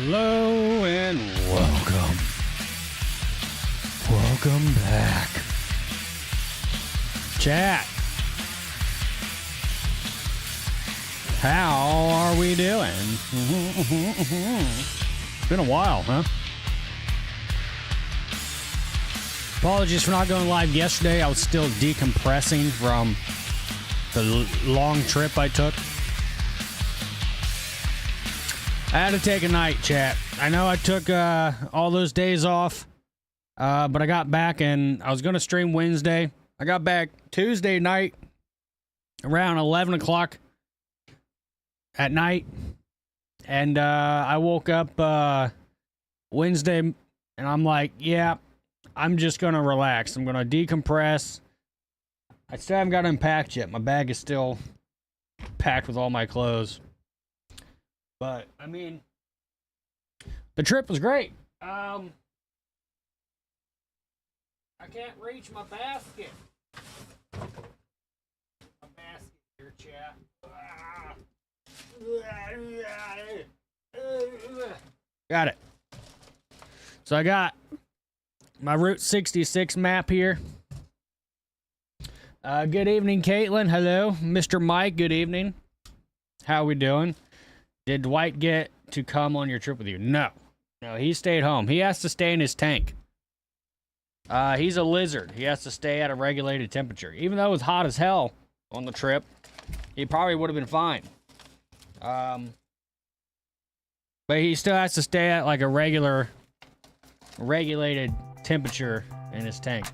Hello and welcome. Welcome back. Chat. How are we doing? It's been a while, huh? Apologies for not going live yesterday. I was still decompressing from the long trip I took. I had to take a night, chat. I know I took all those days off, but I got back and I was going to stream Wednesday. I got back Tuesday night around 11 o'clock at night, and I woke up Wednesday, and I'm like, yeah, I'm just going to relax. I'm going to decompress. I still haven't got unpacked yet. My bag is still packed with all my clothes. But, I mean, the trip was great. I can't reach my basket. My basket here, chat. Got it. So I got my Route 66 map here. Good evening, Caitlin. Hello. Mr. Mike, good evening. How we doing? Did Dwight get to come on your trip with you? No. No, he stayed home. He has to stay in his tank. He's a lizard. He has to stay at a regulated temperature. Even though it was hot as hell on the trip, he probably would have been fine. But he still has to stay at like a regulated temperature in his tank.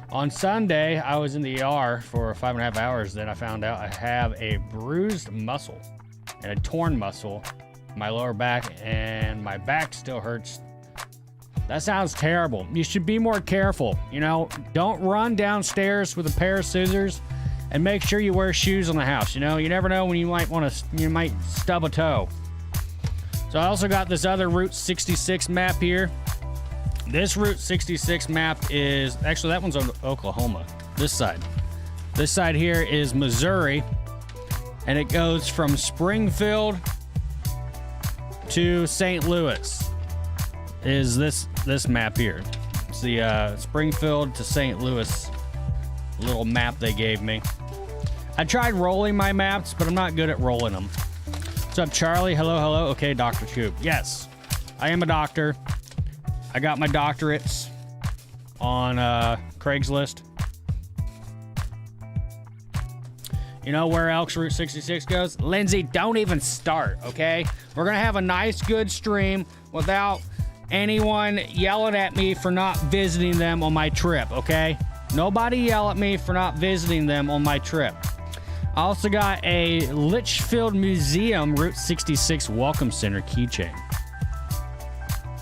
On Sunday, I was in the ER for 5.5 hours. Then I found out I have a bruised muscle and a torn muscle in my lower back, and my back still hurts. That sounds terrible. You should be more careful. You know, don't run downstairs with a pair of scissors, and make sure you wear shoes on the house. You know, you never know when you might stub a toe. So I also got this other Route 66 map here. This Route 66 map is, actually that one's on Oklahoma, this side. This side here is Missouri, and it goes from Springfield to St. Louis. Is this map here. It's the Springfield to St. Louis little map they gave me. I tried rolling my maps, but I'm not good at rolling them. What's up, Charlie? Hello, hello. Okay, Dr. Coop. Yes, I am a doctor. I got my doctorates on Craigslist. You know where else Route 66 goes? Lindsay, don't even start, okay? We're going to have a nice, good stream without anyone yelling at me for not visiting them on my trip, okay? Nobody yell at me for not visiting them on my trip. I also got a Litchfield Museum Route 66 Welcome Center keychain.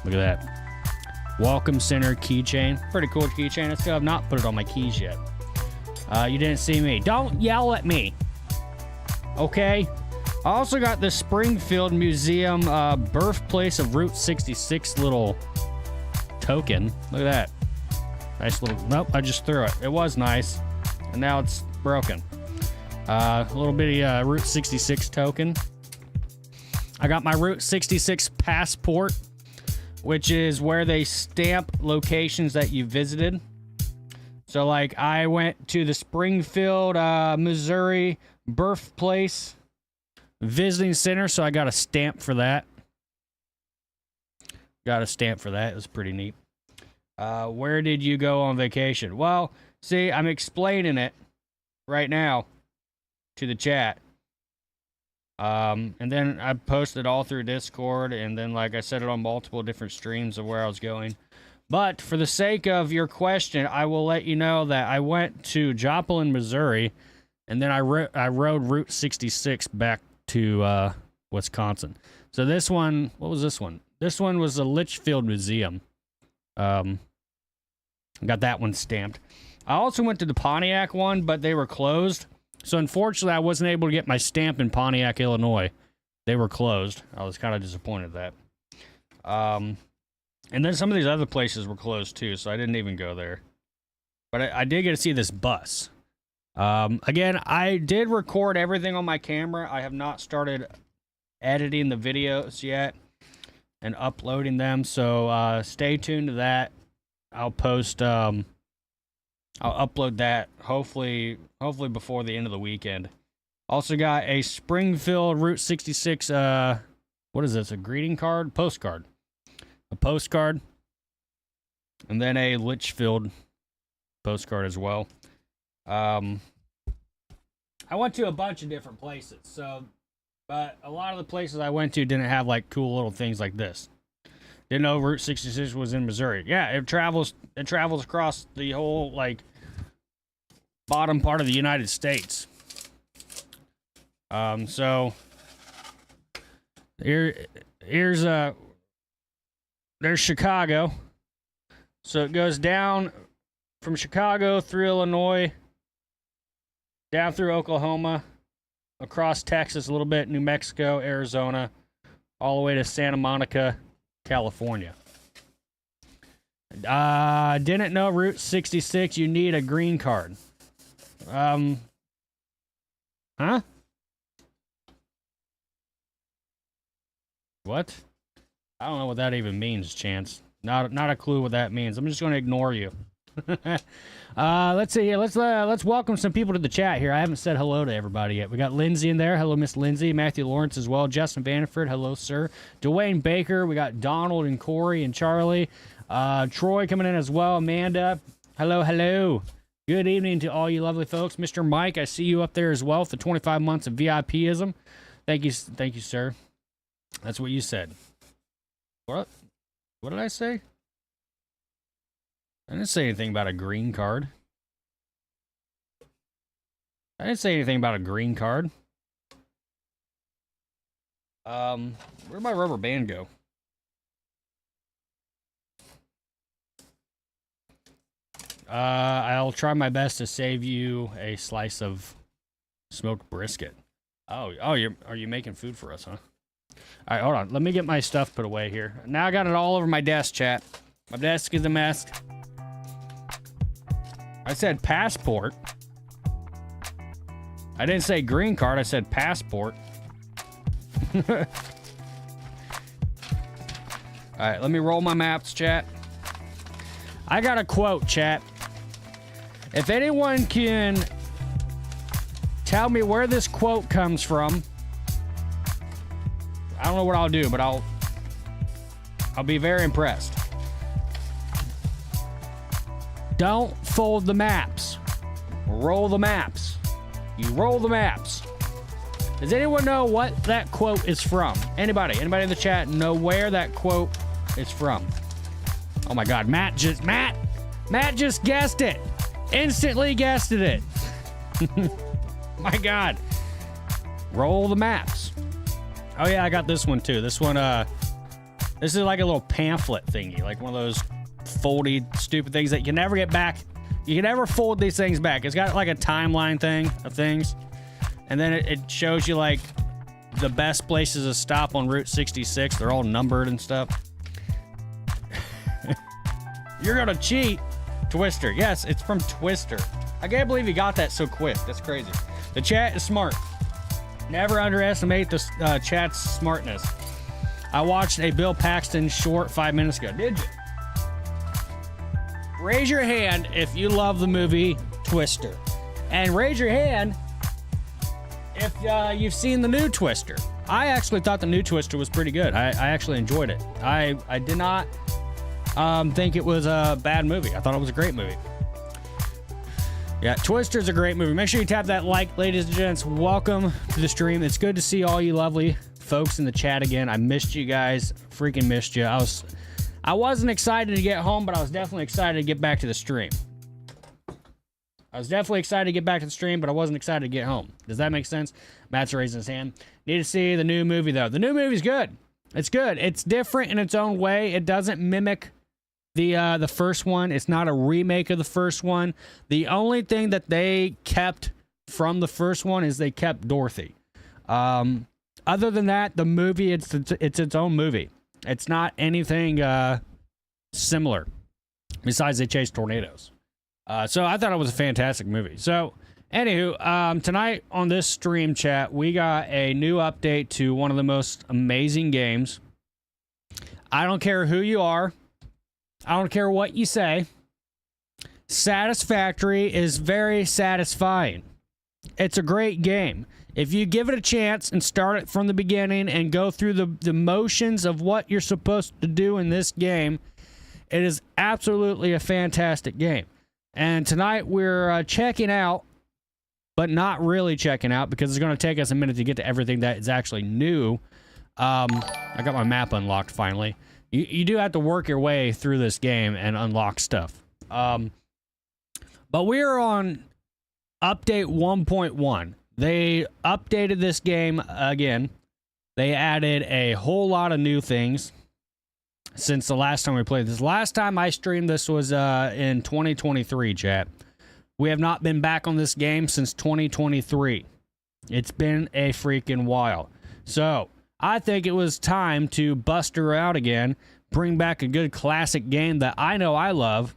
Look at that. Welcome Center keychain. Pretty cool keychain. I still have not put it on my keys yet. You didn't see me. Don't yell at me. Okay? I also got the Springfield Museum birthplace of Route 66 little token. Look at that. Nice little... Nope, I just threw it. It was nice. And now it's broken. A little bitty Route 66 token. I got my Route 66 passport, which is where they stamp locations that you visited. So, like, I went to the Springfield, Missouri birthplace visiting center, so I got a stamp for that. Got a stamp for that. It was pretty neat. Where did you go on vacation? Well, see, I'm explaining it right now to the chat. And then I posted all through Discord, and then, like, I said it on multiple different streams of where I was going. But for the sake of your question, I will let you know that I went to Joplin, Missouri, and then I rode Route 66 back to Wisconsin. So this one, what was this one? This one was the Litchfield Museum. Got that one stamped. I also went to the Pontiac one, but they were closed. So unfortunately, I wasn't able to get my stamp in Pontiac, Illinois. They were closed. I was kind of disappointed at that. And then some of these other places were closed too, so I didn't even go there. But I did get to see this bus. Again, I did record everything on my camera. I have not started editing the videos yet. and uploading them. So stay tuned to that. I'll post. I'll upload that hopefully before the end of the weekend. Also got a Springfield Route 66. What is this? A greeting card? Postcard. A postcard. And then a Litchfield postcard as well. I went to a bunch of different places, but a lot of the places I went to didn't have like cool little things like this. Didn't know Route 66 was in Missouri. Yeah, it travels across the whole like bottom part of the United States. So there's Chicago. So it goes down from Chicago through Illinois, down through Oklahoma, across Texas a little bit, New Mexico, Arizona, all the way to Santa Monica, California. Didn't know Route 66, you need a green card. Huh? What? I don't know what that even means, Chance. Not a clue what that means. I'm just going to ignore you. Let's see here. Let's welcome some people to the chat here. I haven't said hello to everybody yet. We got Lindsay in there. Hello, Miss Lindsay. Matthew Lawrence as well. Justin Vanderford. Hello, sir. Dwayne Baker. We got Donald and Corey and Charlie. Troy coming in as well. Amanda. Hello, hello. Good evening to all you lovely folks. Mr. Mike, I see you up there as well for 25 months of VIPism. Thank you, sir. That's what you said. What? What did I say? I didn't say anything about a green card. I didn't say anything about a green card. Where'd my rubber band go? I'll try my best to save you a slice of smoked brisket. Oh, are you making food for us, huh? All right, hold on. Let me get my stuff put away here. Now I got it all over my desk, chat. My desk is a mess. I said passport. I didn't say green card. I said passport. All right, let me roll my maps, chat. I got a quote, chat. If anyone can tell me where this quote comes from, I don't know what I'll do, but I'll be very impressed. Don't fold the maps. Roll the maps. You roll the maps. Does anyone know what that quote is from? Anybody in the chat know where that quote is from? Oh my God, Matt just guessed it. Instantly guessed it. My God. Roll the maps. Oh yeah, I got this one too. This one, this is like a little pamphlet thingy, like one of those foldy stupid things that you can never get back. You can never fold these things back. It's got like a timeline thing of things, and then it shows you like the best places to stop on Route 66. They're all numbered and stuff. You're gonna cheat, Twister. Yes, it's from Twister. I can't believe you got that so quick. That's crazy. The chat is smart. Never underestimate the chat's smartness. I watched a Bill Paxton short 5 minutes ago. Did you? Raise your hand if you love the movie Twister. And raise your hand if you've seen the new Twister. I actually thought the new Twister was pretty good. I actually enjoyed it. I did not think it was a bad movie. I thought it was a great movie. Yeah, Twister's a great movie. Make sure you tap that like, ladies and gents. Welcome to the stream. It's good to see all you lovely folks in the chat again. I missed you guys. Freaking missed you. I wasn't excited to get home, but I was definitely excited to get back to the stream. I was definitely excited to get back to the stream, but I wasn't excited to get home. Does that make sense? Matt's raising his hand. Need to see the new movie, though. The new movie's good. It's good. It's different in its own way. It doesn't mimic the first one. It's not a remake of the first one. The only thing that they kept from the first one is they kept Dorothy. Other than that, the movie, it's its own movie. It's not anything similar. Besides, they chase tornadoes. So I thought it was a fantastic movie. So, anywho, tonight on this stream chat, we got a new update to one of the most amazing games I don't care who you are. I don't care what you say. Satisfactory is very satisfying. It's a great game. If you give it a chance and start it from the beginning and go through the motions of what you're supposed to do in this game, it is absolutely a fantastic game. And tonight we're checking out, but not really checking out because it's going to take us a minute to get to everything that is actually new. I got my map unlocked finally. You do have to work your way through this game and unlock stuff. But we're on update 1.1. They updated this game again. They added a whole lot of new things since the last time we played this. Last time I streamed this was in 2023, chat. We have not been back on this game since 2023. It's been a freaking while. So, I think it was time to bust her out again, bring back a good classic game that I know I love,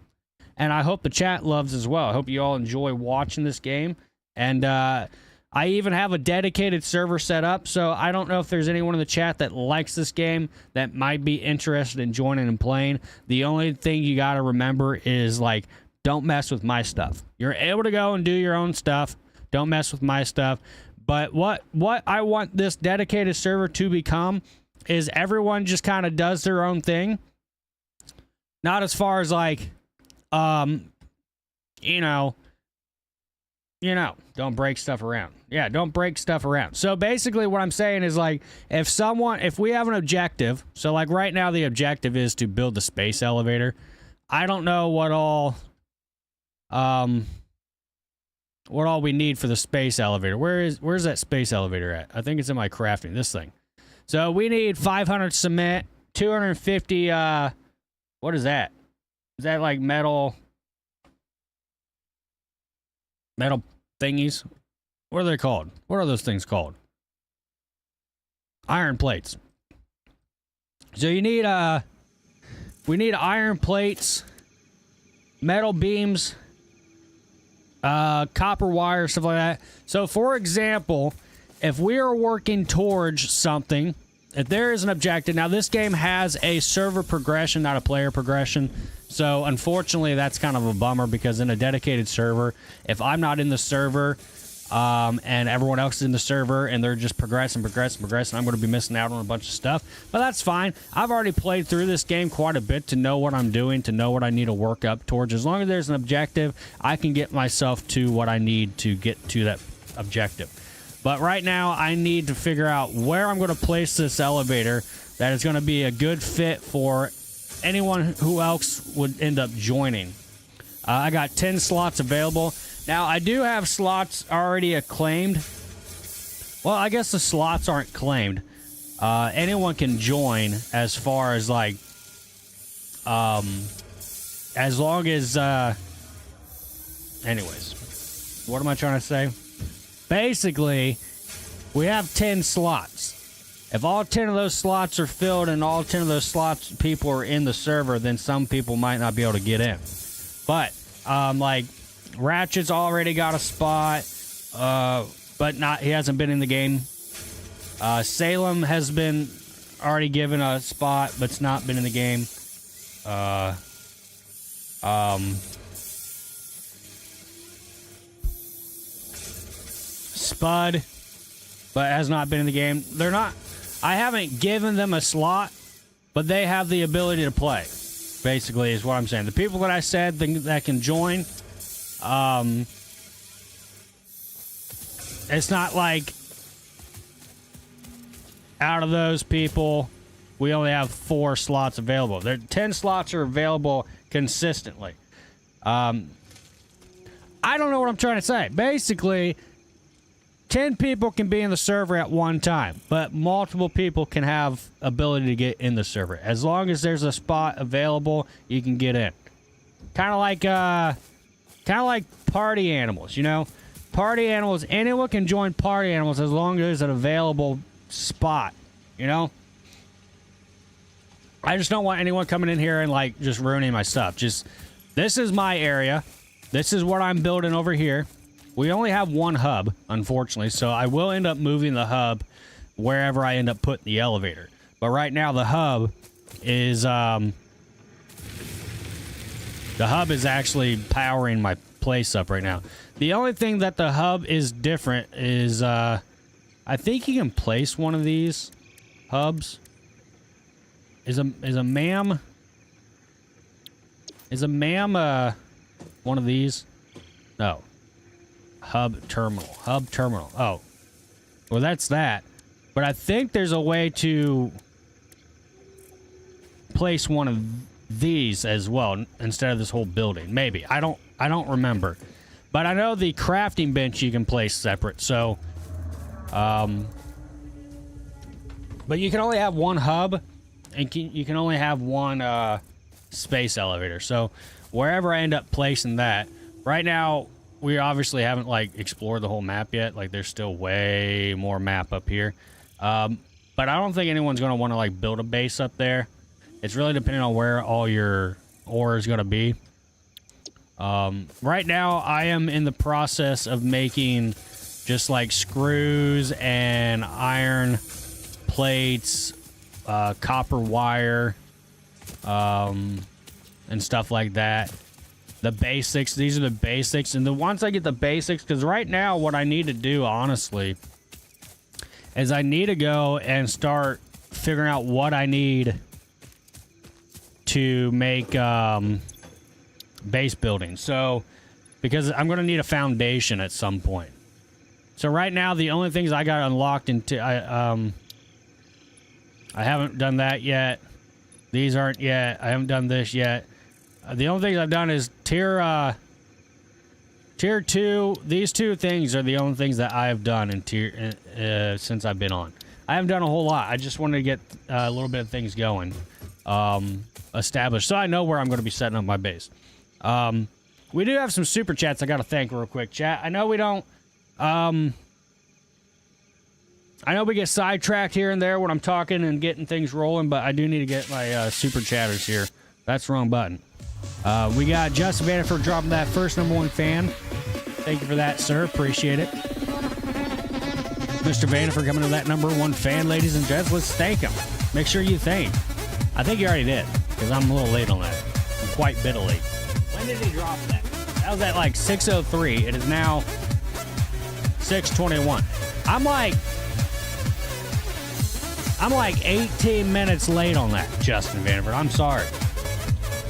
and I hope the chat loves as well. I hope you all enjoy watching this game. And I even have a dedicated server set up, so I don't know if there's anyone in the chat that likes this game that might be interested in joining and playing. The only thing you got to remember is, like, don't mess with my stuff. You're able to go and do your own stuff. Don't mess with my stuff. But what I want this dedicated server to become is everyone just kind of does their own thing. Not as far as, like, you know, don't break stuff around. Yeah, don't break stuff around. So basically what I'm saying is, like, if we have an objective, so like right now the objective is to build the space elevator. I don't know what all we need for the space elevator. Where's that space elevator at? I think it's in my crafting, this thing. So we need 500 cement, 250, what is that? Is that like metal thingies? What are they called? What are those things called? Iron plates. So you need, we need iron plates, metal beams, copper wire, stuff like that. So, for example, if we are working towards something, if there is an objective, now this game has a server progression, not a player progression. So, unfortunately, that's kind of a bummer because in a dedicated server, if I'm not in the server, and everyone else is in the server and they're just progressing, I'm going to be missing out on a bunch of stuff. But that's fine. I've already played through this game quite a bit to know what I'm doing, to know what I need to work up towards. As long as there's an objective, I can get myself to what I need to get to that objective. But right now, I need to figure out where I'm going to place this elevator that is going to be a good fit for anyone who else would end up joining. I got 10 slots available. Now, I do have slots already acclaimed. Well, I guess the slots aren't claimed. Anyone can join as far as, like, as long as, anyways. What am I trying to say? Basically, we have 10 slots. If all 10 of those slots are filled and all 10 of those slots people are in the server, then some people might not be able to get in. But, like, Ratchet's already got a spot, but he hasn't been in the game. Salem has been already given a spot, but's not been in the game. Spud, but has not been in the game. I haven't given them a slot, but they have the ability to play, basically, is what I'm saying. The people that I said that can join, it's not like out of those people, we only have 4 slots available. 10 slots are available consistently. I don't know what I'm trying to say. Basically, 10 people can be in the server at one time, but multiple people can have ability to get in the server. As long as there's a spot available, you can get in. Kind of like party animals, you know? Party animals, anyone can join party animals as long as there's an available spot, you know? I just don't want anyone coming in here and, like, just ruining my stuff. This is my area. This is what I'm building over here. We only have one hub, unfortunately, so I will end up moving the hub wherever I end up putting the elevator. But right now, the hub is the hub is actually powering my place up right now. The only thing that the hub is different is I think you can place one of these hubs. Is a ma'am one of these? No. Hub terminal. Oh. Well, that's that. But I think there's a way to place one of these as well instead of this whole building. Maybe. I don't remember. But I know the crafting bench you can place separate. So but you can only have one hub and you can only have one space elevator. So wherever I end up placing that, right now we obviously haven't like explored the whole map yet. Like there's still way more map up here. But I don't think anyone's going to want to like build a base up there. It's really depending on where all your ore is going to be. Right now I am in the process of making just like screws and iron plates, copper wire, and stuff like that. The basics, these are the basics. And once I get the basics, because right now what I need to do, honestly, is I need to go and start figuring out what I need to make base buildings. So, because I'm going to need a foundation at some point. So right now, the only things I got unlocked into, I haven't done that yet. These aren't yet. I haven't done this yet. The only things I've done is tier 2. These two things are the only things that I have done in tier since I've been on. I haven't done a whole lot. I just wanted to get a little bit of things going, established, so I know where I'm going to be setting up my base. We do have some super chats I got to thank real quick, chat. I know we don't. I know we get sidetracked here and there when I'm talking and getting things rolling, but I do need to get my super chatters here. That's the wrong button. We got Justin Vanna for dropping that first #1 fan. Thank you for that, sir. Appreciate it. Mr. Vanna for coming to that #1 fan, ladies and gents. Let's thank him. Make sure you thank. I think you already did, because I'm a little late on that. I'm quite a bit late. When did he drop that? That was at like 6:03. It is now 6:21. I'm like 18 minutes late on that, Justin Vanderford. I'm sorry.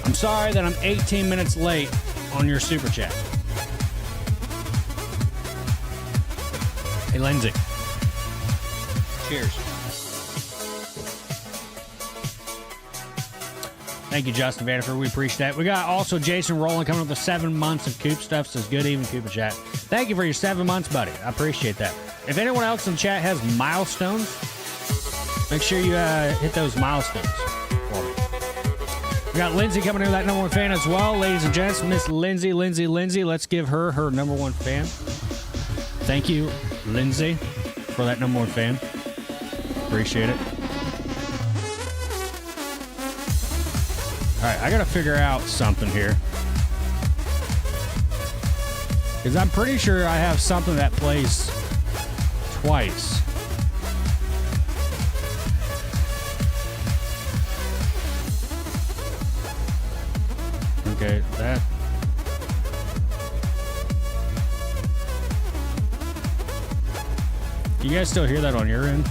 I'm sorry that I'm 18 minutes late on your super chat. Hey, Lindsay. Cheers. Thank you, Justin Vanderford. We appreciate that. We got also Jason Rowland coming up with 7 months of Coop stuff. Says good evening, Coop chat. Thank you for your 7 months, buddy. I appreciate that. If anyone else in chat has milestones, make sure you hit those milestones for me. We got Lindsay coming in with that #1 fan as well. Ladies and gents, Miss Lindsay. Let's give her #1 fan. Thank you, Lindsay, for that #1 fan. Appreciate it. All right, I got to figure out something here. Because I'm pretty sure I have something that plays twice. Okay, that. You guys still hear that on your end?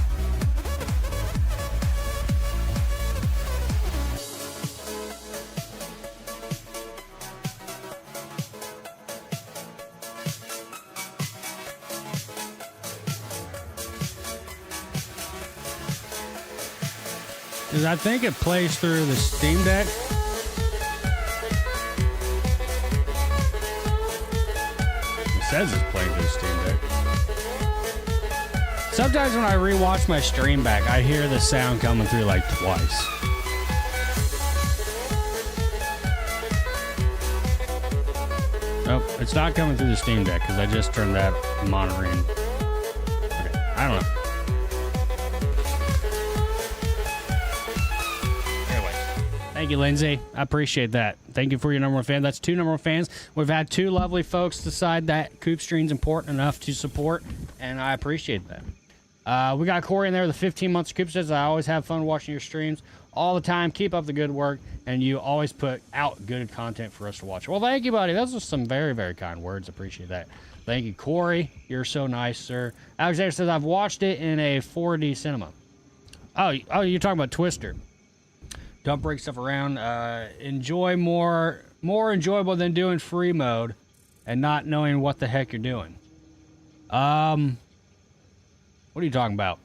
Because I think it plays through the Steam Deck. It says it's playing through the Steam Deck. Sometimes when I rewatch my stream back, I hear the sound coming through like twice. Nope, it's not coming through the Steam Deck because I just turned that monitoring. Okay, I don't know. Thank you, Lindsay. I appreciate that. Thank you for your #1 fan. That's 2 #1 fans. We've had 2 lovely folks decide that CoopStream's important enough to support, and I appreciate that. We got Corey in there with the 15 months of Coop says, I always have fun watching your streams. all the time. Keep up the good work, and you always put out good content for us to watch. Well, thank you, buddy. Those are some very, very kind words. Appreciate that. Thank you, Corey. You're so nice, sir. Alexander says, I've watched it in a 4D cinema. Oh, you're talking about Twister. Don't break stuff around. Enjoy more enjoyable than doing free mode and not knowing what the heck you're doing. What are you talking about?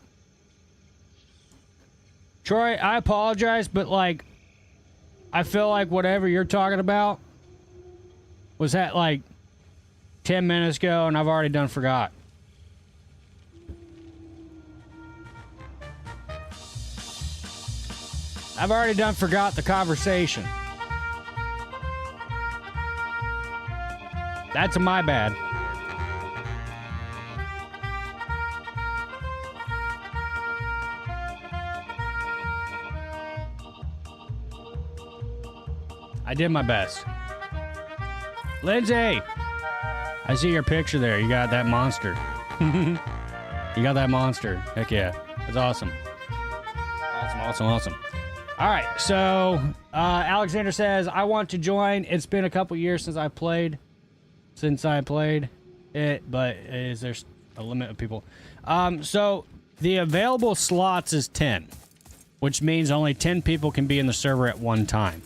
Troy, I apologize, but like, I feel like whatever you're talking about was that like 10 minutes ago and I've already done forgot. I've already done forgot the conversation. That's my bad. I did my best. Lindsay! I see your picture there. You got that monster. You got that monster. Heck yeah. That's awesome. Awesome. All right, so Alexander says, I want to join. It's been a couple years since I played it, but is there a limit of people? So the available slots is 10, which means only 10 people can be in the server at one time.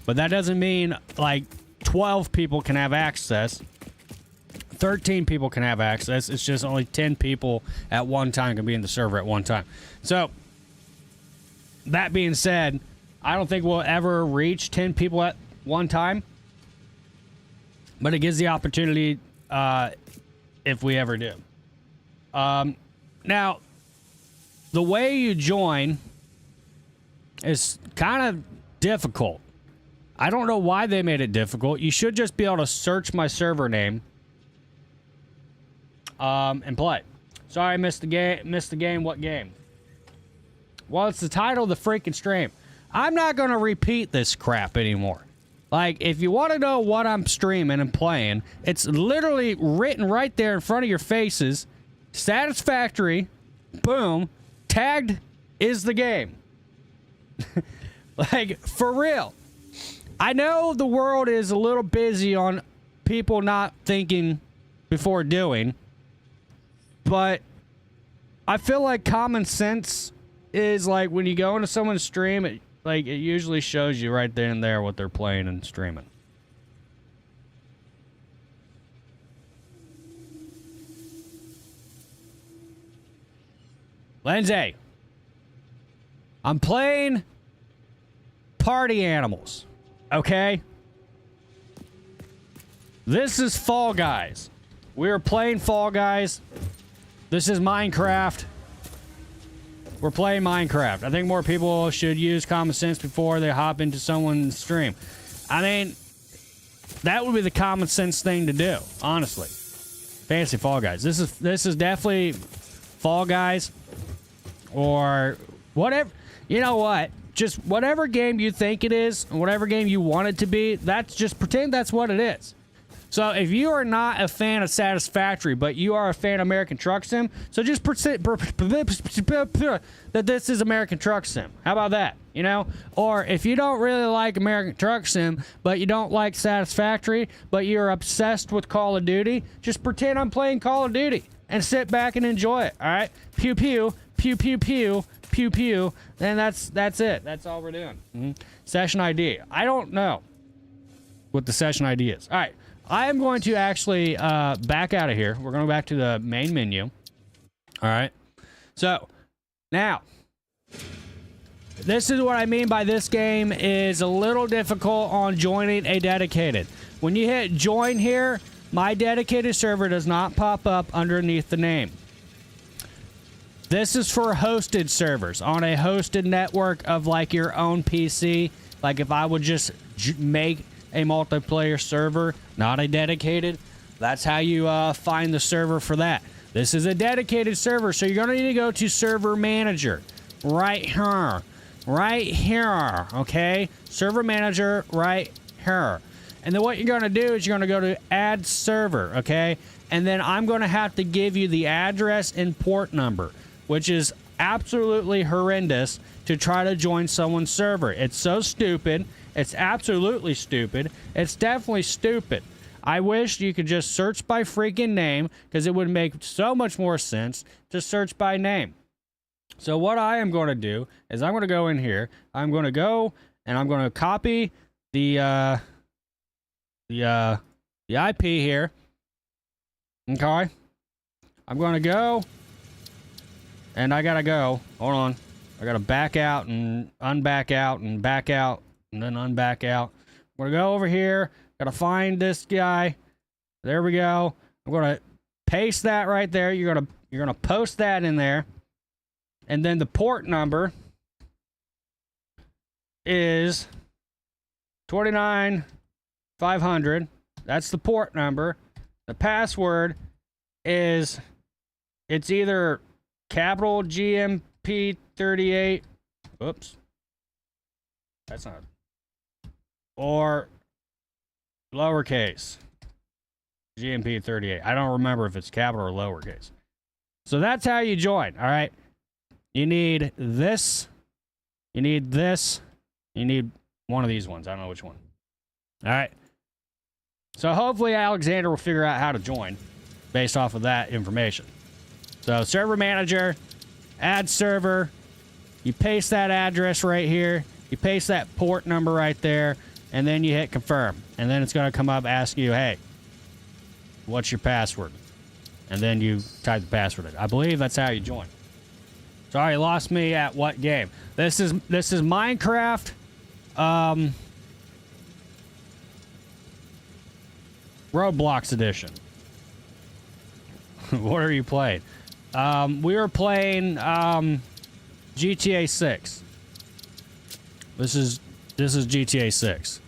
But that doesn't mean like 12 people can have access. 13 people can have access. It's just only 10 people at one time can be in the server at one time. So that being said, I don't think we'll ever reach 10 people at one time. But it gives the opportunity if we ever do. Now, the way you join is kind of difficult. I don't know why they made it difficult. You should just be able to search my server name and play. Sorry, I missed the game. What game? Well, it's the title of the freaking stream. I'm not going to repeat this crap anymore. Like, if you want to know what I'm streaming and playing, it's literally written right there in front of your faces. Satisfactory, boom, tagged is the game. Like, for real. I know the world is a little busy on people not thinking before doing, but I feel like common sense is like when you go into someone's stream, it usually shows you right then and there what they're playing and streaming. Lindsay, I'm playing Party Animals, okay? This is Fall Guys. We are playing Fall Guys. This is Minecraft. We're playing Minecraft. I think more people should use common sense before they hop into someone's stream. I mean, that would be the common sense thing to do, honestly. Fantasy Fall Guys. This is definitely Fall Guys or whatever. You know what? Just whatever game you think it is, whatever game you want it to be, that's just pretend that's what it is. So if you are not a fan of Satisfactory, but you are a fan of American Truck Sim, so just pretend that this is American Truck Sim. How about that? You know? Or if you don't really like American Truck Sim, but you don't like Satisfactory, but you're obsessed with Call of Duty, just pretend I'm playing Call of Duty and sit back and enjoy it. All right? Pew pew, pew pew pew, pew pew. Then that's it. That's all we're doing. Session ID. I don't know what the session ID is. All right. I am going to actually back out of here. We're going back to the main menu. All right. So, now, this is what I mean by this game is a little difficult on joining a dedicated. When you hit join here, my dedicated server does not pop up underneath the name. This is for hosted servers on a hosted network of like your own PC. Like if I would just make a multiplayer server, not a dedicated, that's how you find the server for that. This is a dedicated server, so you're going to need to go to Server Manager right here, okay? Server Manager right here. And then what you're going to do is you're going to go to Add Server, okay? And then I'm going to have to give you the address and port number, which is absolutely horrendous to try to join someone's server. It's so stupid. It's absolutely stupid. It's definitely stupid. I wish you could just search by freaking name, because it would make so much more sense to search by name. So what I am going to do is I'm going to go in here. I'm going to go and I'm going to copy the IP here. Okay. I'm going to go and I got to go. Hold on. I got to back out and unback out and back out and then unback out. I'm going to go over here. Got to find this guy. There we go. I'm going to paste that right there. You're going to post that in there. And then the port number is 29500. That's the port number. The password is, it's either capital GMP38. Oops. That's not. Or lowercase GMP38. I don't remember if it's capital or lowercase. So that's how you join, all right? You need this. You need this. You need one of these ones. I don't know which one. All right. So hopefully Alexander will figure out how to join based off of that information. So server manager, add server. You paste that address right here. You paste that port number right there. And then you hit confirm. And then it's going to come up, ask you, hey, what's your password? And then you type the password in. I believe that's how you join. Sorry, you lost me at what game? This is Minecraft. Roblox edition. What are you playing? We were playing GTA 6. This is GTA 6.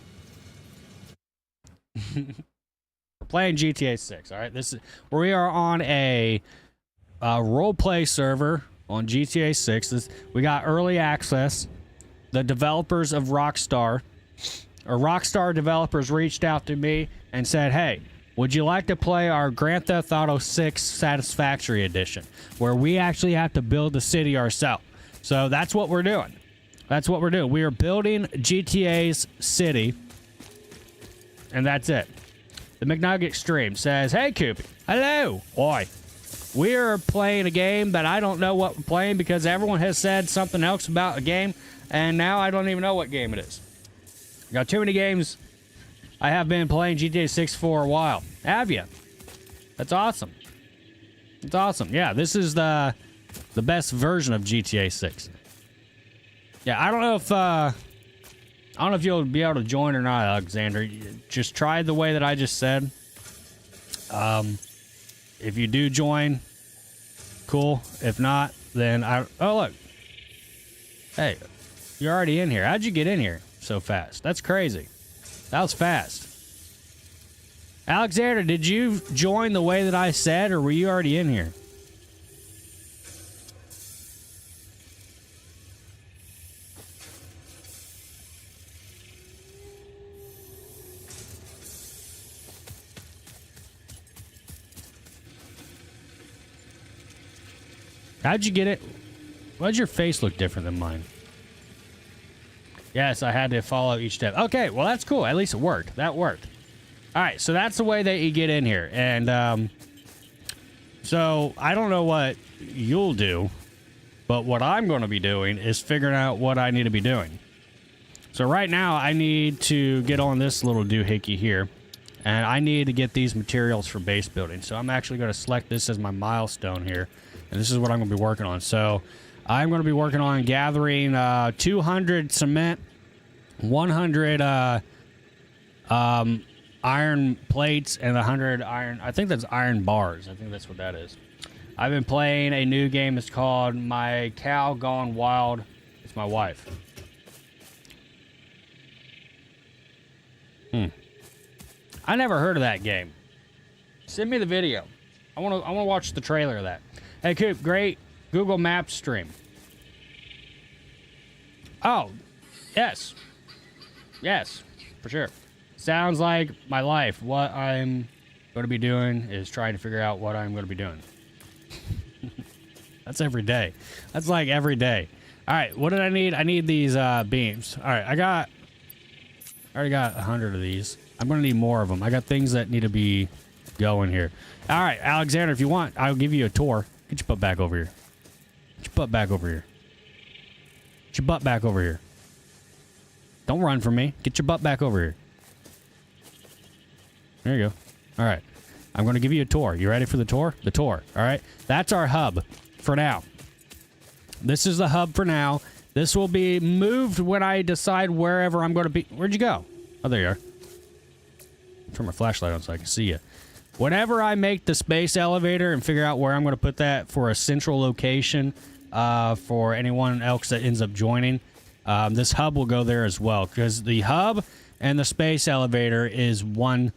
We're playing GTA 6. All right, we are on a role play server on GTA 6. We got early access. The developers of Rockstar developers reached out to me and said, hey, would you like to play our Grand Theft Auto 6 Satisfactory Edition, where we actually have to build the city ourselves? So that's what we're doing. That's what we're doing. We are building GTA's city, and that's it. The McNugget stream says, hey, Coopy. Hello. Oi. We are playing a game that I don't know what we're playing because everyone has said something else about a game, and now I don't even know what game it is. Got too many games. I have been playing GTA 6 for a while. Have you? That's awesome. It's awesome. Yeah, this is the best version of GTA 6. Yeah, I don't know if you'll be able to join or not, Alexander. Just try the way that I just said. If you do join, cool. If not, then oh, look. Hey, you're already in here. How'd you get in here so fast? That's crazy. That was fast. Alexander, did you join the way that I said, or were you already in here? How'd you get it? Why'd your face look different than mine? Yes, I had to follow each step. Okay, well, that's cool. At least it worked. That worked. All right, so that's the way that you get in here. And so I don't know what you'll do, but what I'm going to be doing is figuring out what I need to be doing. So right now, I need to get on this little doohickey here, and I need to get these materials for base building. So I'm actually going to select this as my milestone here. And this is what I'm going to be working on. So I'm going to be working on gathering 200 cement, 100 iron plates, and 100 iron. I think that's iron bars. I think that's what that is. I've been playing a new game. It's called My Cow Gone Wild. It's my wife. I never heard of that game. Send me the video. I want to watch the trailer of that. Hey, Coop, great Google Maps stream. Oh, yes. Yes, for sure. Sounds like my life. What I'm going to be doing is trying to figure out what I'm going to be doing. That's every day. That's like every day. All right, what did I need? I need these beams. All right, I already got 100 of these. I'm gonna need more of them. I got things that need to be going here. All right, Alexander, if you want, I'll give you a tour. Get your butt back over here. Get your butt back over here. Get your butt back over here. Don't run from me. Get your butt back over here. There you go. All right. I'm going to give you a tour. You ready for the tour? The tour. All right. That's our hub for now. This is the hub for now. This will be moved when I decide wherever I'm going to be. Where'd you go? Oh, there you are. Turn my flashlight on so I can see you. Whenever I make the space elevator and figure out where I'm going to put that for a central location for anyone else that ends up joining, this hub will go there as well, because the hub and the space elevator is one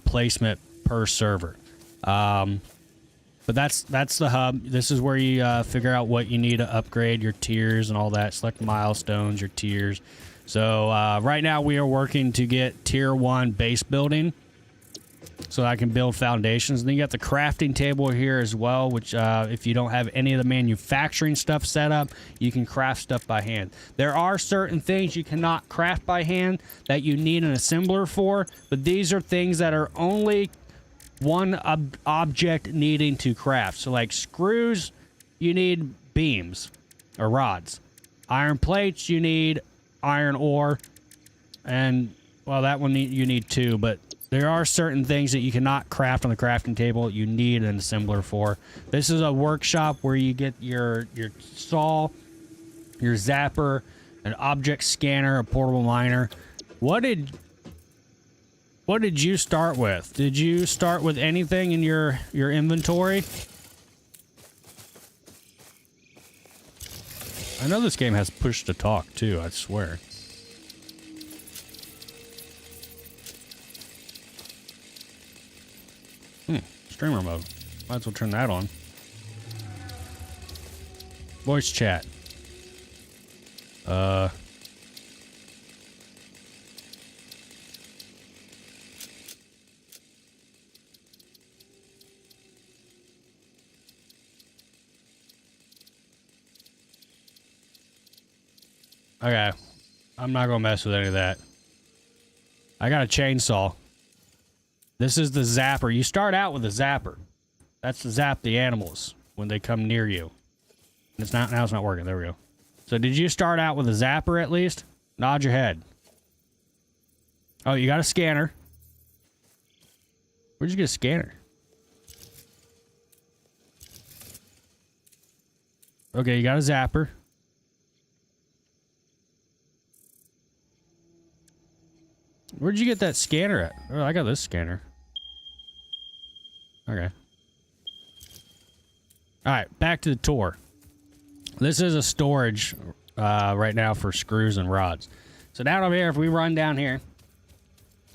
placement per server. But that's the hub. This is where you figure out what you need to upgrade your tiers and all that. Select milestones, your tiers. So right now we are working to get tier 1 base building, so I can build foundations. And then you got the crafting table here as well, which if you don't have any of the manufacturing stuff set up, you can craft stuff by hand. There are certain things you cannot craft by hand that you need an assembler for, but these are things that are only one object needing to craft. So like screws, you need beams or rods. Iron plates, you need iron ore. And, well, that one you need 2, but there are certain things that you cannot craft on the crafting table. You need an assembler for. This is a workshop where you get your saw, your zapper, an object scanner, a portable miner. What did you start with? Did you start with anything in your inventory? I know this game has push to talk too, I swear. Streamer mode. Might as well turn that on. Voice chat. Okay. I'm not gonna mess with any of that. I got a chainsaw. This is the zapper. You start out with a zapper. That's to zap the animals when they come near you. And it's not, now it's not working. There we go. So did you start out with a zapper at least? Nod your head. Oh, you got a scanner. Where'd you get a scanner? Okay, you got a zapper. Where'd you get that scanner at? Oh, I got this scanner. Okay. Alright, back to the tour. This is a storage right now for screws and rods. So down over here, if we run down here,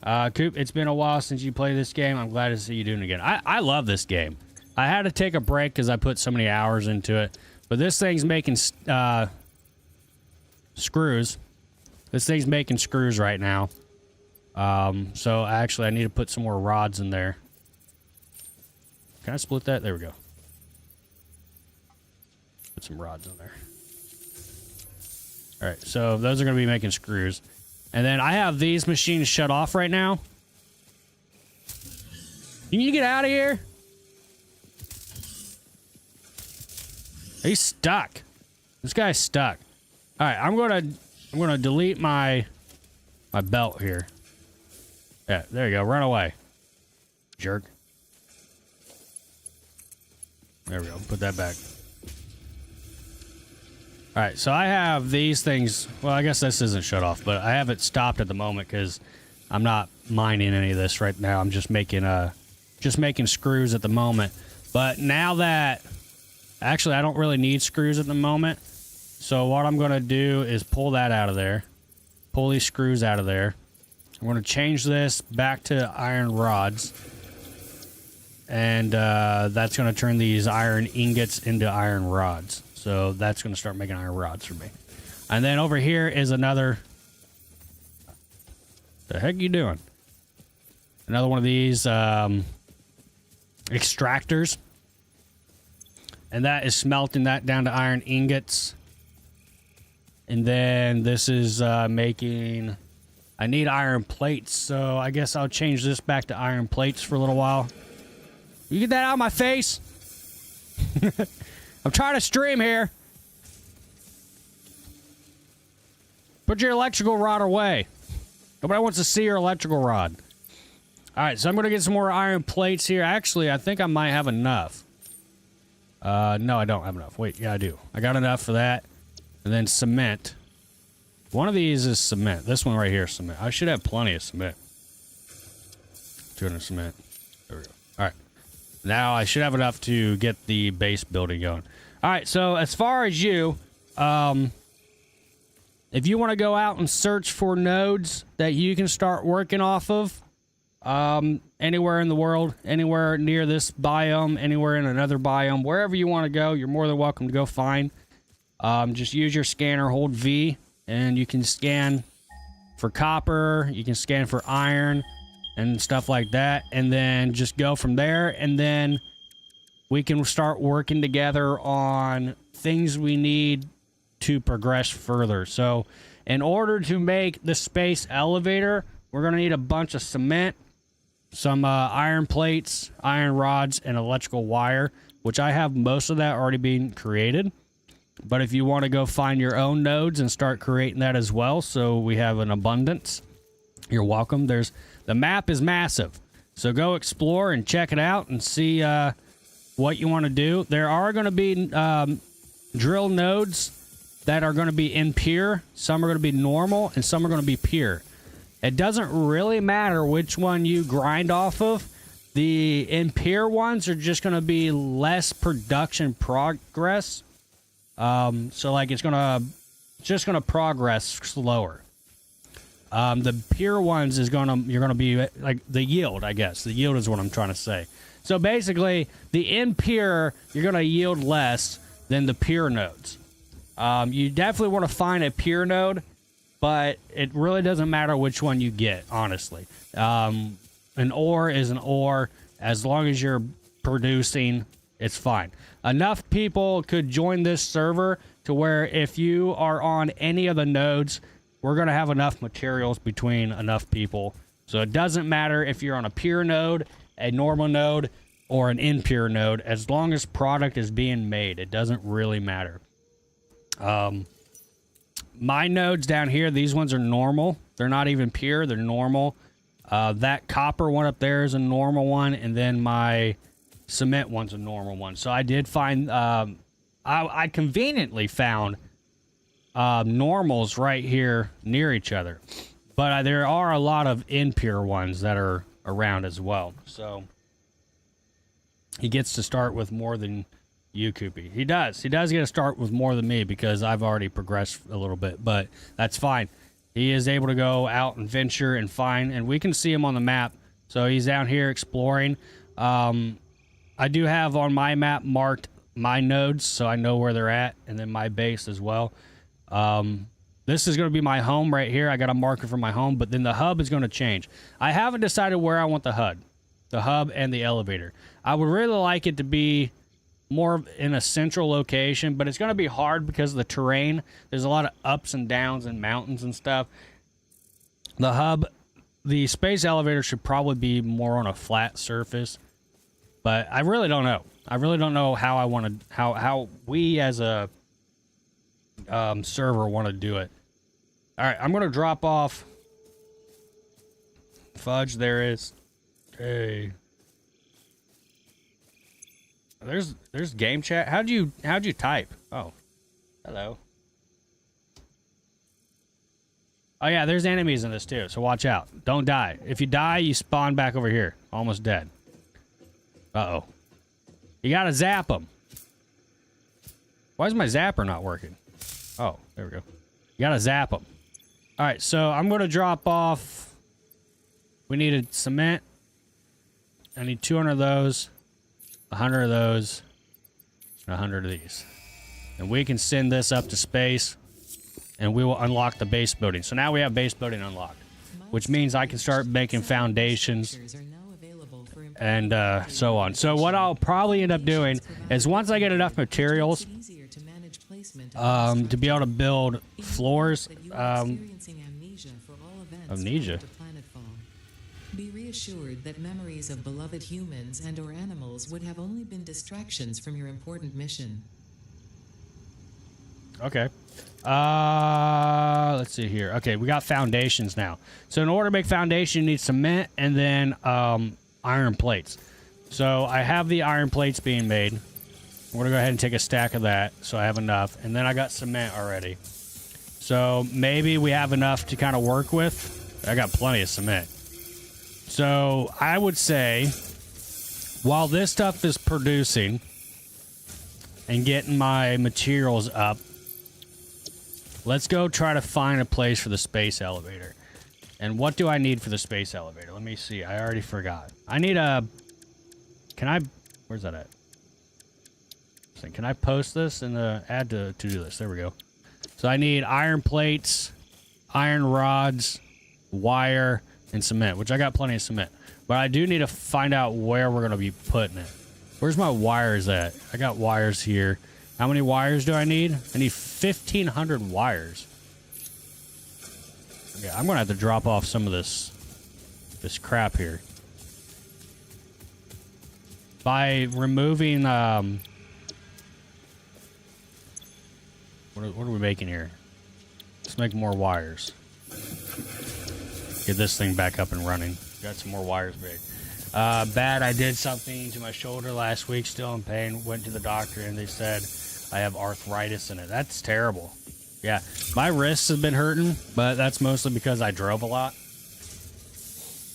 Coop, it's been a while since you played this game. I'm glad to see you doing it again. I love this game. I had to take a break because I put so many hours into it. But this thing's making screws. This thing's making screws right now. So actually I need to put some more rods in there. Can I split that? There we go. Put some rods in there. All right, so those are going to be making screws. And then I have these machines shut off right now. Can you get out of here? He's stuck. This guy's stuck. All right, I'm gonna delete my belt here. Yeah, there you go. Run away, jerk. There we go. Put that back. All right, so I have these things. Well, I guess this isn't shut off, but I have it stopped at the moment because I'm not mining any of this right now. I'm just making screws at the moment. But now that actually I don't really need screws at the moment, so what I'm gonna do is pull that out of there, pull these screws out of there. I'm gonna change this back to iron rods. And that's going to turn these iron ingots into iron rods. So that's going to start making iron rods for me. And then over here is another... The heck you doing? Another one of these extractors. And that is smelting that down to iron ingots. And then this is making... I need iron plates, so I guess I'll change this back to iron plates for a little while. You get that out of my face? I'm trying to stream here. Put your electrical rod away. Nobody wants to see your electrical rod. Alright, so I'm going to get some more iron plates here. Actually, I think I might have enough. No, I don't have enough. Wait, yeah, I do. I got enough for that. And then cement. One of these is cement. This one right here is cement. I should have plenty of cement. 200 cement. There we go. Alright. Now I should have enough to get the base building going. Alright, so as far as you, if you want to go out and search for nodes that you can start working off of, anywhere in the world, anywhere near this biome, anywhere in another biome, wherever you want to go, you're more than welcome to go find. Just use your scanner, hold V, and you can scan for copper, you can scan for iron, and stuff like that, and then just go from there, and then we can start working together on things we need to progress further. So, in order to make the space elevator, we're going to need a bunch of cement, some iron plates, iron rods, and electrical wire, which I have most of that already being created. But if you want to go find your own nodes and start creating that as well, so we have an abundance, you're welcome. The map is massive, so go explore and check it out and see what you want to do. There are going to be drill nodes that are going to be impure. Some are going to be normal, and some are going to be pure. It doesn't really matter which one you grind off of. The impure ones are just going to be less production progress. So like it's just gonna progress slower. The pure ones you're gonna be like the yield, I guess. The yield is what I'm trying to say. So basically, the impure you're gonna yield less than the pure nodes. You definitely want to find a pure node, but it really doesn't matter which one you get, honestly. An ore is an ore. As long as you're producing, it's fine. Enough people could join this server to where if you are on any of the nodes, we're going to have enough materials between enough people. So it doesn't matter if you're on a pure node, a normal node, or an impure node. As long as product is being made, it doesn't really matter. My nodes down here, these ones are normal. They're not even pure. They're normal. That copper one up there is a normal one. And then my cement one's a normal one. So I did find, I conveniently found normals right here near each other. But there are a lot of impure ones that are around as well. So he gets to start with more than you, Koopy. He does. He does get to start with more than me because I've already progressed a little bit. But that's fine. He is able to go out and venture and find. And we can see him on the map. So he's down here exploring. I do have on my map marked my nodes, so I know where they're at, and then my base as well. This is going to be my home right here. I got a marker for my home, but then the hub is going to change. I haven't decided where I want the hub and the elevator. I would really like it to be more in a central location, but it's going to be hard because of the terrain. There's a lot of ups and downs and mountains and stuff. The space elevator should probably be more on a flat surface. But I really don't know. I really don't know how I want to, how we as a server want to do it. All right, I'm going to drop off. Fudge, there is. Hey. There's game chat. How'd you type? Oh, hello. Oh yeah, there's enemies in this too, so watch out. Don't die. If you die, you spawn back over here. Almost dead. Uh-oh. You gotta zap them. Why is my zapper not working? Oh, there we go. You gotta zap them. Alright, so I'm gonna drop off. We needed cement. I need 200 of those, 100 of those, and 100 of these. And we can send this up to space, and we will unlock the base building. So now we have base building unlocked, which means I can start making foundations and so on. So what I'll probably end up doing is once I get enough materials to be able to build floors. Amnesia. Be reassured that memories of beloved humans and or animals would have only been distractions from your important mission. Okay. Let's see here. Okay, we got foundations now. So in order to make foundation, you need cement and then iron plates. So I have the iron plates being made. We're gonna go ahead and take a stack of that so I have enough. And then I got cement already. So maybe we have enough to kind of work with. I got plenty of cement. So I would say while this stuff is producing and getting my materials up, let's go try to find a place for the space elevator. And what do I need for the space elevator? Let me see. I already forgot. I need a... Can I... Where's that at? Can I post this in the add to do list? There we go. So I need iron plates, iron rods, wire, and cement, which I got plenty of cement. But I do need to find out where we're going to be putting it. Where's my wires at? I got wires here. How many wires do I need? I need 1,500 wires. Okay, I'm going to have to drop off some of this crap here. By removing... What are we making here? Let's make more wires. Get this thing back up and running. Got some more wires made. Bad, I did something to my shoulder last week, still in pain. Went to the doctor and they said I have arthritis in it. That's terrible. Yeah, my wrists have been hurting, but that's mostly because I drove a lot.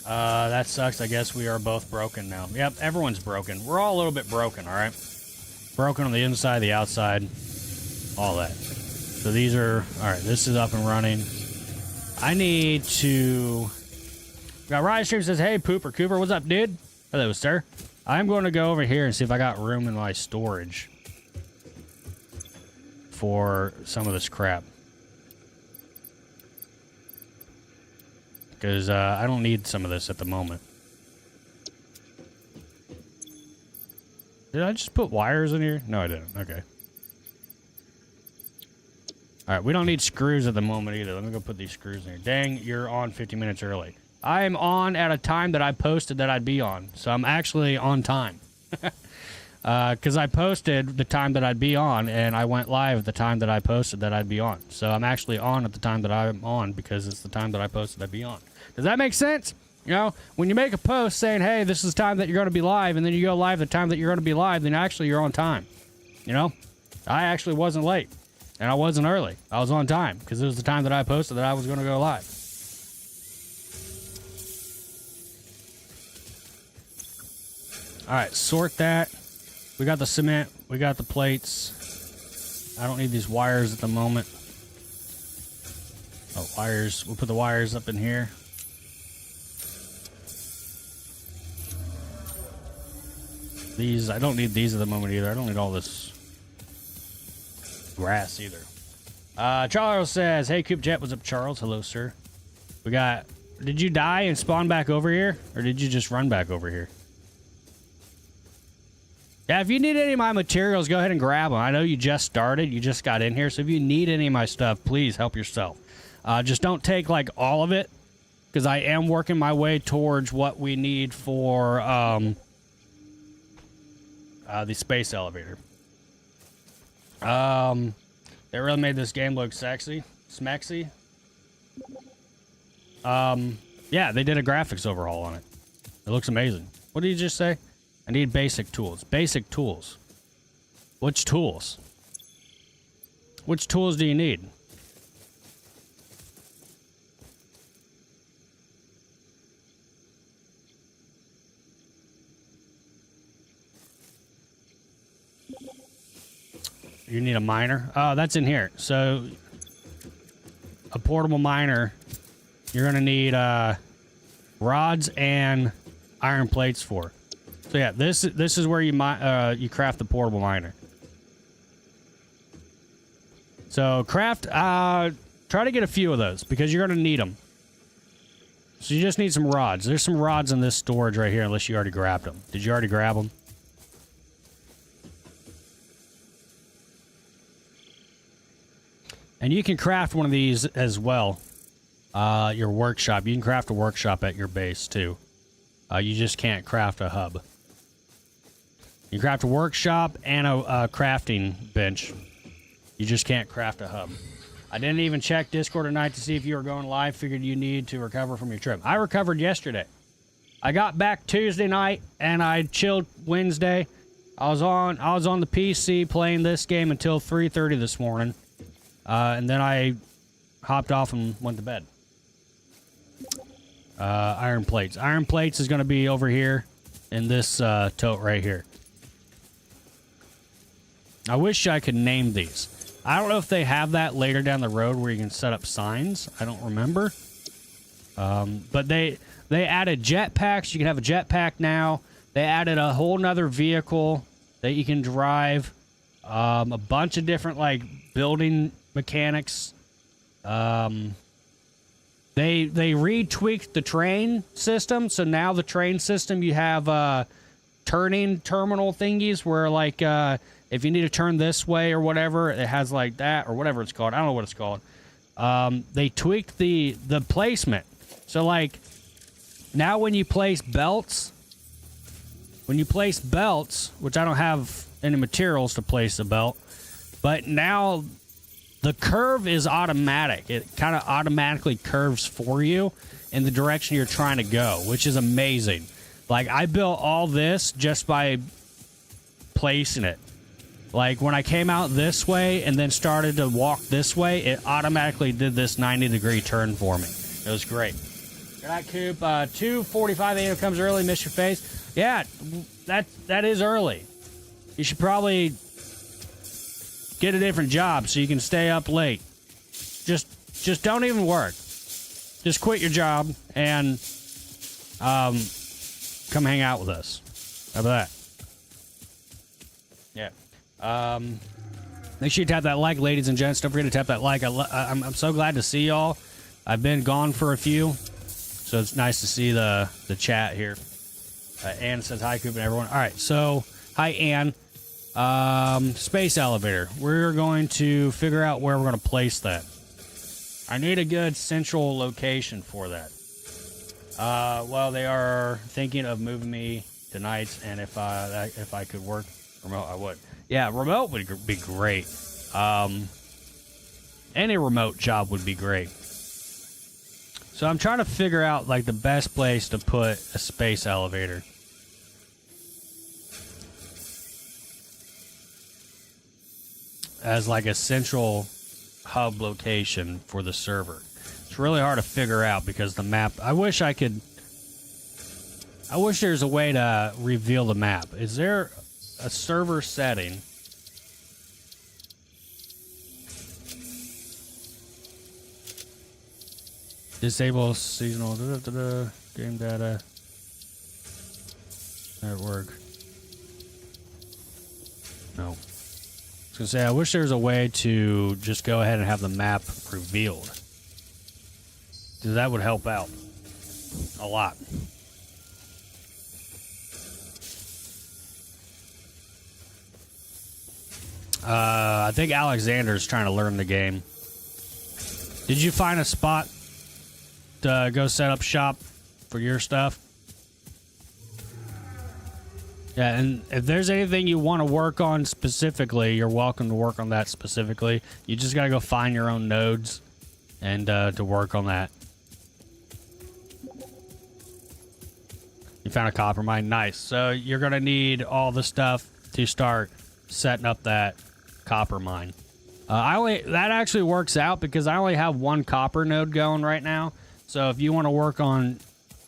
That sucks. I guess we are both broken now. Yep, everyone's broken. We're all a little bit broken, all right? Broken on the inside, the outside, all that. So these are... All right, this is up and running. I need to... Got Ryan Stream says, hey, Pooper Cooper, what's up, dude? Hello, sir. I'm going to go over here and see if I got room in my storage for some of this crap. Because I don't need some of this at the moment. Did I just put wires in here? No, I didn't. Okay. Alright, we don't need screws at the moment either. Let me go put these screws in here. Dang, you're on 50 minutes early. I am on at a time that I posted that I'd be on. So I'm actually on time. Because I posted the time that I'd be on, and I went live at the time that I posted that I'd be on. So I'm actually on at the time that I'm on because it's the time that I posted I'd be on. Does that make sense? You know, when you make a post saying, hey, this is the time that you're going to be live, and then you go live the time that you're going to be live, then actually you're on time. You know? I actually wasn't late. And I wasn't early. I was on time because it was the time that I posted that I was going to go live. All right, sort that. We got the cement. We got the plates. I don't need these wires at the moment. Oh, wires. We'll put the wires up in here. These, I don't need these at the moment either. I don't need all this grass either. Charles says, hey, Coop Jet, what's up, Charles? Hello, sir. We got, did you die and spawn back over here? Or did you just run back over here? Yeah, if you need any of my materials, go ahead and grab them. I know you just started. You just got in here. So if you need any of my stuff, please help yourself. Just don't take, like, all of it. Because I am working my way towards what we need for the space elevator. They really made this game look sexy. Smexy. Yeah, they did a graphics overhaul on it. It looks amazing. What did you just say? I need basic tools. Basic tools. Which tools? Which tools do you need? You need a miner? Oh, that's in here. So, a portable miner, you're going to need rods and iron plates for. So yeah, this is where you craft the portable miner. So craft, try to get a few of those because you're going to need them. So you just need some rods. There's some rods in this storage right here unless you already grabbed them. Did you already grab them? And you can craft one of these as well. Your workshop. You can craft a workshop at your base too. You just can't craft a hub. You can craft a workshop and a crafting bench. You just can't craft a hub. I didn't even check Discord tonight to see if you were going live. Figured you need to recover from your trip. I recovered yesterday. I got back Tuesday night and I chilled Wednesday. I was on the PC playing this game until 3:30 this morning. And then I hopped off and went to bed. Iron plates. Iron plates is going to be over here in this tote right here. I wish I could name these. I don't know if they have that later down the road where you can set up signs. I don't remember. But they added jetpacks. You can have a jetpack now. They added a whole nother vehicle that you can drive. A bunch of different like building mechanics. They retweaked the train system. So now the train system, you have turning terminal thingies where like if you need to turn this way or whatever, it has like that or whatever it's called. I don't know what it's called. They tweaked the placement. So like now when you place belts, which I don't have any materials to place a belt, but now the curve is automatic. It kind of automatically curves for you in the direction you're trying to go, which is amazing. Like I built all this just by placing it. Like when I came out this way and then started to walk this way, it automatically did this 90-degree turn for me. It was great. Good night, Coop. 2:45 a.m. comes early. Miss your face. Yeah, that is early. You should probably get a different job so you can stay up late. Just don't even work. Just quit your job and come hang out with us. How about that? Yeah. Make sure you tap that like, ladies and gents. Don't forget to tap that like. I'm so glad to see y'all. I've been gone for a few, so it's nice to see the chat here. Ann says hi, Coop, and everyone. All right, so hi, Ann. Space elevator. We're going to figure out where we're going to place that. I need a good central location for that. Well, they are thinking of moving me to nights, and if I could work remote, I would. Yeah, remote would be great. Any remote job would be great. So I'm trying to figure out like the best place to put a space elevator. As like a central hub location for the server. It's really hard to figure out because the map, I wish there's a way to reveal the map. Is there a server setting? Disable seasonal game data. Network. No. I was gonna say, I wish there was a way to just go ahead and have the map revealed. Because that would help out a lot. I think Alexander's trying to learn the game. Did you find a spot to go set up shop for your stuff? Yeah, and if there's anything you want to work on specifically, you're welcome to work on that specifically. You just got to go find your own nodes and to work on that. You found a copper mine. Nice. So you're going to need all the stuff to start setting up that copper mine. That actually works out because I only have one copper node going right now. So if you want to work on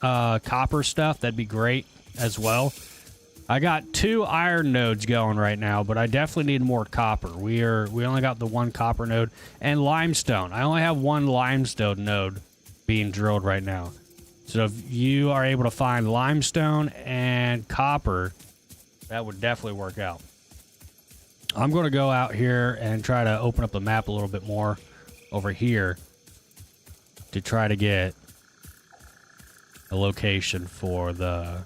copper stuff, that'd be great as well. I got 2 iron nodes going right now, but I definitely need more copper. We only got the 1 copper node and limestone. I only have 1 limestone node being drilled right now. So if you are able to find limestone and copper, that would definitely work out. I'm going to go out here and try to open up the map a little bit more over here to try to get a location for the...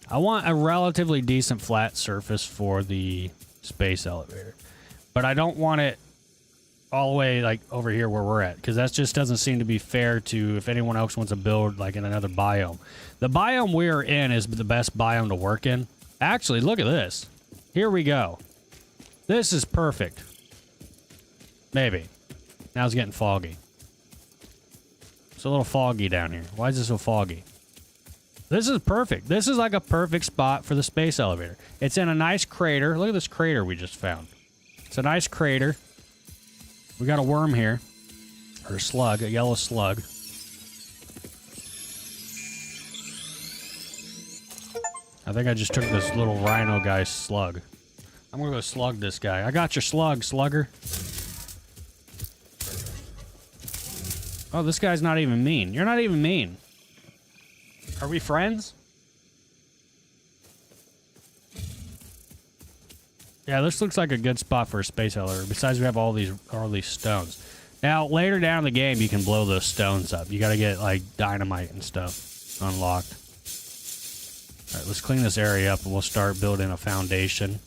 I want a relatively decent flat surface for the space elevator. But I don't want it all the way like over here where we're at, because that just doesn't seem to be fair to if anyone else wants to build like in another biome. The biome we're in is the best biome to work in. Actually, look at this. Here we go. This is perfect. Maybe. Now it's getting foggy. It's a little foggy down here. Why is it so foggy? This is perfect. This is like a perfect spot for the space elevator. It's in a nice crater. Look at this crater we just found. It's a nice crater. We got a worm here. Or a slug, a yellow slug. I think I just took this little rhino guy's slug. I'm gonna go slug this guy. I got your slug, slugger. Oh, this guy's not even mean. You're not even mean. Are we friends? Yeah, this looks like a good spot for a space elevator. Besides, we have all these stones. Now, later down in the game, you can blow those stones up. You got to get like dynamite and stuff unlocked. All right, let's clean this area up, and we'll start building a foundation.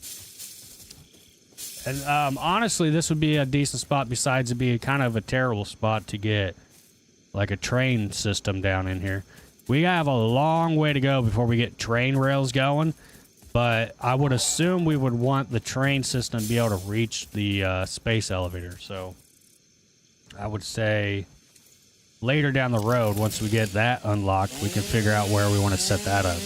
And honestly, this would be a decent spot. Besides, it'd be kind of a terrible spot to get like a train system down in here. We have a long way to go before we get train rails going. But I would assume we would want the train system to be able to reach the space elevator. So I would say later down the road, once we get that unlocked, we can figure out where we want to set that up.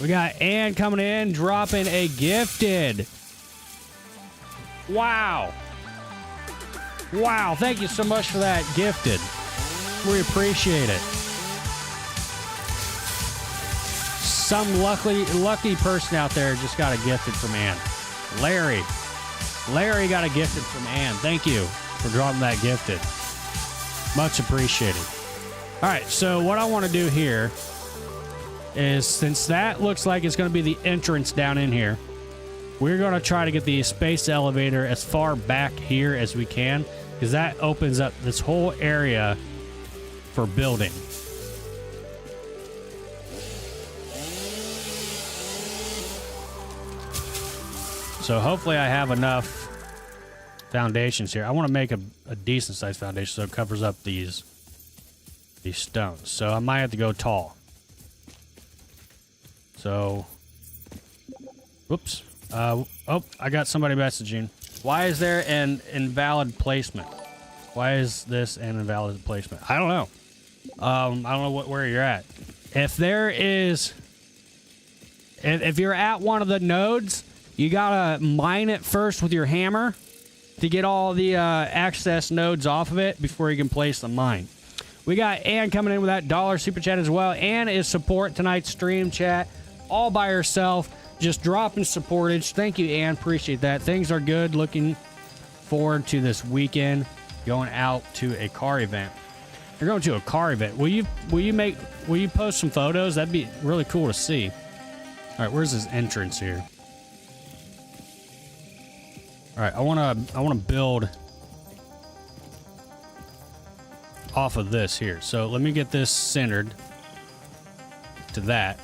We got Ann coming in, dropping a gifted. Wow. Wow, thank you so much for that gifted. We appreciate it. Some lucky person out there just got a gifted from Ann. Larry got a gifted from Ann. Thank you for dropping that gifted. Much appreciated. All right, so what I want to do here is, since that looks like it's going to be the entrance down in here, we're going to try to get the space elevator as far back here as we can, because that opens up this whole area for building. So hopefully I have enough foundations here. I want to make a decent sized foundation so it covers up these stones. So I might have to go tall. So, whoops. Oh, I got somebody messaging. Why is there an invalid placement? Why is this an invalid placement? I don't know. I don't know where you're at. If there is, if you're at one of the nodes, you gotta mine it first with your hammer to get all the access nodes off of it before you can place the mine. We got Ann coming in with that $1 super chat as well. Ann is support tonight's stream chat all by herself, just dropping supportage. Thank you, Ann. Appreciate that. Things are good. Looking forward to this weekend going out to a car event. You're going to a car event. Will you post some photos? That'd be really cool to see. All right, where's this entrance here? All right, I want to build off of this here. So let me get this centered to that.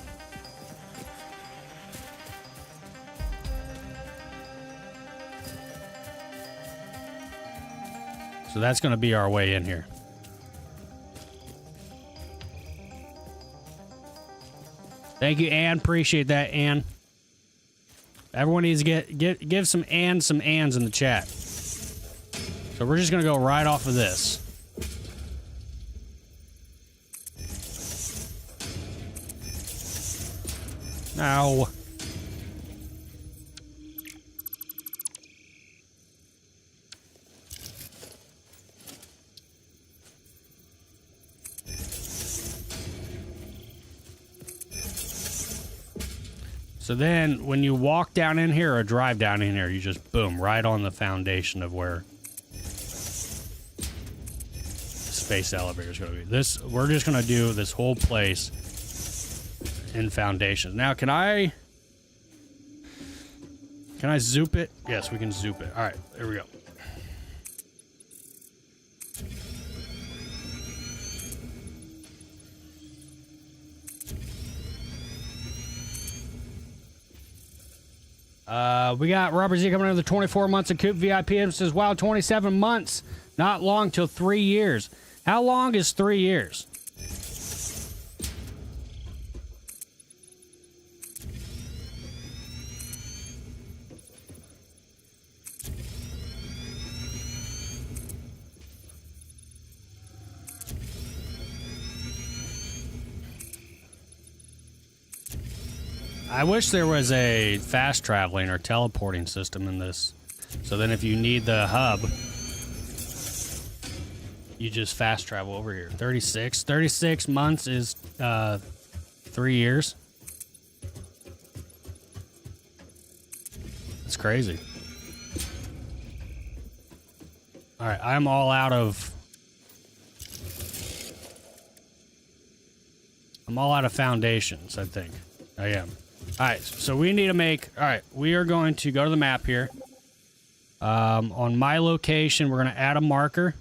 So that's going to be our way in here. Thank you, Ann. Appreciate that, Ann. Everyone needs to give some ands in the chat. So we're just going to go right off of this. Now. So then when you walk down in here or drive down in here, you just boom, right on the foundation of where the space elevator is going to be. We're just going to do this whole place in foundations. Now, can I zoop it? Yes, we can zoop it. All right, there we go. We got Robert Z coming in with the 24 months of Coop VIP. It says, wow, 27 months. Not long till 3 years. How long is 3 years? I wish there was a fast traveling or teleporting system in this. So then if you need the hub, you just fast travel over here. 36 months is 3 years. It's crazy. All right, I'm all out of foundations, I think. I am. All right, so we need to make... All right, we are going to go to the map here. On my location, we're going to add a marker.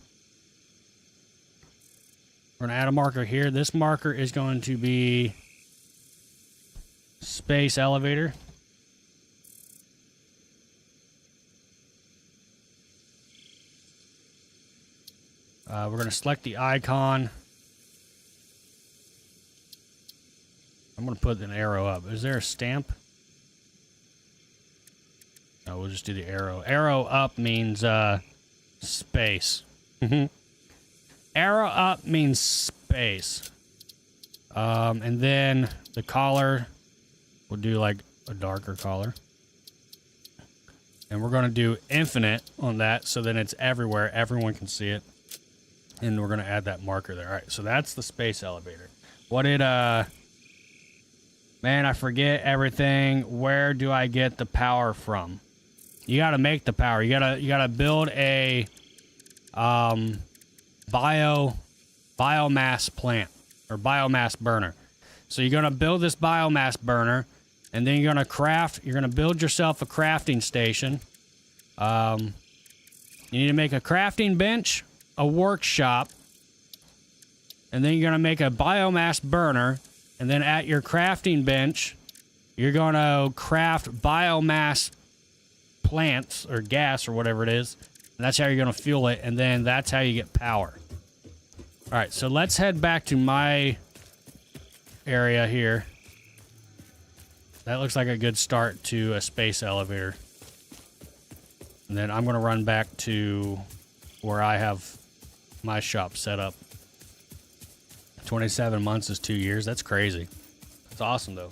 We're going to add a marker here. This marker is going to be space elevator. We're going to select the icon. I'm going to put an arrow up. Is there a stamp? No, we'll just do the arrow. Arrow up means space. Arrow up means space. And then the collar, we'll do like a darker color. And we're going to do infinite on that so then it's everywhere. Everyone can see it. And we're going to add that marker there. All right, so that's the space elevator. What did... Man, I forget everything. Where do I get the power from? You got to make the power. You gotta build a biomass plant or biomass burner. So you're gonna build this biomass burner, and then you're gonna build yourself a crafting station. You need to make a crafting bench, a workshop, and then you're gonna make a biomass burner. And then at your crafting bench, you're going to craft biomass plants or gas or whatever it is. And that's how you're going to fuel it. And then that's how you get power. All right, so let's head back to my area here. That looks like a good start to a space elevator. And then I'm going to run back to where I have my shop set up. 27 months is 2 years. That's crazy. That's awesome, though.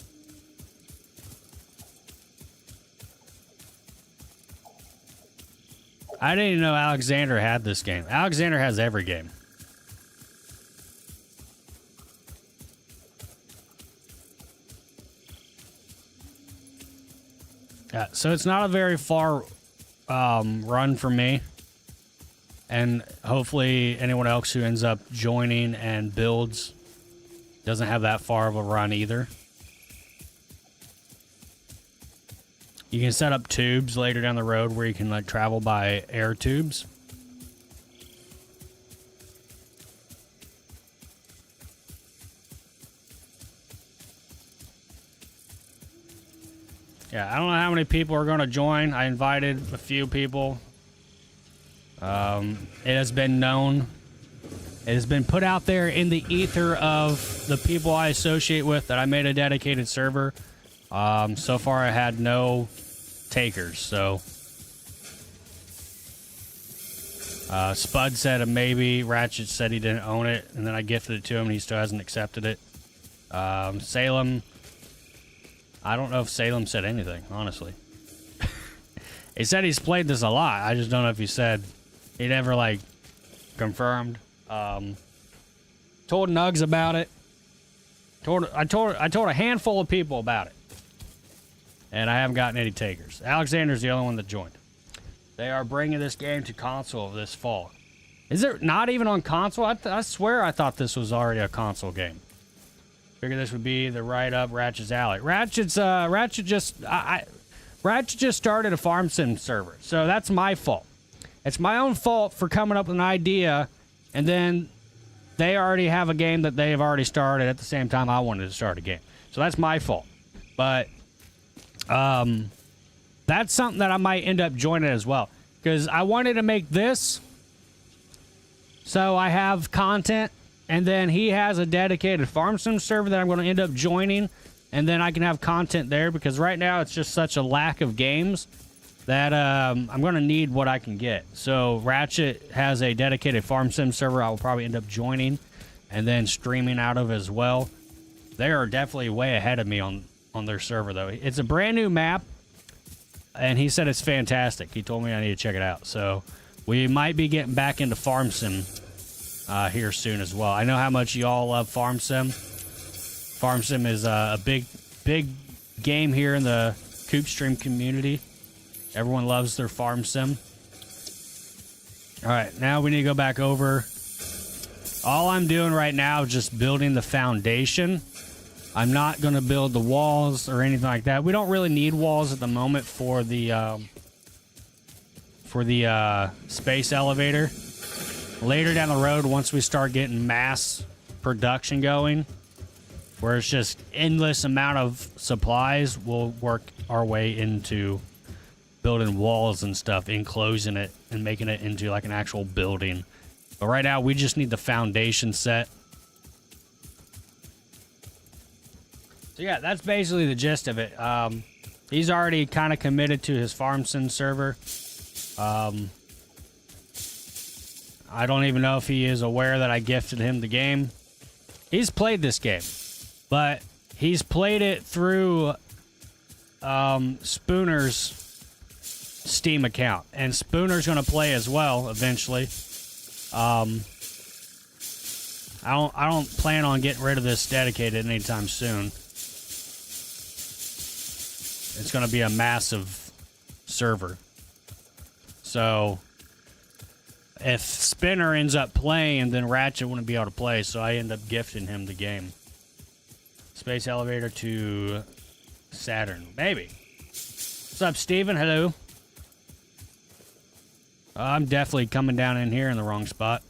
I didn't even know Alexander had this game. Alexander has every game. Yeah, so it's not a very far run for me. And hopefully anyone else who ends up joining and builds doesn't have that far of a run either. You can set up tubes later down the road where you can like travel by air tubes. Yeah, I don't know how many people are going to join. I invited a few people. It has been known. It has been put out there in the ether of the people I associate with that I made a dedicated server. So far, I had no takers. So, Spud said a maybe. Ratchet said he didn't own it, and then I gifted it to him, and he still hasn't accepted it. Salem. I don't know if Salem said anything, honestly. He said he's played this a lot. I just don't know if he said... He never, like, confirmed. Told Nugs about it. I told a handful of people about it. And I haven't gotten any takers. Alexander's the only one that joined. They are bringing this game to console this fall. Is it not even on console? I swear I thought this was already a console game. Figured this would be the right-up Ratchet's alley. Ratchet just started a farm sim server. So that's my fault. It's my own fault for coming up with an idea, and then they already have a game that they've already started at the same time I wanted to start a game. So that's my fault. But that's something that I might end up joining as well. Because I wanted to make this so I have content, and then he has a dedicated farm sim server that I'm going to end up joining, and then I can have content there, because right now it's just such a lack of games that I'm going to need what I can get. So Ratchet has a dedicated farm sim server I will probably end up joining and then streaming out of as well. They are definitely way ahead of me on their server, though. It's a brand new map, and he said it's fantastic. He told me I need to check it out. So we might be getting back into farm sim here soon as well. I know how much y'all love farm sim. Farm sim is a big game here in the CoopStream community. Everyone loves their farm sim. All right, now we need to go back over. All I'm doing right now is just building the foundation. I'm not going to build the walls or anything like that. We don't really need walls at the moment for the space elevator. Later down the road, once we start getting mass production going, where it's just endless amount of supplies, we'll work our way into building walls and stuff, enclosing it and making it into like an actual building. But right now, we just need the foundation set. So yeah, that's basically the gist of it. He's already kind of committed to his farm sim server. I don't even know if he is aware that I gifted him the game. He's played this game, but he's played it through Spooner's Steam account, and Spooner's going to play as well eventually. I don't plan on getting rid of this dedicated anytime soon. It's going to be a massive server. So if Spinner ends up playing, then Ratchet wouldn't be able to play, so I end up gifting him the game. Space elevator to Saturn. Maybe. What's up, Steven? Hello. I'm definitely coming down in here in the wrong spot.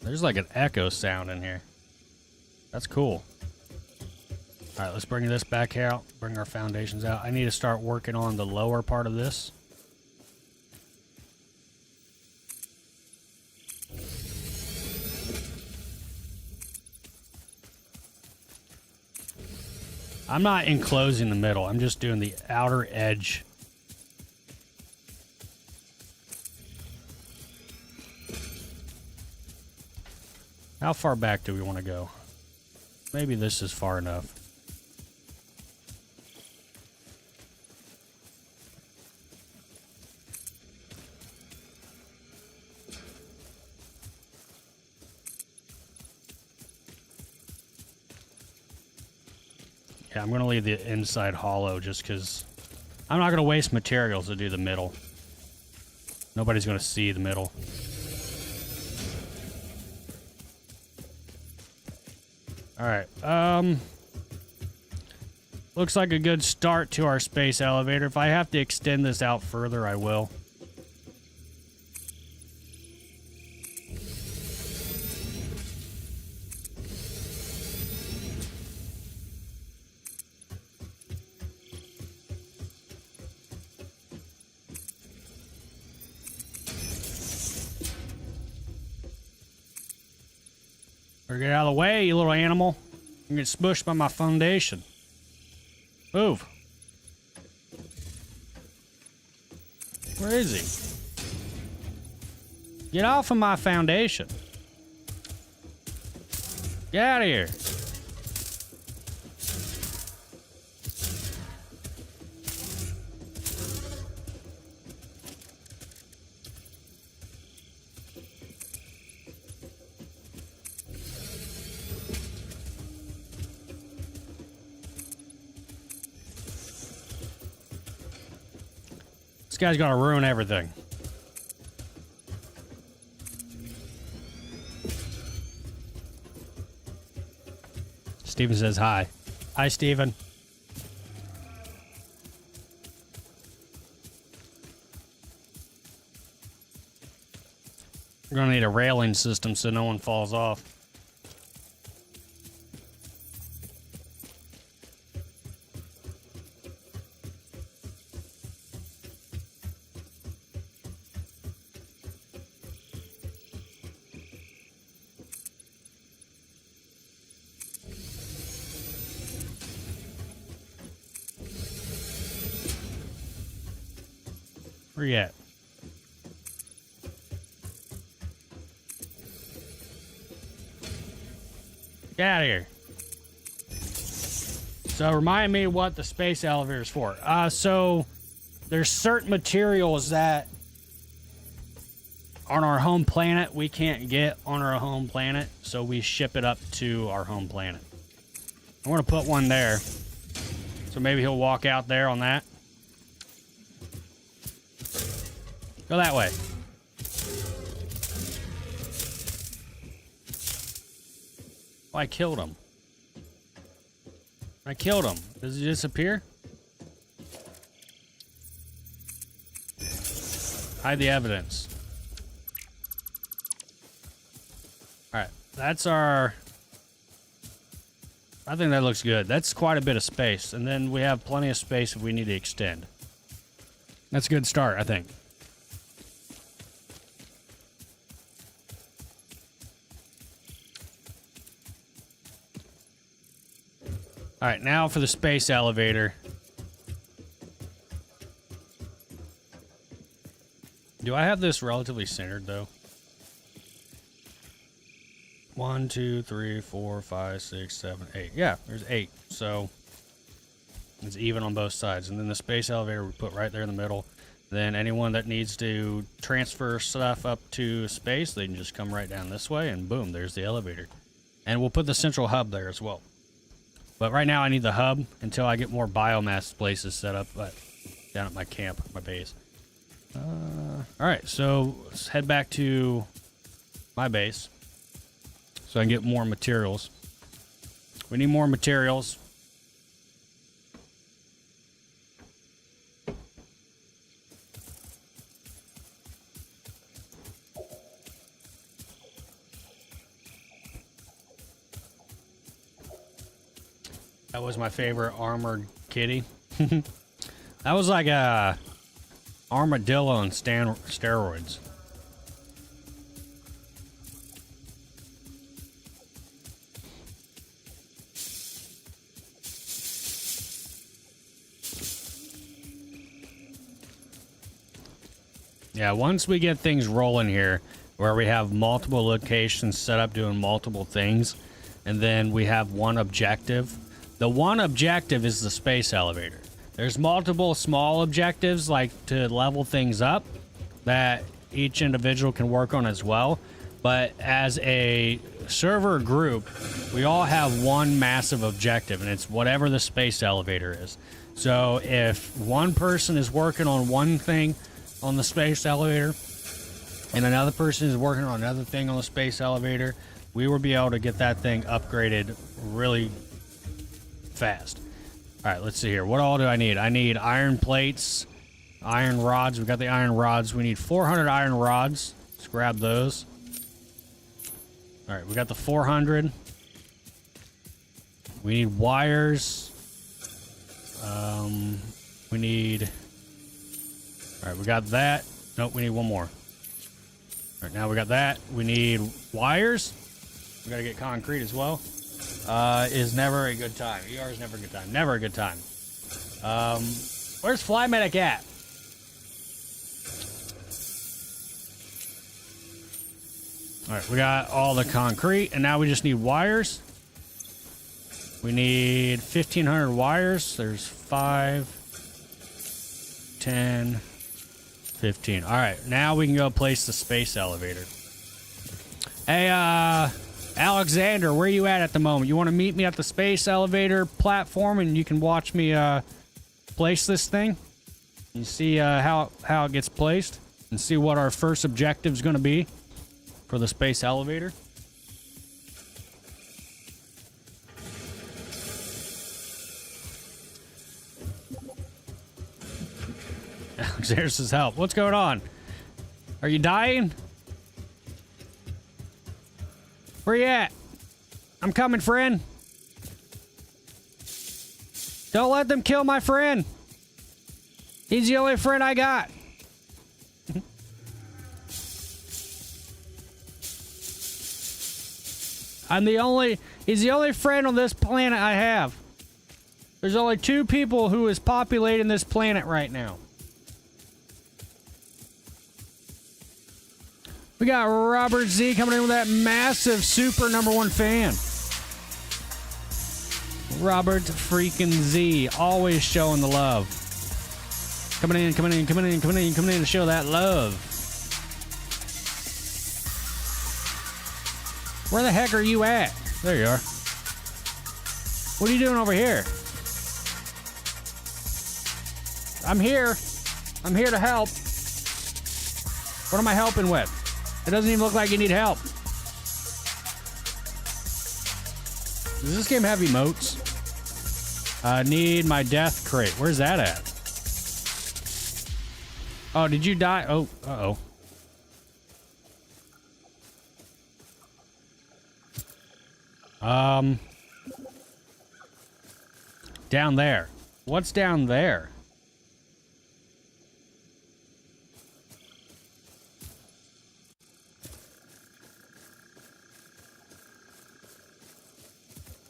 There's like an echo sound in here. That's cool. All right, let's bring this back out. Bring our foundations out. I need to start working on the lower part of this. I'm not enclosing the middle. I'm just doing the outer edge. How far back do we want to go? Maybe this is far enough. Yeah, I'm going to leave the inside hollow just because I'm not going to waste materials to do the middle. Nobody's going to see the middle. Alright, looks like a good start to our space elevator. If I have to extend this out further, I will. Get out of the way, you little animal. You get smushed by my foundation. Move. Where is he? Get off of my foundation. Get out of here. This guy's gonna ruin everything. Steven says hi. Hi, Steven. We're gonna need a railing system so no one falls off. Where you at? Get out of here. So remind me what the space elevator is for. So there's certain materials that on our home planet we can't get on our home planet, so we ship it up to our home planet. I want to put one there. So maybe he'll walk out there on that. Go that way. Oh, I killed him. I killed him. Does he disappear? Hide the evidence. Alright, that's our... I think that looks good. That's quite a bit of space. And then we have plenty of space if we need to extend. That's a good start, I think. All right, now for the space elevator. Do I have this relatively centered, though? 1, 2, 3, 4, 5, 6, 7, 8. Yeah, there's 8. So it's even on both sides. And then the space elevator we put right there in the middle. Then anyone that needs to transfer stuff up to space, they can just come right down this way, and boom, there's the elevator. And we'll put the central hub there as well. But right now I need the hub until I get more biomass places set up down at my camp, my base. Alright, so let's head back to my base so I can get more materials. We need more materials. That was my favorite armored kitty. That was like a armadillo on steroids. Yeah, once we get things rolling here, where we have multiple locations set up doing multiple things, and then we have one objective. The one objective is the space elevator. There's multiple small objectives, like to level things up, that each individual can work on as well. But as a server group, we all have one massive objective, and it's whatever the space elevator is. So if one person is working on one thing on the space elevator, and another person is working on another thing on the space elevator, we will be able to get that thing upgraded really fast. All right, let's see here. What all do I need? I need iron plates, iron rods. We got the iron rods. We need 400 iron rods. Let's grab those. All right, we got the 400. We need wires. We need... All right, we got that. Nope, we need one more. All right, now we got that. We need wires. We got to get concrete as well. Is never a good time. ER is never a good time. Never a good time. Where's Fly Medic at? All right, we got all the concrete, and now we just need wires. We need 1,500 wires. There's 5, 10, 15. All right, now we can go place the space elevator. Hey, Alexander, where you at the moment? You want to meet me at the space elevator platform, and you can watch me place this thing? You see how it gets placed, and see what our first objective is going to be for the space elevator. Alexander says help. What's going on? Are you dying? Where you at? I'm coming, friend. Don't let them kill my friend. He's the only friend I got. He's the only friend on this planet I have. There's only 2 people who is populating this planet right now. We got Robert Z coming in with that massive super #1 fan. Robert freaking Z, always showing the love. Coming in to show that love. Where the heck are you at? There you are. What are you doing over here? I'm here. I'm here to help. What am I helping with? It doesn't even look like you need help. Does this game have emotes? I need my death crate. Where's that at? Oh, did you die? Oh, uh-oh. Down there. What's down there?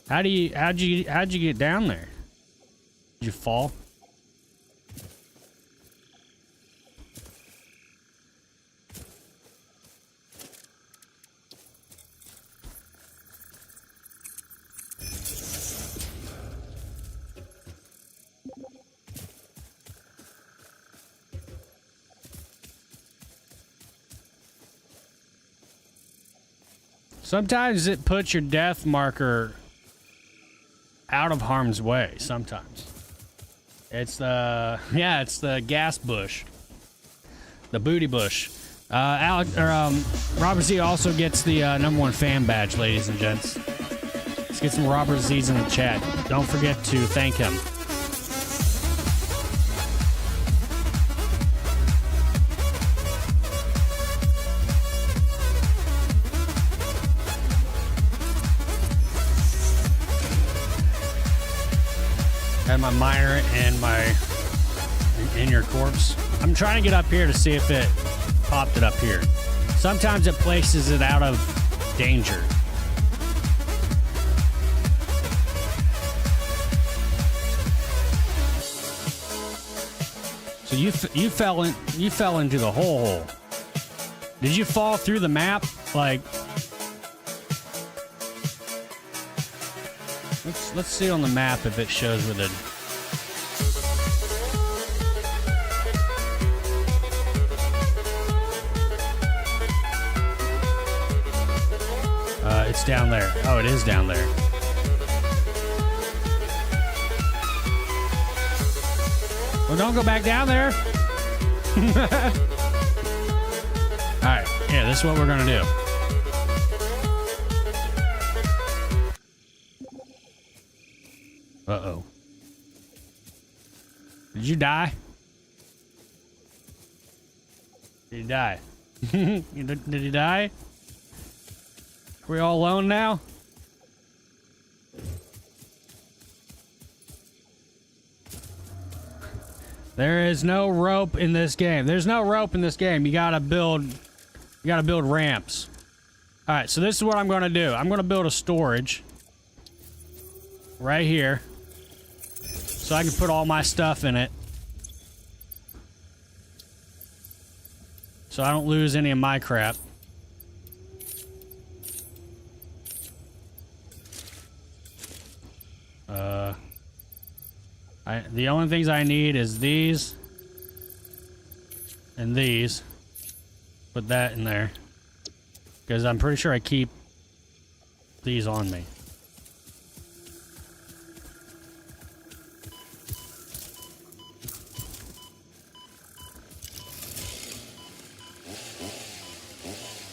How'd you get down there? Did you fall? Sometimes it puts your death marker out of harm's way. Sometimes it's the gas bush, the booty bush. Robert Z also gets the #1 fan badge, ladies and gents. Let's get some Robert Z's in the chat. Don't forget to thank him. Had my miner and my in your corpse. I'm trying to get up here to see if it popped it up here. Sometimes it places it out of danger. So you fell into the hole. Did you fall through the map? Like, let's see on the map if it shows where the it's down there. Oh, it is down there. Well, don't go back down there. All right, yeah, this is what we're gonna do. Uh-oh. Did you die? Did you die? Did he die? Are we all alone now? There is no rope in this game. There's no rope in this game. You gotta build ramps. All right, so this is what I'm gonna do. I'm gonna build a storage right here, so I can put all my stuff in it, so I don't lose any of my crap. The only things I need is these and these. Put that in there, because I'm pretty sure I keep these on me.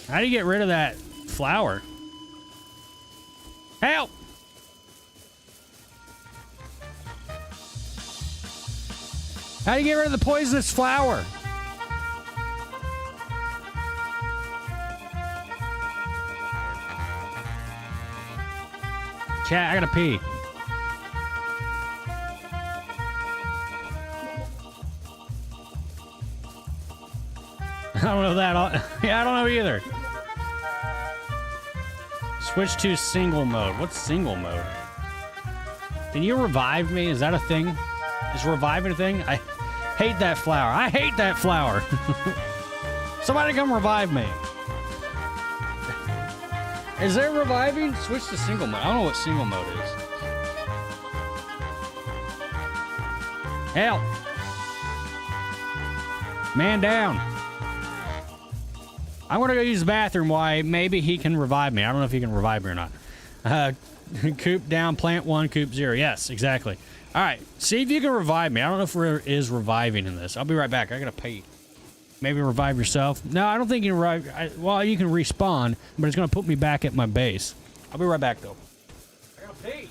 How do you get rid of that flower? Help! How do you get rid of the poisonous flower? Chat, I gotta pee. I don't know that. Yeah, I don't know either. Switch to single mode. What's single mode? Can you revive me? Is that a thing? Is reviving a thing? I hate that flower. I hate that flower. Somebody come revive me. Is there reviving? Switch to single mode. I don't know what single mode is. Help. Man down. I'm gonna go use the bathroom. Why? Maybe he can revive me. I don't know if he can revive me or not. Coop down, plant 1, coop 0. Yes, exactly. All right, see if you can revive me. I don't know if there is reviving in this. I'll be right back. I gotta pee. Maybe revive yourself. No, I don't think you can revive. Well, you can respawn, but it's gonna put me back at my base. I'll be right back though. I gotta pee.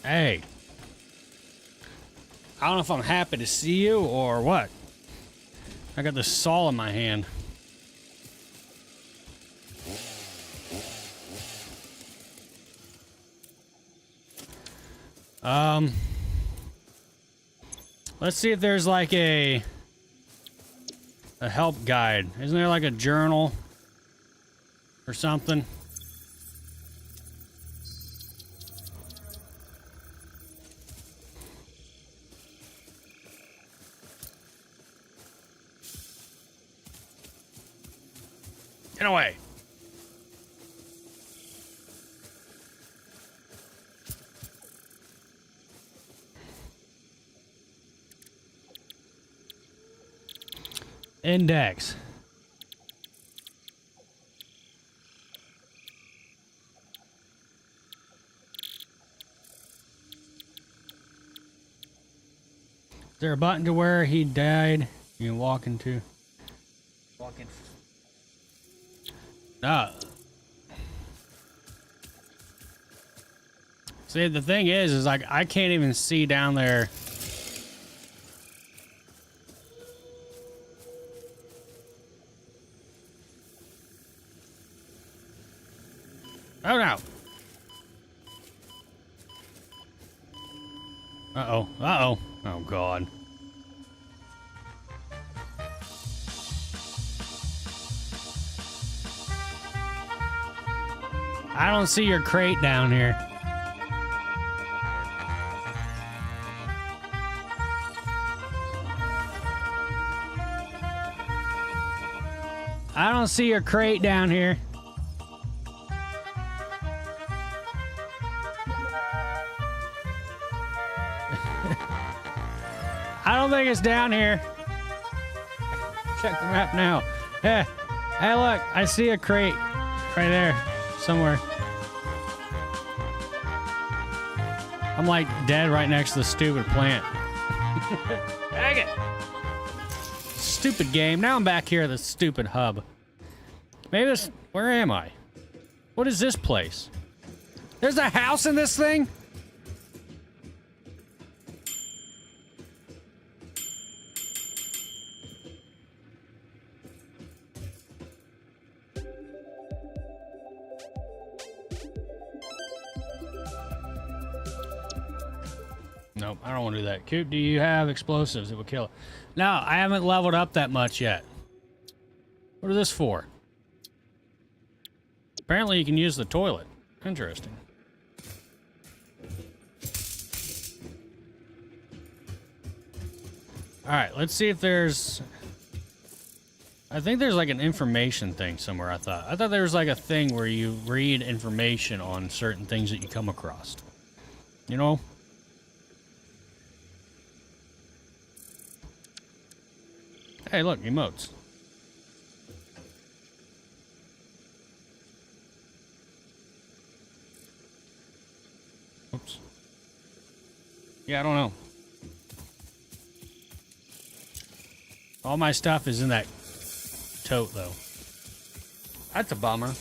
Hey. I don't know if I'm happy to see you or what. I got this saw in my hand. Let's see if there's like a help guide. Isn't there like a journal or something? Get away. Index. Is there a button to where he died? You can walk into. Walk in. See, the thing is like I can't even see down there. Oh no. Uh-oh. Uh-oh. Oh God. I don't see your crate down here. I don't see your crate down here. I don't think it's down here. Check the map now. Yeah. Hey, look, I see a crate right there somewhere. I'm like dead right next to the stupid plant. Dang it. Stupid game. Now I'm back here at the stupid hub. Maybe this... Where am I? What is this place? There's a house in this thing? Nope, I don't want to do that. Coop, do you have explosives? It would kill it. No, I haven't leveled up that much yet. What is this for? Apparently you can use the toilet. Interesting. Alright, let's see if there's... I think there's like an information thing somewhere, I thought there was like a thing where you read information on certain things that you come across. You know? Hey, look, emotes. Oops. Yeah, I don't know. All my stuff is in that tote, though. That's a bummer.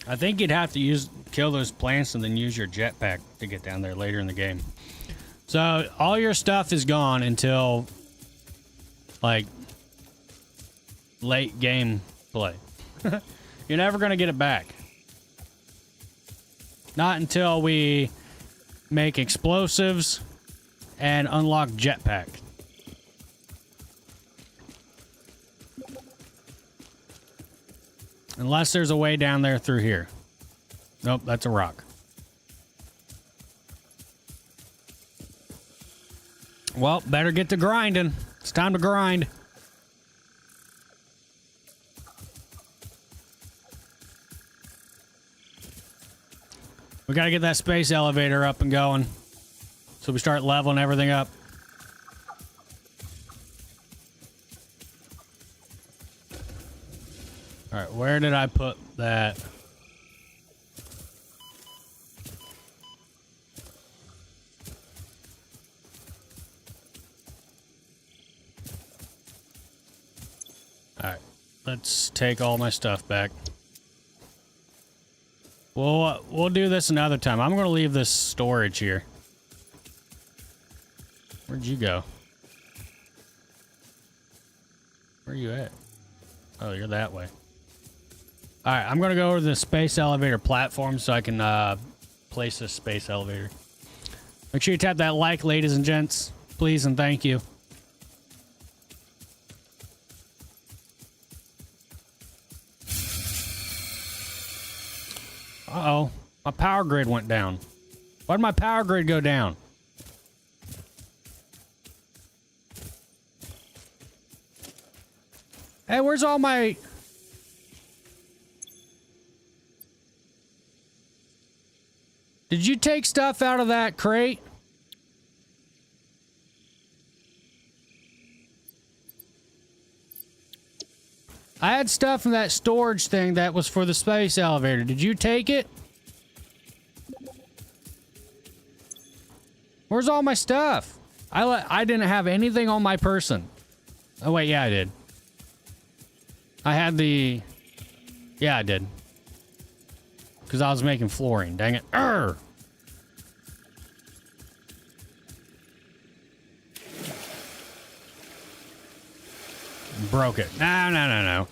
I think you'd have to kill those plants and then use your jetpack to get down there later in the game. So, all your stuff is gone until, like, late game play. You're never going to get it back. Not until we make explosives and unlock jetpack. Unless there's a way down there through here. Nope, that's a rock. Well, better get to grinding. It's time to grind. We gotta get that space elevator up and going. So we start leveling everything up. Alright, where did I put that? Alright, let's take all my stuff back. We'll do this another time. I'm going to leave this storage here. Where'd you go? Where are you at? Oh, you're that way. Alright, I'm going to go over to the space elevator platform so I can place this space elevator. Make sure you tap that like, ladies and gents. Please and thank you. Uh-oh. My power grid went down. Why did my power grid go down? Hey, where's all my... Did you take stuff out of that crate? I had stuff in that storage thing that was for the space elevator. Did you take it? Where's all my stuff? I didn't have anything on my person. Oh, wait, yeah, I did. I had the... Yeah, I did. Because I was making flooring. Dang it. Urgh! Broke it. No.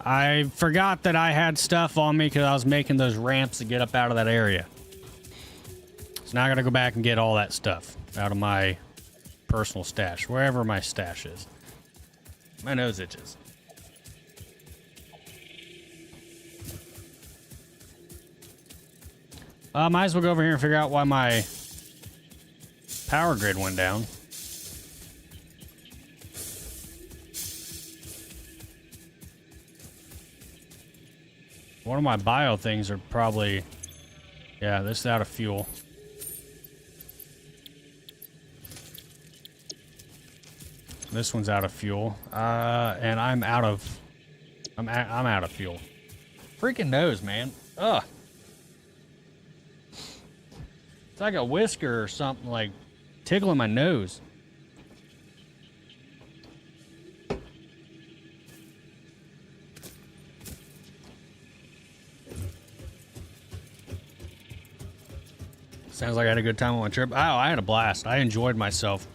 I forgot that I had stuff on me because I was making those ramps to get up out of that area. So now I gotta go back and get all that stuff out of my personal stash, wherever my stash is. My nose itches. Might as well go over here and figure out why my power grid went down. One of my bio things are probably... Yeah, this is out of fuel. This one's out of fuel. And I'm out of... I'm out of fuel. Freaking nose, man. Ugh. It's like a whisker or something, like tickling my nose. Sounds like I had a good time on my trip. Oh, I had a blast. I enjoyed myself.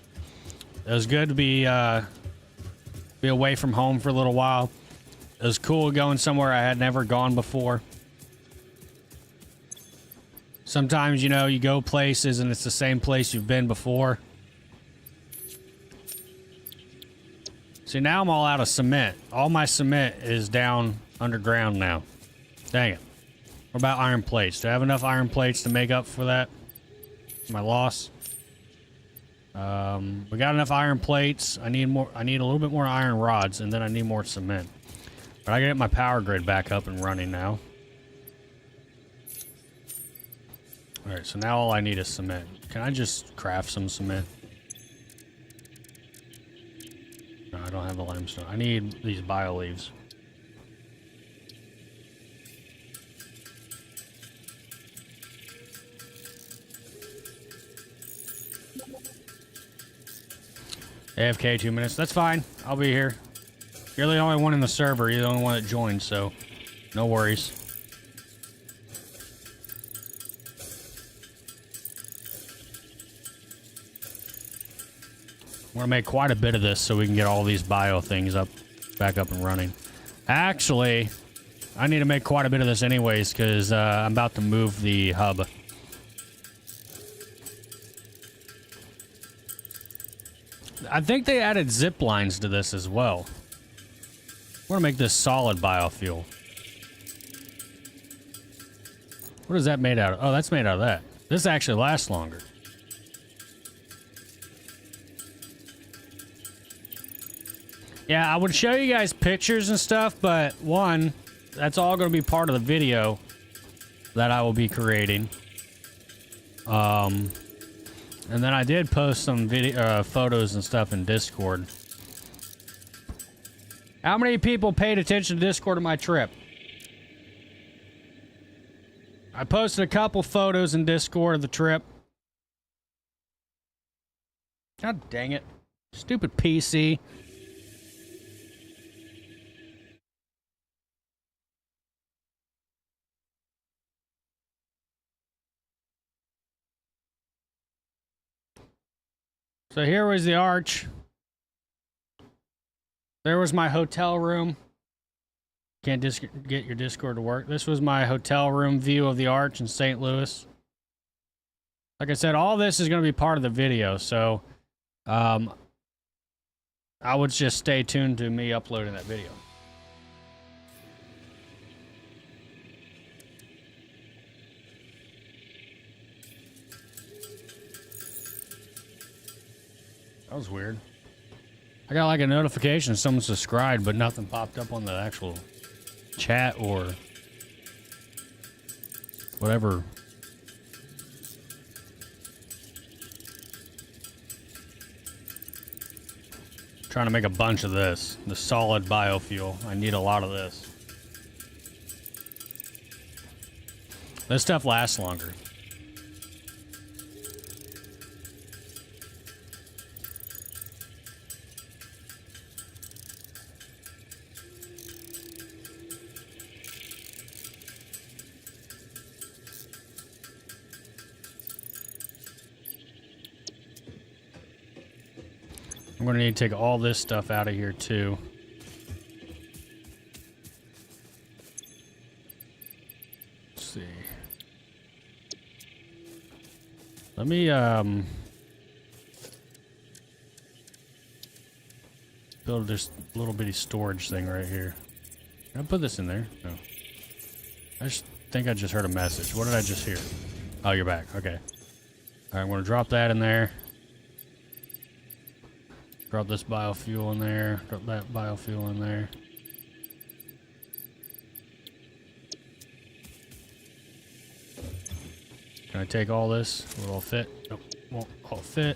It was good to be away from home for a little while. It was cool going somewhere I had never gone before. Sometimes, you know, you go places and it's the same place you've been before. See, now I'm all out of cement. All my cement is down underground now. Dang it. What about iron plates? Do I have enough iron plates to make up for that? My loss? We got enough iron plates. I need more. I need a little bit more iron rods, and then I need more cement. But I gotta get my power grid back up and running now. Alright, so now all I need is cement. Can I just craft some cement? No, I don't have the limestone. I need these bio leaves. AFK 2 minutes. That's fine. I'll be here. You're the only one in the server. You're the only one that joined, so no worries. I'm gonna make quite a bit of this so we can get all these bio things back up and running. Actually, I need to make quite a bit of this anyways because I'm about to move the hub. I think they added zip lines to this as well. I want to make this solid biofuel. What is that made out of? Oh, that's made out of that. This actually lasts longer. Yeah, I would show you guys pictures and stuff, but one, that's all going to be part of the video that I will be creating. And then I did post some video, photos and stuff in Discord. How many people paid attention to Discord on my trip? I posted a couple photos in Discord of the trip. God dang it. Stupid PC. So here was the arch. There was my hotel room. Can't get your Discord to work. This was my hotel room view of the arch in St. Louis. Like I said, all this is going to be part of the video, so I would just stay tuned to me uploading that video. That was weird. I got like a notification someone subscribed, but nothing popped up on the actual chat or whatever. Trying to make a bunch of this. The solid biofuel. I need a lot of this. This stuff lasts longer. I'm going to need to take all this stuff out of here, too. Let's see. Let me, build this little bitty storage thing right here. Can I put this in there? No. I just think I just heard a message. What did I just hear? Oh, you're back. Okay. All right, I'm going to drop that in there. Drop this biofuel in there. Drop that biofuel in there. Can I take all this? Will it all fit? Nope, won't all fit.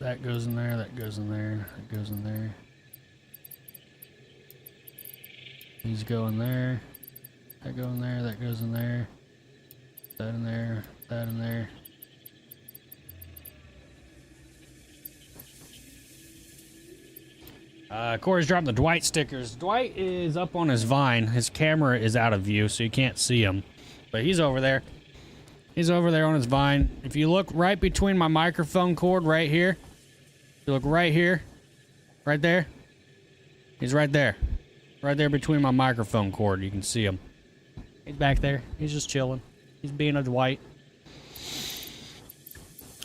That goes in there, that goes in there, that goes in there. These go in there. That go in there, that goes in there. That in there, that in there. Corey's dropping the Dwight stickers. Dwight is up on his vine. His camera is out of view, so you can't see him. But he's over there. He's over there on his vine. If you look right between my microphone cord right here, if you look right here, right there, he's right there. Right there between my microphone cord. You can see him. He's back there. He's just chilling. He's being a Dwight.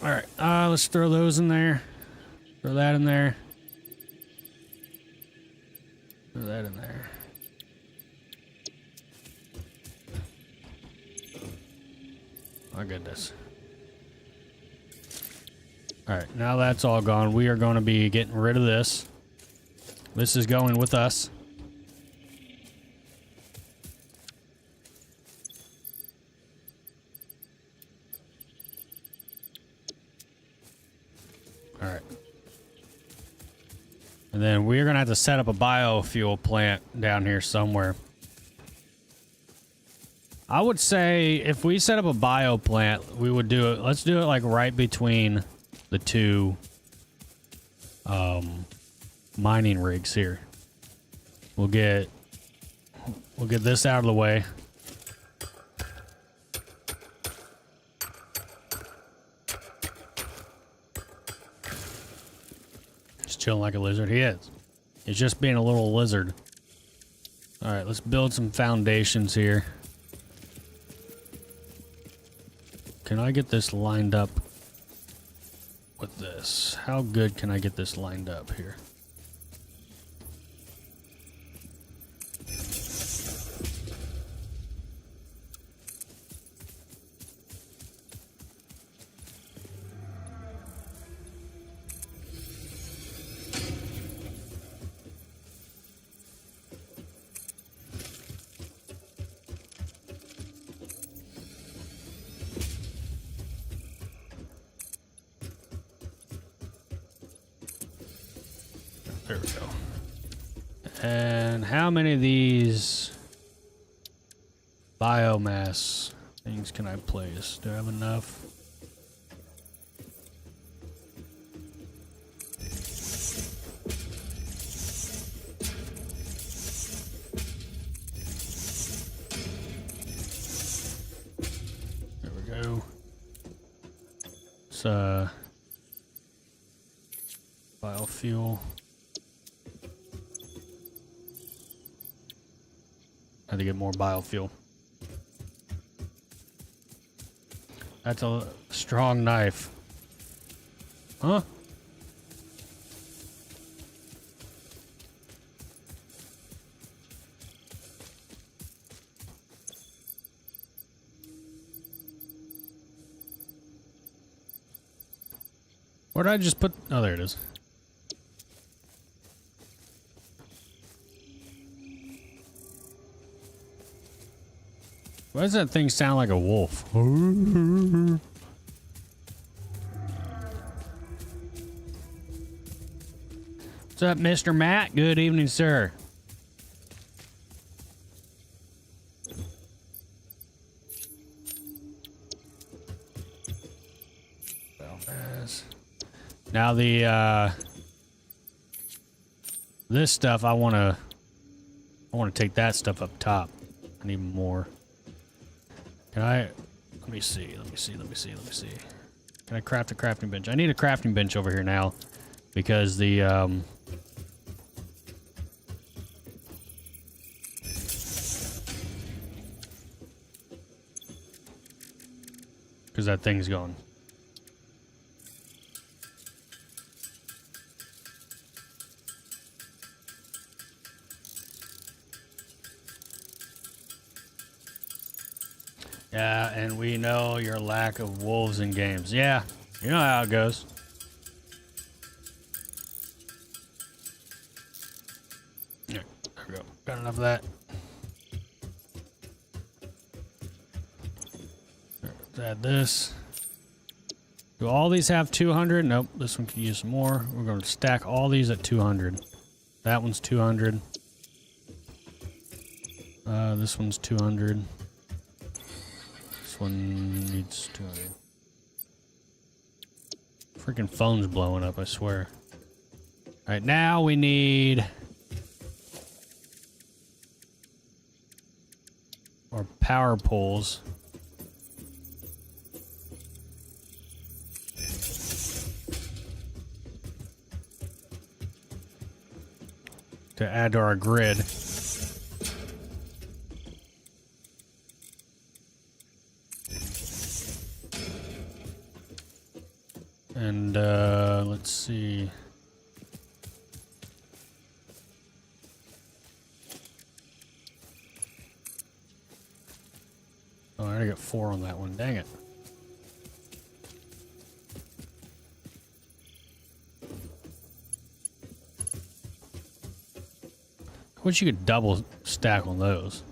All right, let's throw those in there. Throw that in there. Throw that in there. My goodness. All right, now that's all gone. We are going to be getting rid of this. This is going with us. All right. And then we're going to have to set up a biofuel plant down here somewhere. I would say if we set up a bio plant, we would do it. Let's do it like right between the two mining rigs here. We'll get this out of the way. Just chilling like a lizard. He is. He's just being a little lizard. All right, let's build some foundations here. Can I get this lined up with this? How good can I get this lined up here? There we go. And how many of these biomass things can I place? Do I have enough? There we go. It's biofuel. Had to get more biofuel. That's a strong knife. Huh? Where did I just put? Oh, there it is. Why does that thing sound like a wolf? What's up, Mr. Matt? Good evening, sir. Now the this stuff I want to take that stuff up top. I need more. Can I? Let me see. Can I craft a crafting bench? I need a crafting bench over here now because the because that thing's gone. Yeah, and we know your lack of wolves in games. Yeah, you know how it goes. Yeah, there we go. Got enough of that. Let's add this. Do all these have 200? Nope, this one can use some more. We're going to stack all these at 200. That one's 200. This one's 200. This one needs 200. Freaking phone's blowing up, I swear. Alright, now we need more power poles. To add to our grid. And let's see. Oh, I already got 4 on that one. Dang it. I wish you could double stack on those.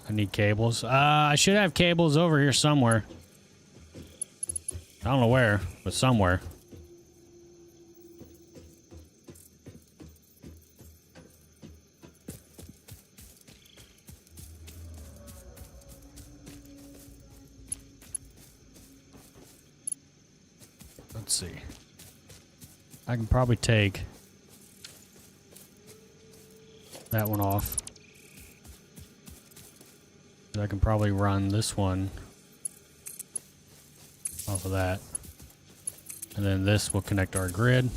I need cables. I should have cables over here somewhere. I don't know where, but somewhere. Let's see. I can probably take that one off. I can probably run this one off of that. And then this will connect our grid.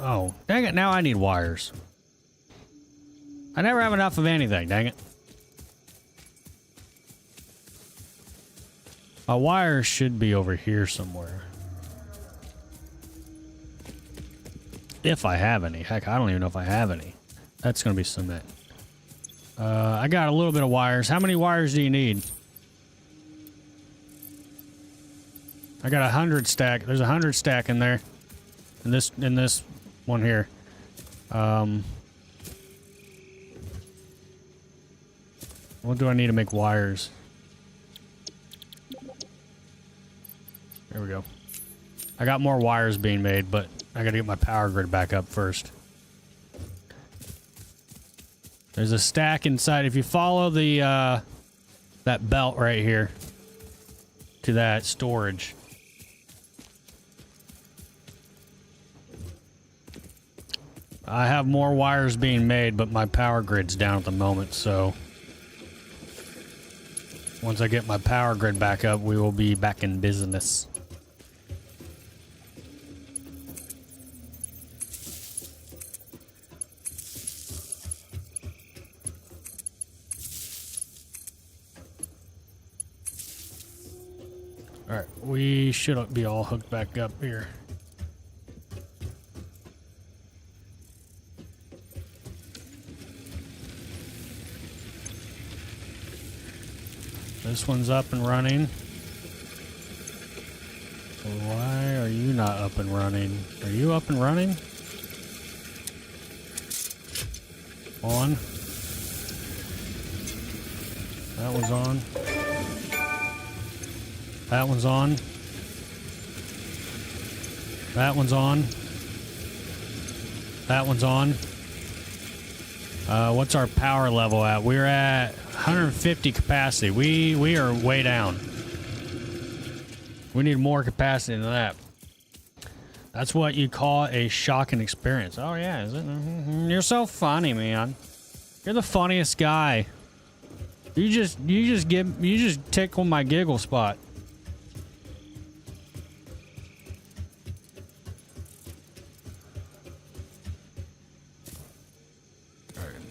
Oh, dang it, now I need wires. I never have enough of anything, dang it. My wires should be over here somewhere. If I have any. Heck, I don't even know if I have any. That's going to be cement. I got a little bit of wires. How many wires do you need? I got 100 stack. There's 100 stack in there. In this one here. What do I need to make wires? There we go. I got more wires being made, but I gotta get my power grid back up first. There's a stack inside. If you follow the that belt right here to that storage. I have more wires being made, but my power grid's down at the moment, so once I get my power grid back up, we will be back in business. Alright, we should be all hooked back up here. This one's up and running. Why are you not up and running? Are you up and running? On. That one's on. That one's on. That one's on. That one's on. What's our power level at? We're at 150 capacity. We are way down. We need more capacity than that. That's what you call a shocking experience. Oh yeah, is it? You're so funny, man. You're the funniest guy. You just tickle my giggle spot.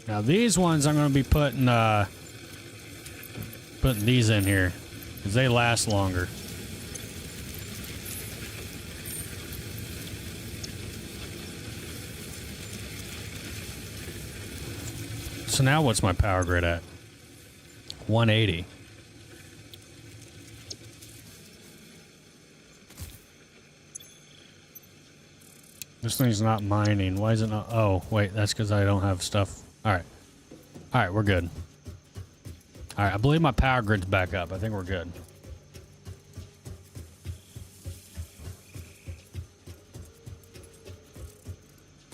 Now these ones I'm going to be putting these in here because they last longer. So now what's my power grid at? 180. This thing's not mining. Why is it not? Oh, wait, that's because I don't have stuff. Alright. Alright, we're good. Alright, I believe my power grid's back up. I think we're good.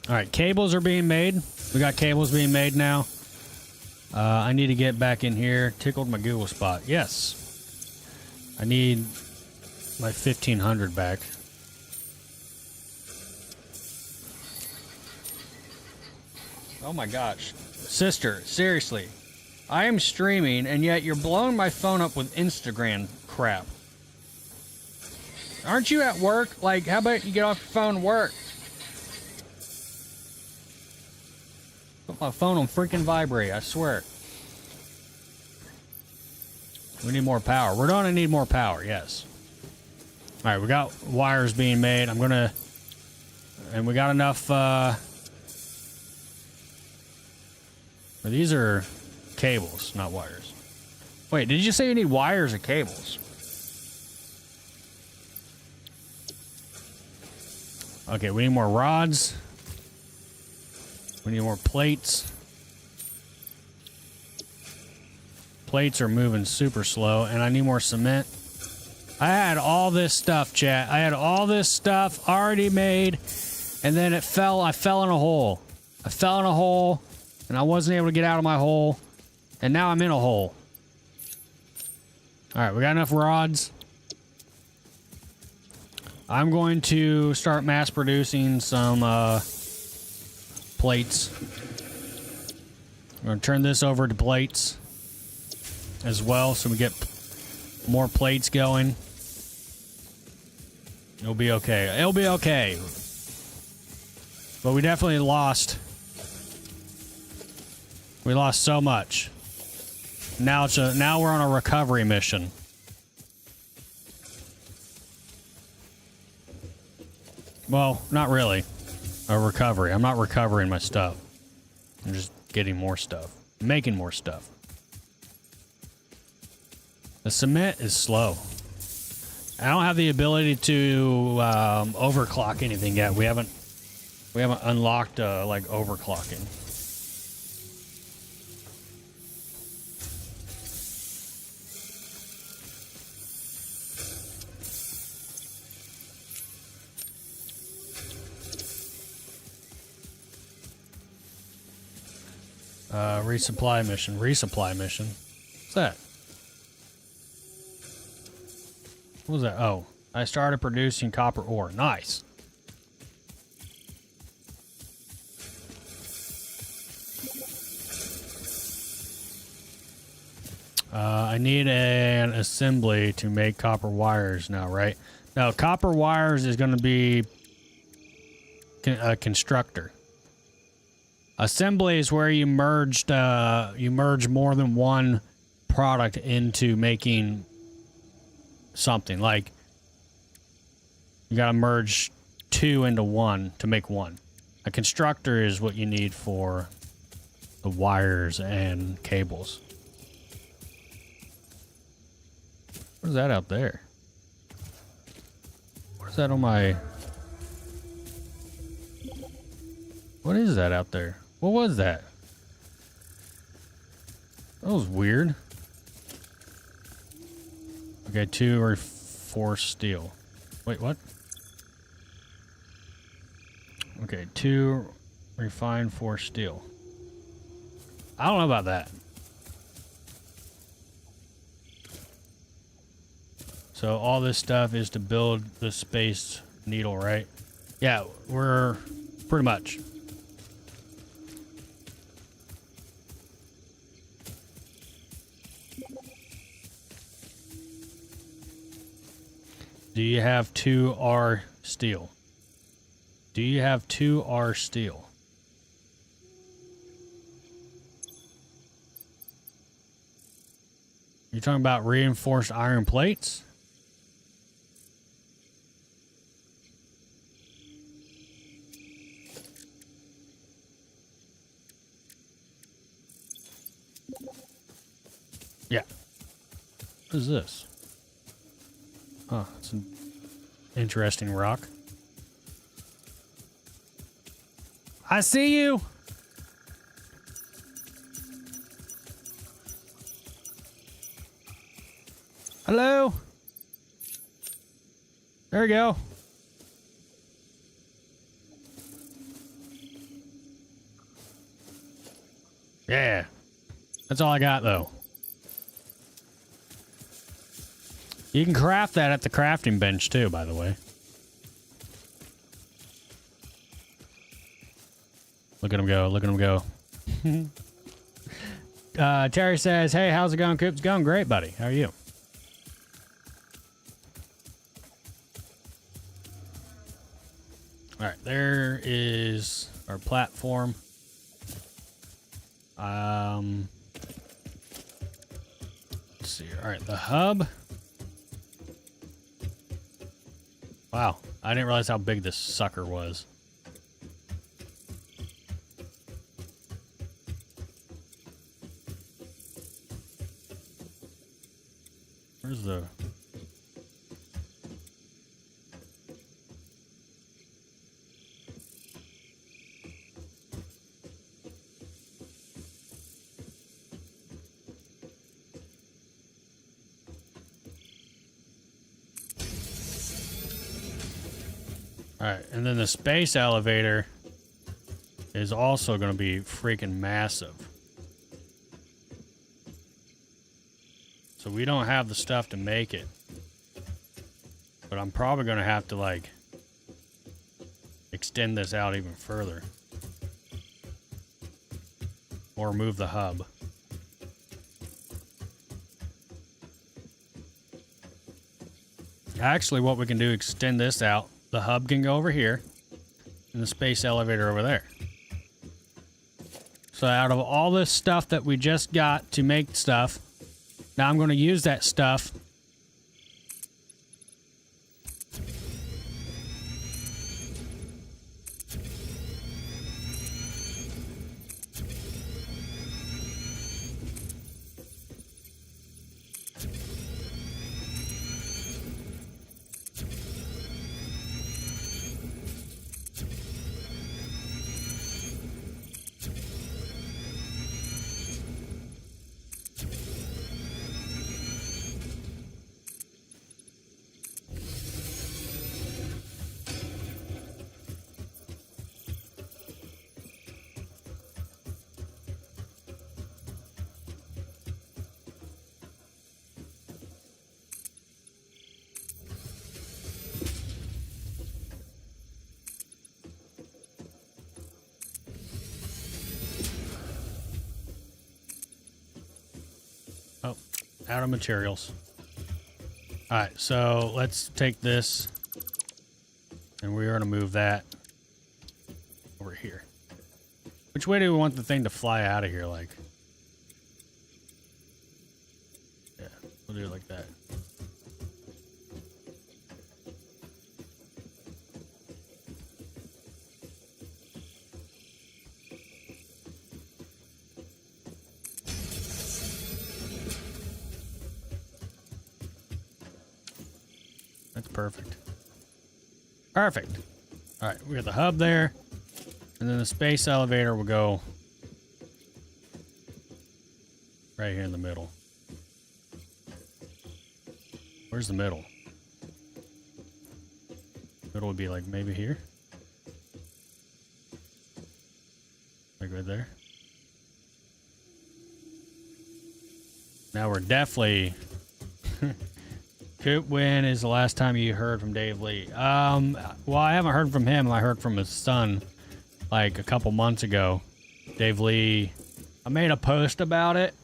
Alright, cables are being made. We got cables being made now. I need to get back in here. Tickled my Google spot. Yes. I need my 1500 back. Oh my gosh. Sister, seriously. I am streaming, and yet you're blowing my phone up with Instagram crap. Aren't you at work? Like, how about you get off your phone and work? Put my phone on freaking vibrate, I swear. We need more power. We're gonna need more power, yes. Alright, we got wires being made. I'm gonna... And we got enough, These are cables, not wires. Wait, did you say you need wires or cables? Okay, we need more rods. We need more plates. Plates are moving super slow, and I need more cement. I had all this stuff, chat. I had all this stuff already made, and then I fell in a hole. I fell in a hole, and I wasn't able to get out of my hole, and now I'm in a hole. All right, we got enough rods. I'm going to start mass producing some plates. I'm going to turn this over to plates as well, so we get more plates going. It'll be okay. It'll be okay. But we definitely lost. We lost so much. Now we're on a recovery mission. Well, not really. A recovery. I'm not recovering my stuff. I'm just getting more stuff. Making more stuff. The cement is slow. I don't have the ability to overclock anything yet. We haven't unlocked like overclocking. Resupply mission. Resupply mission. What's that? What was that? Oh, I started producing copper ore. Nice. I need an assembly to make copper wires now, right? Now, copper wires is going to be a constructor. Assembly is where you merge more than one product into making something. Like, you got to merge two into one to make one. A constructor is what you need for the wires and cables. What is that out there? What is that on my... What is that out there? What was that? That was weird. Okay, 2 reinforced steel. Wait, what? Okay, 2 refined forced steel. I don't know about that. So all this stuff is to build the space needle, right? Yeah, we're pretty much. Do you have 2R steel? Do you have 2R steel? You're talking about reinforced iron plates? Yeah. What is this? Oh, it's an interesting rock. I see you! Hello? There we go. Yeah. That's all I got, though. You can craft that at the crafting bench, too, by the way. Look at him go. Look at him go. Terry says, hey, how's it going, Coop? It's going great, buddy. How are you? All right, there is our platform. Let's see. All right, the hub. Wow, I didn't realize how big this sucker was. Where's the... Alright, and then the space elevator is also going to be freaking massive. So we don't have the stuff to make it. But I'm probably going to have to, like, extend this out even further. Or move the hub. Actually, what we can do, extend this out. The hub can go over here, and the space elevator over there. So out of all this stuff that we just got to make stuff, now I'm going to use that stuff out of materials. Alright, so let's take this and we're going to move that over here. Which way do we want the thing to fly out of here, like? Yeah, we'll do it like that. That's perfect. Perfect. All right, we got the hub there, and then the space elevator will go right here in the middle. Where's the middle? Middle would be like maybe here. Like right there. Now we're definitely... Coop, when is the last time you heard from Dave Lee? Well, I haven't heard from him. I heard from his son like a couple months ago. Dave Lee, I made a post about it,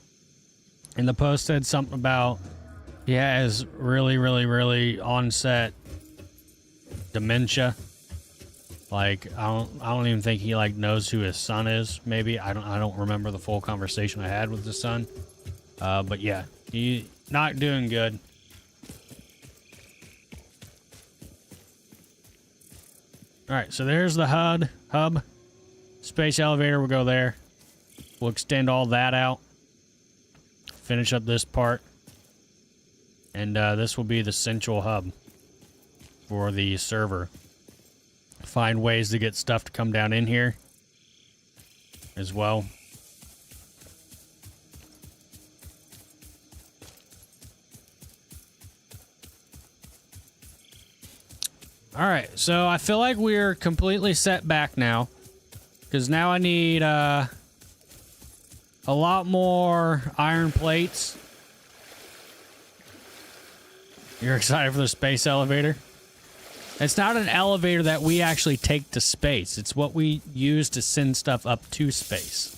and the post said something about he has really onset dementia. Like I don't even think he like knows who his son is. Maybe I don't remember the full conversation I had with his son. But yeah, he not doing good. All right, so there's the hub. Space elevator will go there. We'll extend all that out. Finish up this part. And this will be the central hub for the server. Find ways to get stuff to come down in here as well. All right, so I feel like we're completely set back now, because now I need a lot more iron plates. You're excited for the space elevator? It's not an elevator that we actually take to space. It's what we use to send stuff up to space.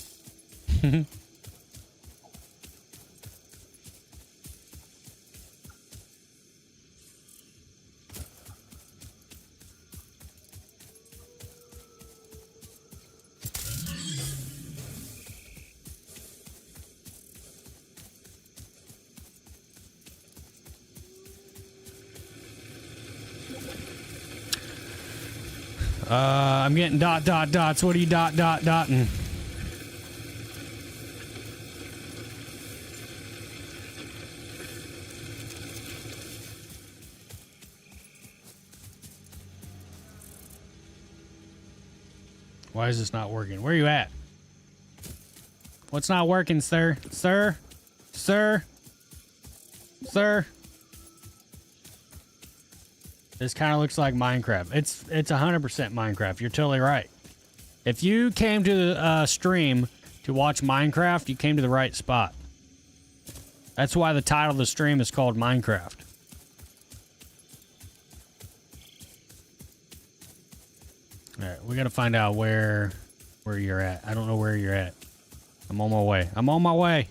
I'm getting dots. What are you dotting? Why is this not working? Where are you at? What's not working, sir? Sir? Sir? Sir? This kind of looks like Minecraft. It's 100% Minecraft. You're totally right. If you came to the stream to watch Minecraft, you came to the right spot. That's why the title of the stream is called Minecraft. Alright, we gotta find out where you're at. I don't know where you're at. I'm on my way. I'm on my way.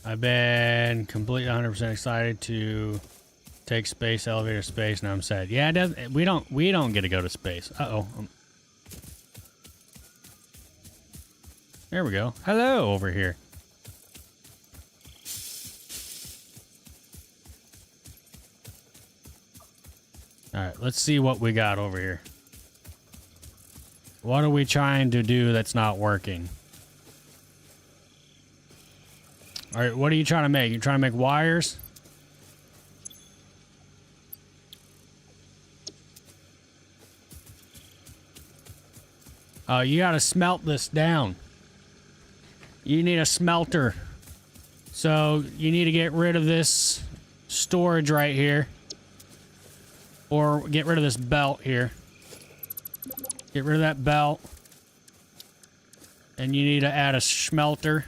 I've been completely 100% excited to take space elevator space. Now I'm sad. Yeah, it doesn't. We don't get to go to space. Uh-oh. There we go. Hello over here. All right, let's see what we got over here. What are we trying to do that's not working? All right, what are you trying to make? You're trying to make wires? Oh, you gotta smelt this down. You need a smelter. So you need to get rid of this storage right here. Or get rid of this belt here. Get rid of that belt. And you need to add a smelter.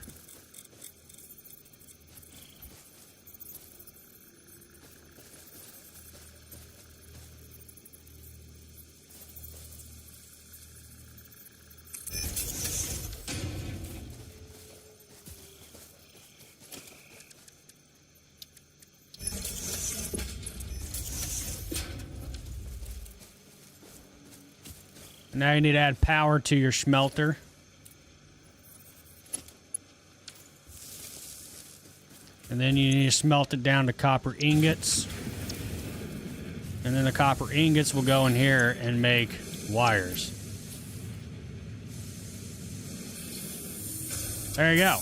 Now you need to add power to your smelter. And then you need to smelt it down to copper ingots. And then the copper ingots will go in here and make wires. There you go.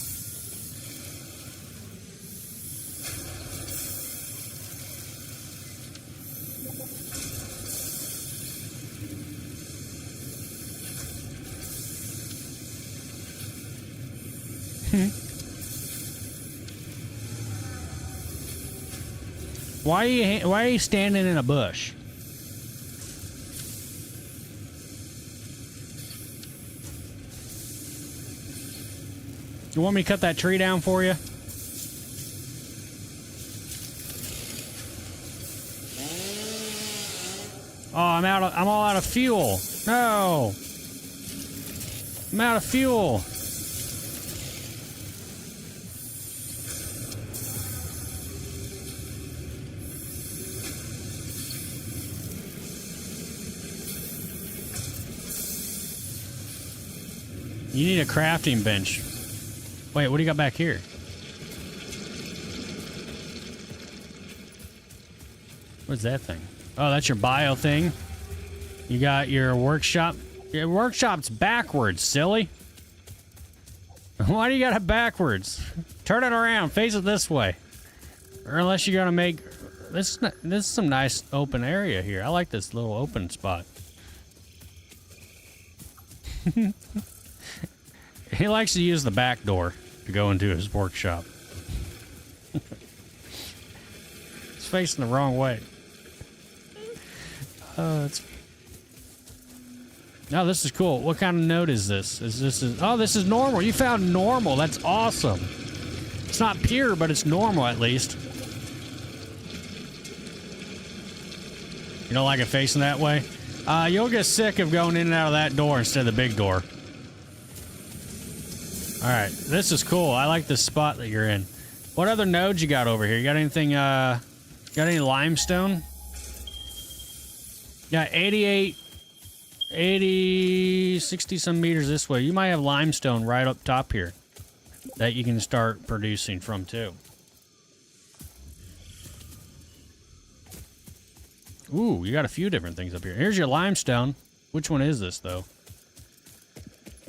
Why are you standing in a bush? You want me to cut that tree down for you? Oh, I'm all out of fuel. No. I'm out of fuel. You need a crafting bench. Wait, what do you got back here? What's that thing? Oh, that's your bio thing. You got your workshop. Your workshop's backwards, silly. Why do you got it backwards? Turn it around. Face it this way. Or unless you're gonna make this. This is some nice open area here. I like this little open spot. He likes to use the back door to go into his workshop. It's facing the wrong way. Oh, this is cool. What kind of node is this? Oh, this is normal. You found normal. That's awesome. It's not pure, but it's normal at least. You don't like it facing that way? You'll get sick of going in and out of that door instead of the big door. Alright, this is cool. I like this spot that you're in. What other nodes you got over here? You got anything, got any limestone? Yeah, 88, 80, 60 some meters this way. You might have limestone right up top here that you can start producing from too. Ooh, you got a few different things up here. Here's your limestone. Which one is this though?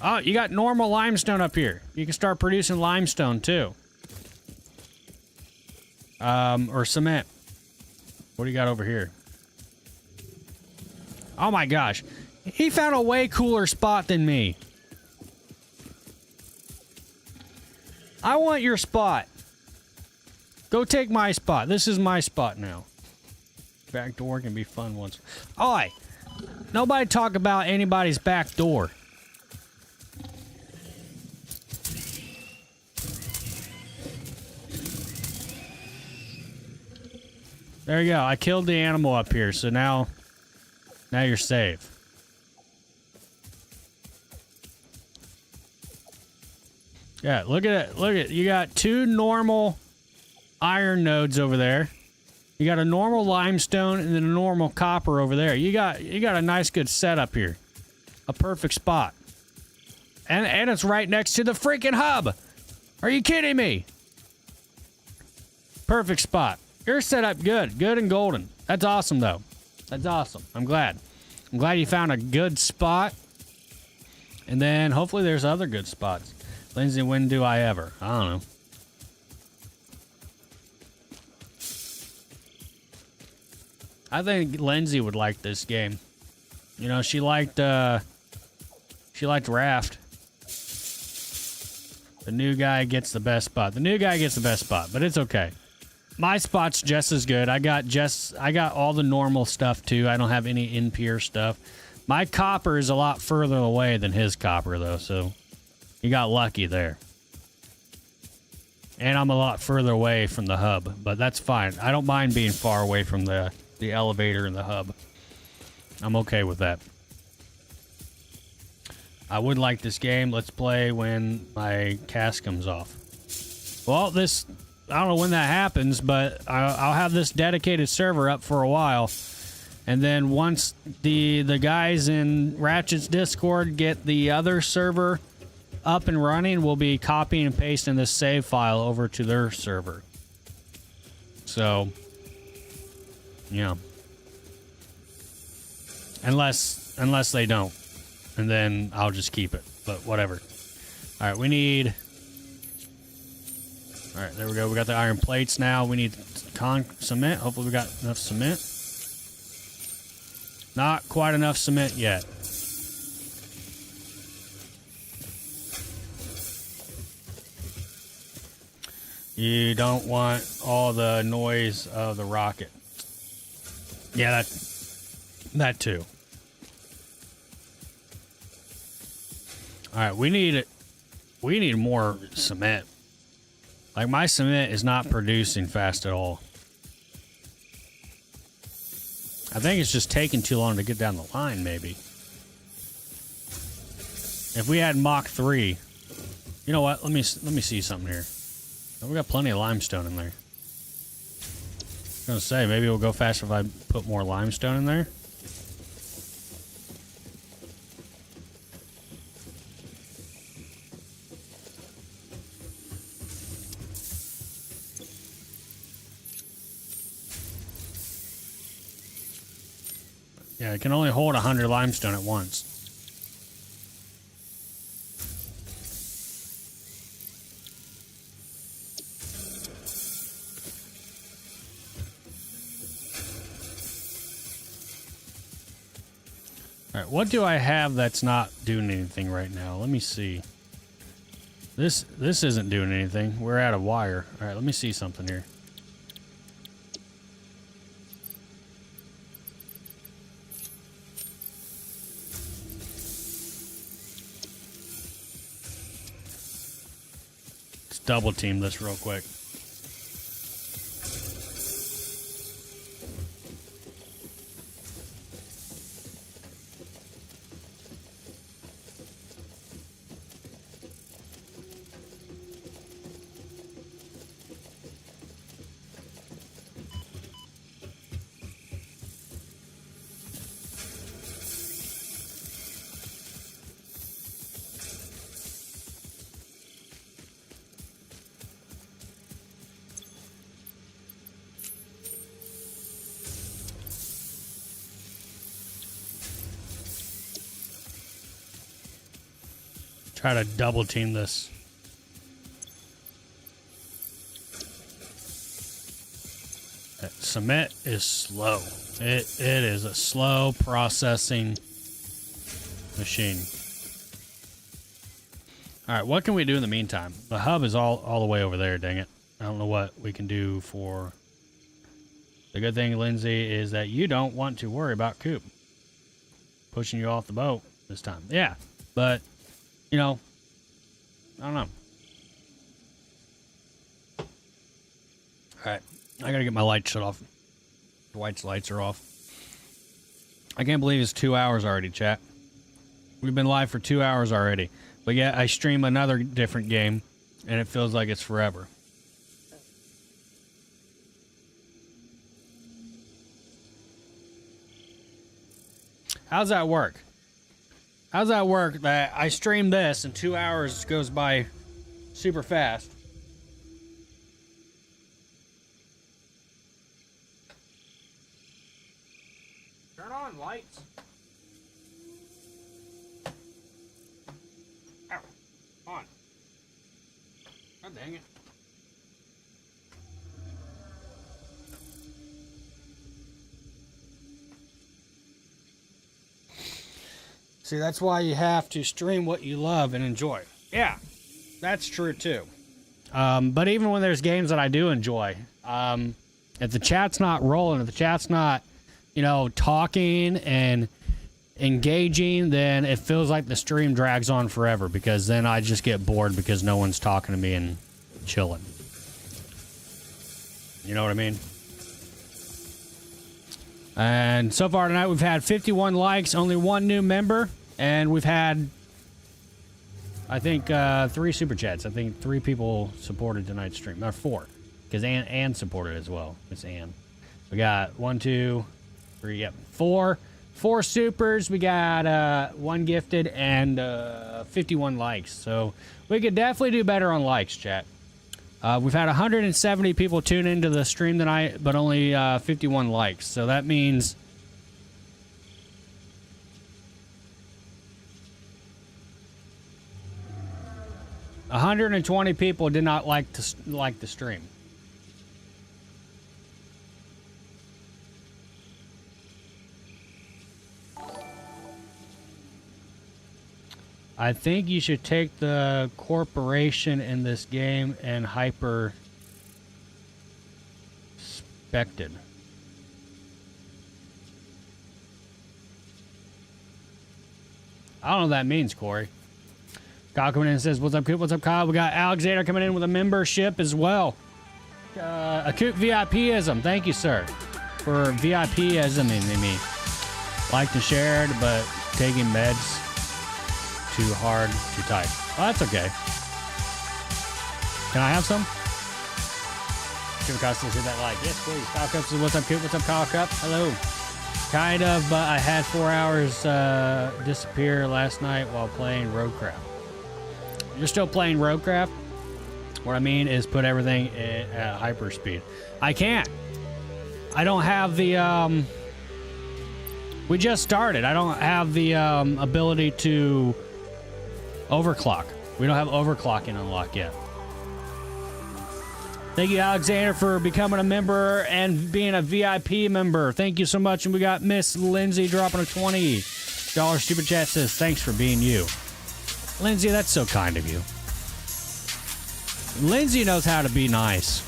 Oh, you got normal limestone up here. You can start producing limestone too. Or cement. What do you got over here? Oh my gosh. He found a way cooler spot than me. I want your spot. Go take my spot. This is my spot now. Back door can be fun once. Oi! Nobody talk about anybody's back door. There you go. I killed the animal up here, so now you're safe. Yeah, look at it. Look at it. You got two normal iron nodes over there. You got a normal limestone and then a normal copper over there. You got a nice good setup here. A perfect spot. And it's right next to the freaking hub. Are you kidding me? Perfect spot. You're set up good. Good and golden. That's awesome, though. That's awesome. I'm glad. I'm glad you found a good spot. And then hopefully there's other good spots. Lindsay, when do I ever? I don't know. I think Lindsay would like this game. You know, she liked Raft. The new guy gets the best spot. The new guy gets the best spot, but it's okay. My spot's just as good. I got all the normal stuff too. I don't have any impure stuff. My copper is a lot further away than his copper though, so you got lucky there. And I'm a lot further away from the hub, but that's fine. I don't mind being far away from the elevator and the hub. I'm okay with that. I would like this game. Let's play when my cast comes off. Well, I don't know when that happens, but I'll have this dedicated server up for a while. And then once the guys in Ratchet's Discord get the other server up and running, we'll be copying and pasting this save file over to their server. So, yeah. Unless they don't. And then I'll just keep it. But whatever. Alright, we need... Alright, there we go. We got the iron plates now. We need cement. Hopefully we got enough cement. Not quite enough cement yet. You don't want all the noise of the rocket. Yeah, that too. Alright, we need more cement. Like, my cement is not producing fast at all. I think it's just taking too long to get down the line, maybe. If we had Mach 3... You know what? Let me see something here. Oh, we got plenty of limestone in there. I was gonna say, maybe it'll go faster if I put more limestone in there. Yeah, it can only hold 100 limestone at once. All right, what do I have that's not doing anything right now? Let me see. This isn't doing anything. We're out of wire. All right, let me see something here. double team this real quick. Try to double team this. That submit is slow. It is a slow processing machine. All right, what can we do in the meantime? The hub is all the way over there, dang it. I don't know what we can do for... The good thing, Lindsay, is that you don't want to worry about Coop pushing you off the boat this time. Yeah, but... You know, I don't know. All right, I gotta get my lights shut off. Dwight's lights are off. I can't believe it's 2 hours already, chat. We've been live for 2 hours already. But yeah, I stream another different game, and it feels like it's forever. How's that work? How's that work that I stream this and 2 hours goes by super fast? Turn on lights. Ow. On. God dang it. See, that's why you have to stream what you love and enjoy. Yeah, that's true too. But even when there's games that I do enjoy, if the chat's not rolling, if the chat's not, you know, talking and engaging, then it feels like the stream drags on forever because then I just get bored because no one's talking to me and chilling. You know what I mean? And so far tonight, we've had 51 likes, only one new member. And we've had, I think, 3 super chats. I think 3 people supported tonight's stream. Or 4, because Ann supported as well. It's Ann. We got 1, 2, 3, yep, 4. 4 supers. We got 1 gifted and 51 likes. So we could definitely do better on likes, chat. We've had 170 people tune into the stream tonight, but only 51 likes. So that means... 120 people did not like the stream. I think you should take the corporation in this game and hyper spected. I don't know what that means, Corey. Kyle coming in and says, what's up, Coop? What's up, Kyle? We got Alexander coming in with a membership as well. A Coop VIP-ism. Thank you, sir, for VIP-isming me. Liked and shared, but taking meds too hard to type. Oh, that's okay. Can I have some? Coop Kyle still see that like. Yes, please. Kyle Cup says, what's up, Coop? What's up, Kyle Cup? Hello. Kind of, but I had 4 hours disappear last night while playing Roadcraft. You're still playing Roadcraft? What I mean is put everything at hyper speed. I can't. I don't have the, we just started. I don't have the ability to overclock. We don't have overclocking unlocked yet. Thank you, Alexander, for becoming a member and being a VIP member. Thank you so much. And we got Miss Lindsay dropping a $20 super chat. Says, thanks for being you. Lindsay, that's so kind of you. Lindsay knows how to be nice.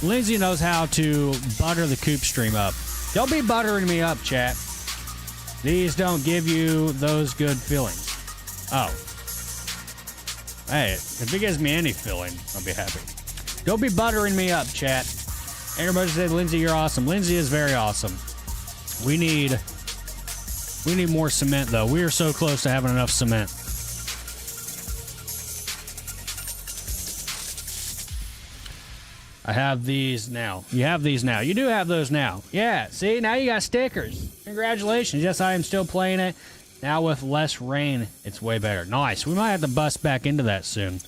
Lindsay knows how to butter the CoopStream up. Don't be buttering me up, chat. These don't give you those good feelings. Oh. Hey, if it gives me any filling, I'll be happy. Don't be buttering me up, chat. Everybody said, Lindsay, you're awesome. Lindsay is very awesome. We need more cement, though. We are so close to having enough cement. I have these now. You have these now. You do have those now. Yeah, see? Now you got stickers. Congratulations. Yes, I am still playing it. Now with less rain, it's way better. Nice. We might have to bust back into that soon.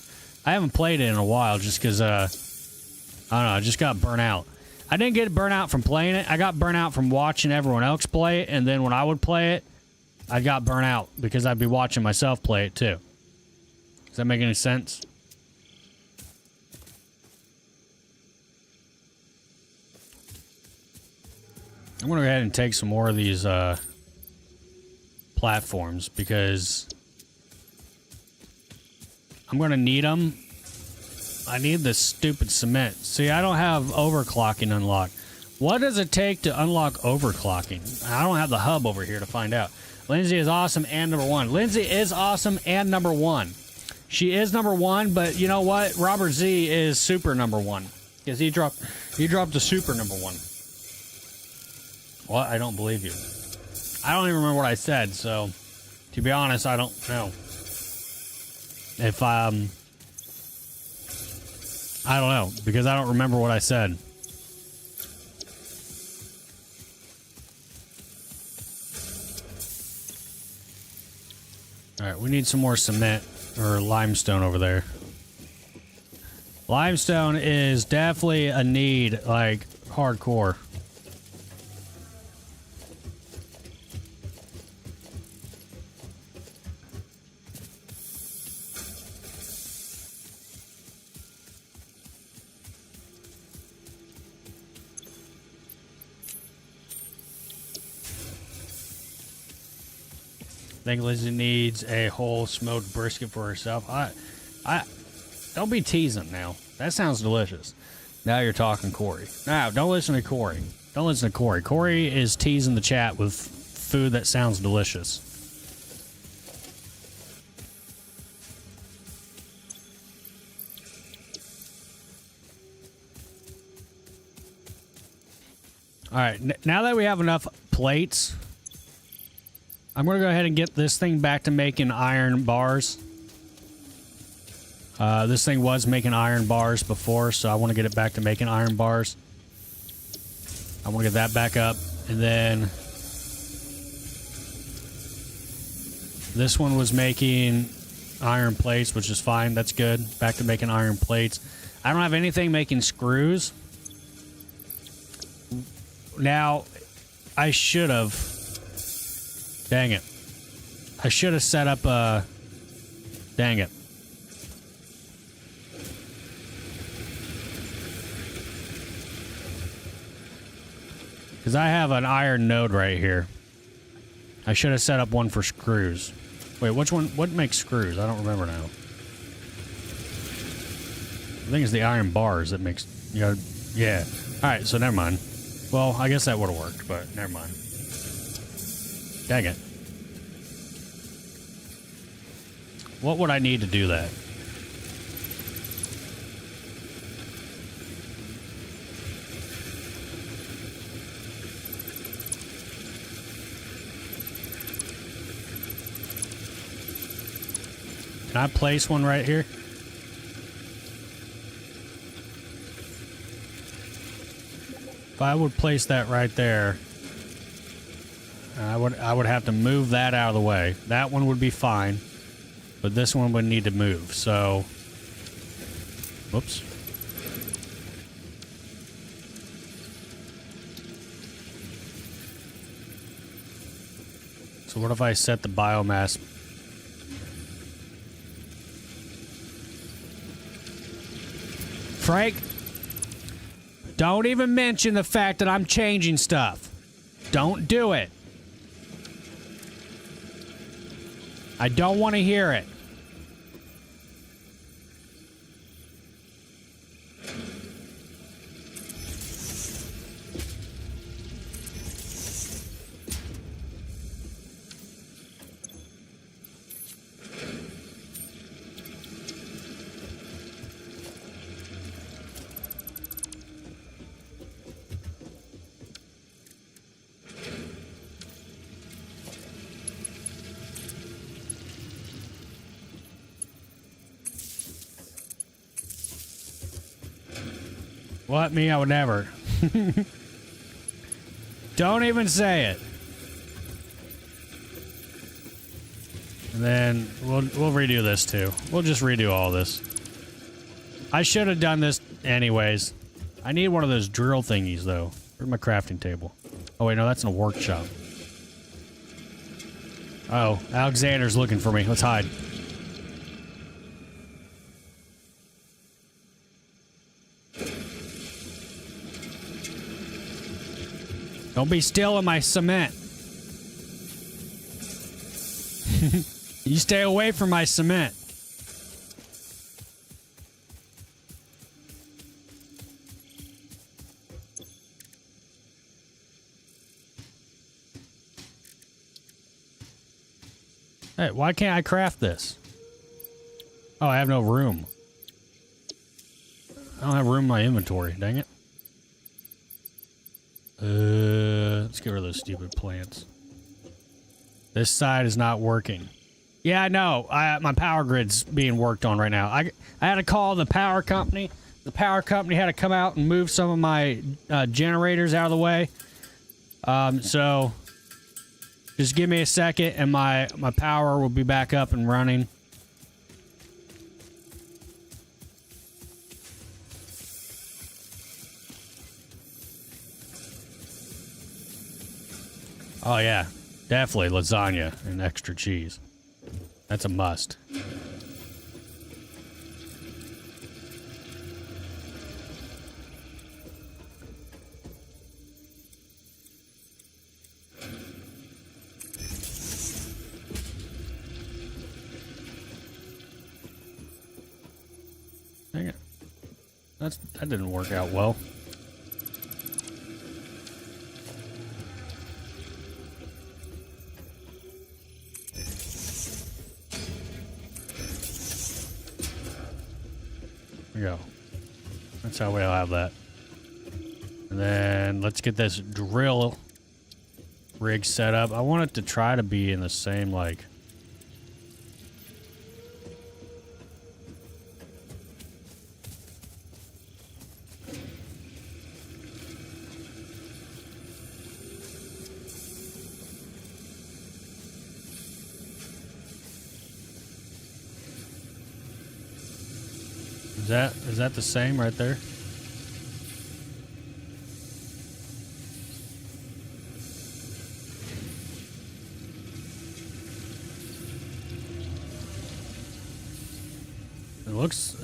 I haven't played it in a while just because, I don't know, I just got burnt out. I didn't get burnt out from playing it. I got burnt out from watching everyone else play it, and then when I would play it, I got burnt out because I'd be watching myself play it too. Does that make any sense? I'm going to go ahead and take some more of these platforms because I'm going to need them. I need this stupid cement. See, I don't have overclocking unlocked. What does it take to unlock overclocking? I don't have the hub over here to find out. Lindsay is awesome and number one. Lindsay is awesome and number one. She is number one, but you know what? Robert Z is super number one because he dropped the super number one. What? I don't believe you. I don't even remember what I said, so to be honest, I don't know. If I don't know because I don't remember what I said. All right, we need some more cement or limestone over there. Limestone is definitely a need, like hardcore. I think Lizzie needs a whole smoked brisket for herself. I don't be teasing now. That sounds delicious. Now you're talking Corey. No, don't listen to Corey. Don't listen to Corey. Corey is teasing the chat with food that sounds delicious. All right, now that we have enough plates, I'm going to go ahead and get this thing back to making iron bars. This thing was making iron bars before, so I want to get it back to making iron bars. I want to get that back up. And then this one was making iron plates, which is fine. That's good. Back to making iron plates. I don't have anything making screws. Now, I should have... Dang it. I should have set up a... Dang it. Because I have an iron node right here. I should have set up one for screws. Wait, which one? What makes screws? I don't remember now. I think it's the iron bars that makes... You know, yeah. Alright, so never mind. Well, I guess that would have worked, but never mind. Dang it. What would I need to do that? Can I place one right here? If I would place that right there, I would have to move that out of the way. That one would be fine, but this one would need to move. So, whoops. So what if I set the biomass? Frank, don't even mention the fact that I'm changing stuff. Don't do it. I don't want to hear it. What? Me? I would never. Don't even say it. And then we'll redo this too. We'll just redo all this. I should have done this anyways. I need one of those drill thingies though. Where's my crafting table? Oh wait, no, that's in a workshop. Oh, Alexander's looking for me. Let's hide. Don't be stealing my cement. You stay away from my cement. Hey, why can't I craft this? Oh, I have no room. I don't have room in my inventory, dang it. Let's get rid of those stupid plants. This side is not working. Yeah, I know. My power grid's being worked on right now. I had to call the power company. The power company had to come out and move some of my generators out of the way. So just give me a second and my power will be back up and running. Oh yeah, definitely lasagna and extra cheese. That's a must. Dang it. That didn't work out well. Go. That's how we'll have that. And then let's get this drill rig set up. I want it to try to be in the same, like... Is that the same right there? It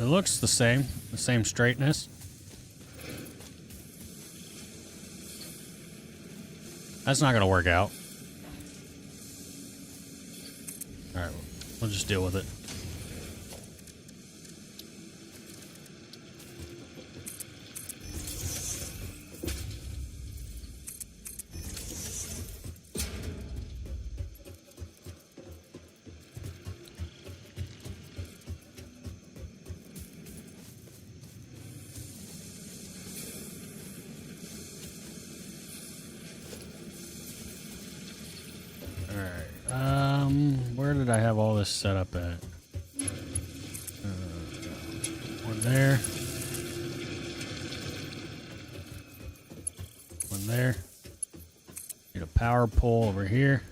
looks the same straightness. That's not gonna work out. Alright, we'll just deal with it. Where did I have all this set up at? One there. One there. Need a power pole over here.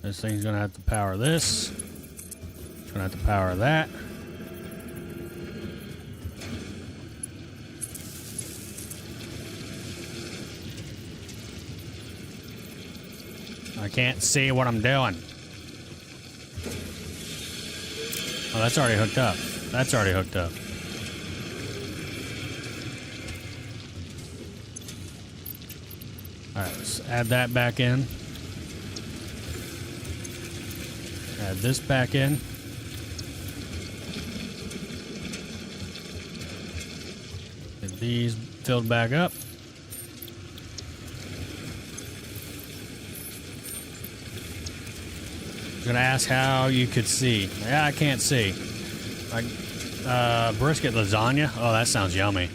This thing's gonna have to power this. It's gonna have to power that. I can't see what I'm doing. Oh, that's already hooked up. That's already hooked up. Alright, let's add that back in. Add this back in. Get these filled back up. Gonna ask how you could see. Yeah, I can't see. Like, brisket lasagna? Oh, that sounds yummy.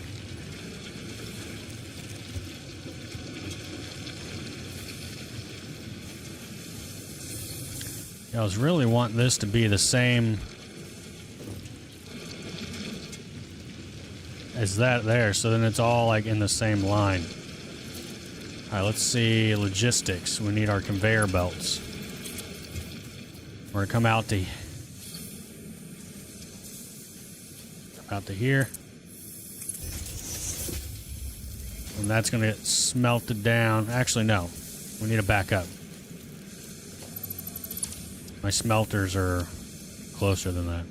I was really wanting this to be the same as that there, so then it's all like in the same line. All right, let's see logistics. We need our conveyor belts. We're gonna come out to here, and that's gonna get smelted down. Actually, no, we need to back up. My smelters are closer than that.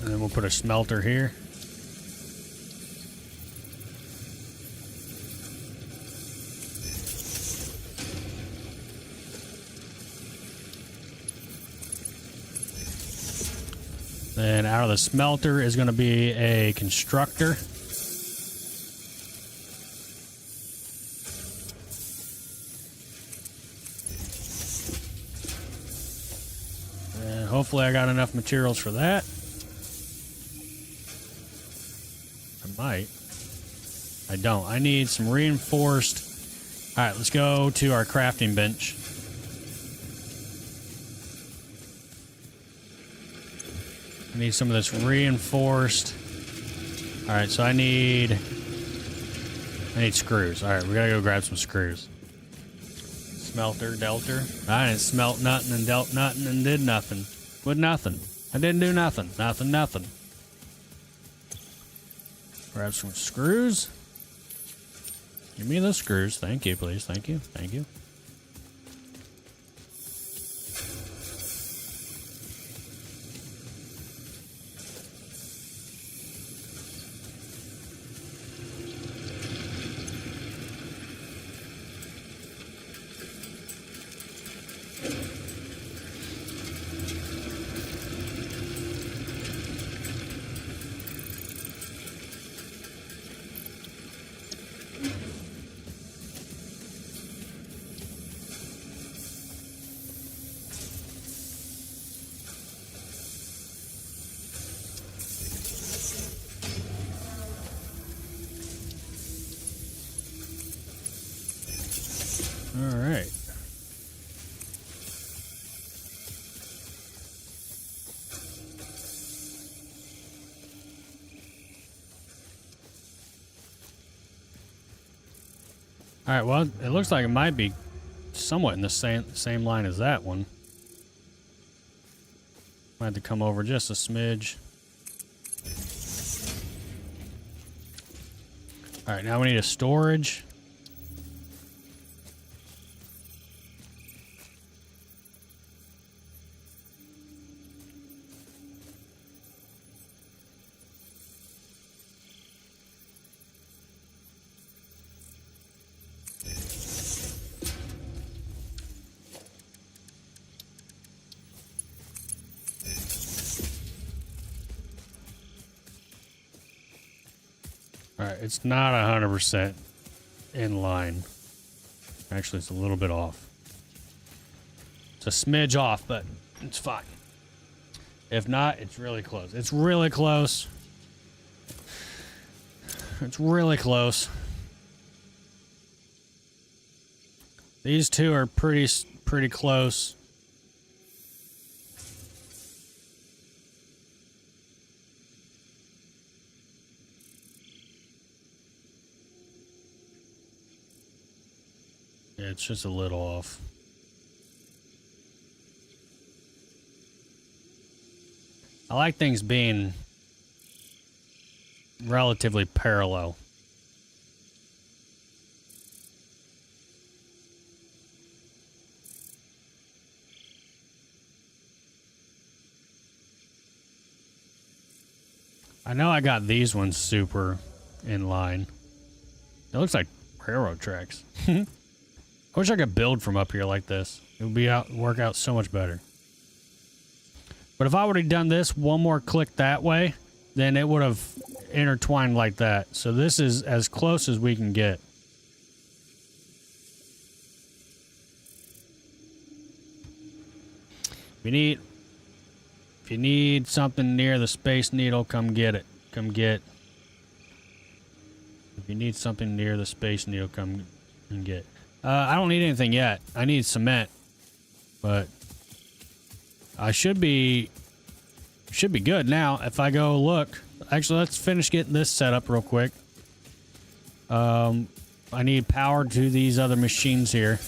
And then we'll put a smelter here. Then out of the smelter is going to be a constructor. And hopefully I got enough materials for that. Might. I don't. I need some reinforced. All right, let's go to our crafting bench. I need some of this reinforced. All right, so I need screws. All right, we gotta go grab some screws. Smelter, delter. I didn't smelt nothing and dealt nothing and did nothing with nothing. I didn't do nothing. Nothing. Grab some screws. Give me the screws. Thank you, please. Thank you. All right. All right, well, it looks like it might be somewhat in the same line as that one. Might have to come over just a smidge. All right, now we need a storage. Alright, it's not 100% in line. Actually, it's a little bit off. It's a smidge off, but it's fine. If not, it's really close. It's really close. It's really close. These two are pretty close. It's just a little off. I like things being relatively parallel. I know I got these ones super in line. It looks like railroad tracks. I wish I could build from up here like this. It would work out so much better. But if I would have done this one more click that way, then it would have intertwined like that. So this is as close as we can get. We need If you need something near the Space Needle, come get it. Come get. If you need something near the Space Needle, come and get. I don't need anything yet. I need cement, but I should be good now if I go look. Actually, let's finish getting this set up real quick. I need power to these other machines here.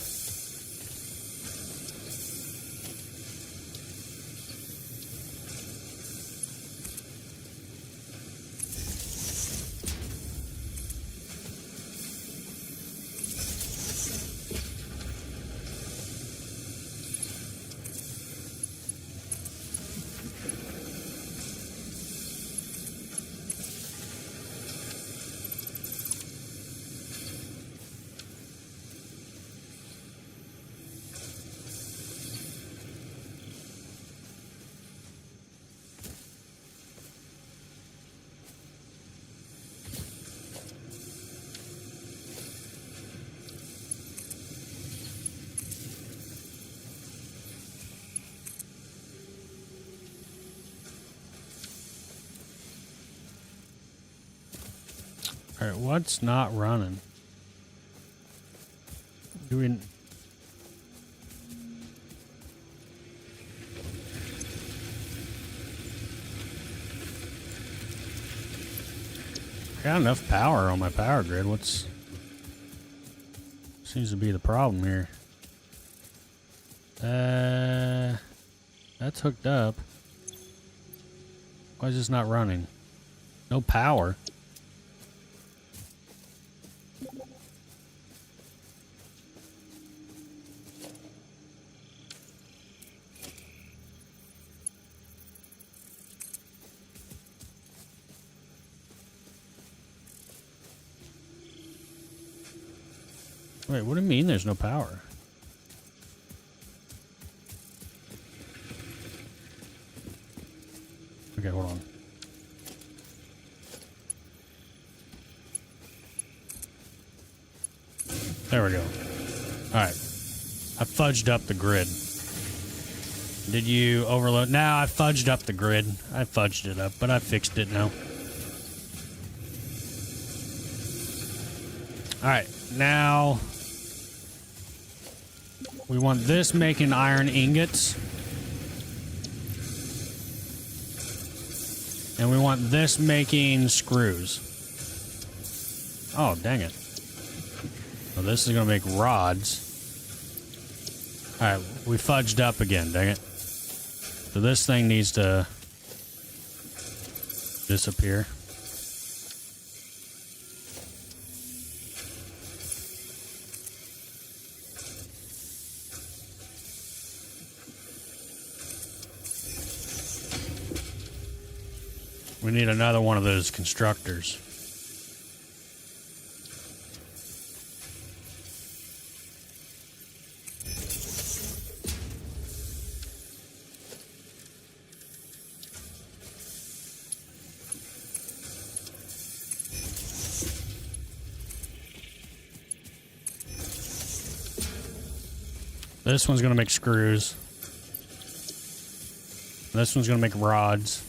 All right, what's not running? Do we? I got enough power on my power grid. What's seems to be the problem here? That's hooked up. Why is this not running? No power. Wait, what do you mean there's no power? Okay, hold on. There we go. Alright. I fudged up the grid. Did you overload? Now I fudged up the grid. I fudged it up, but I fixed it now. Alright, now we want this making iron ingots. And we want this making screws. Oh, dang it. Well, this is going to make rods. Alright, we fudged up again, dang it. So this thing needs to disappear. We need another one of those constructors. This one's going to make screws. This one's going to make rods.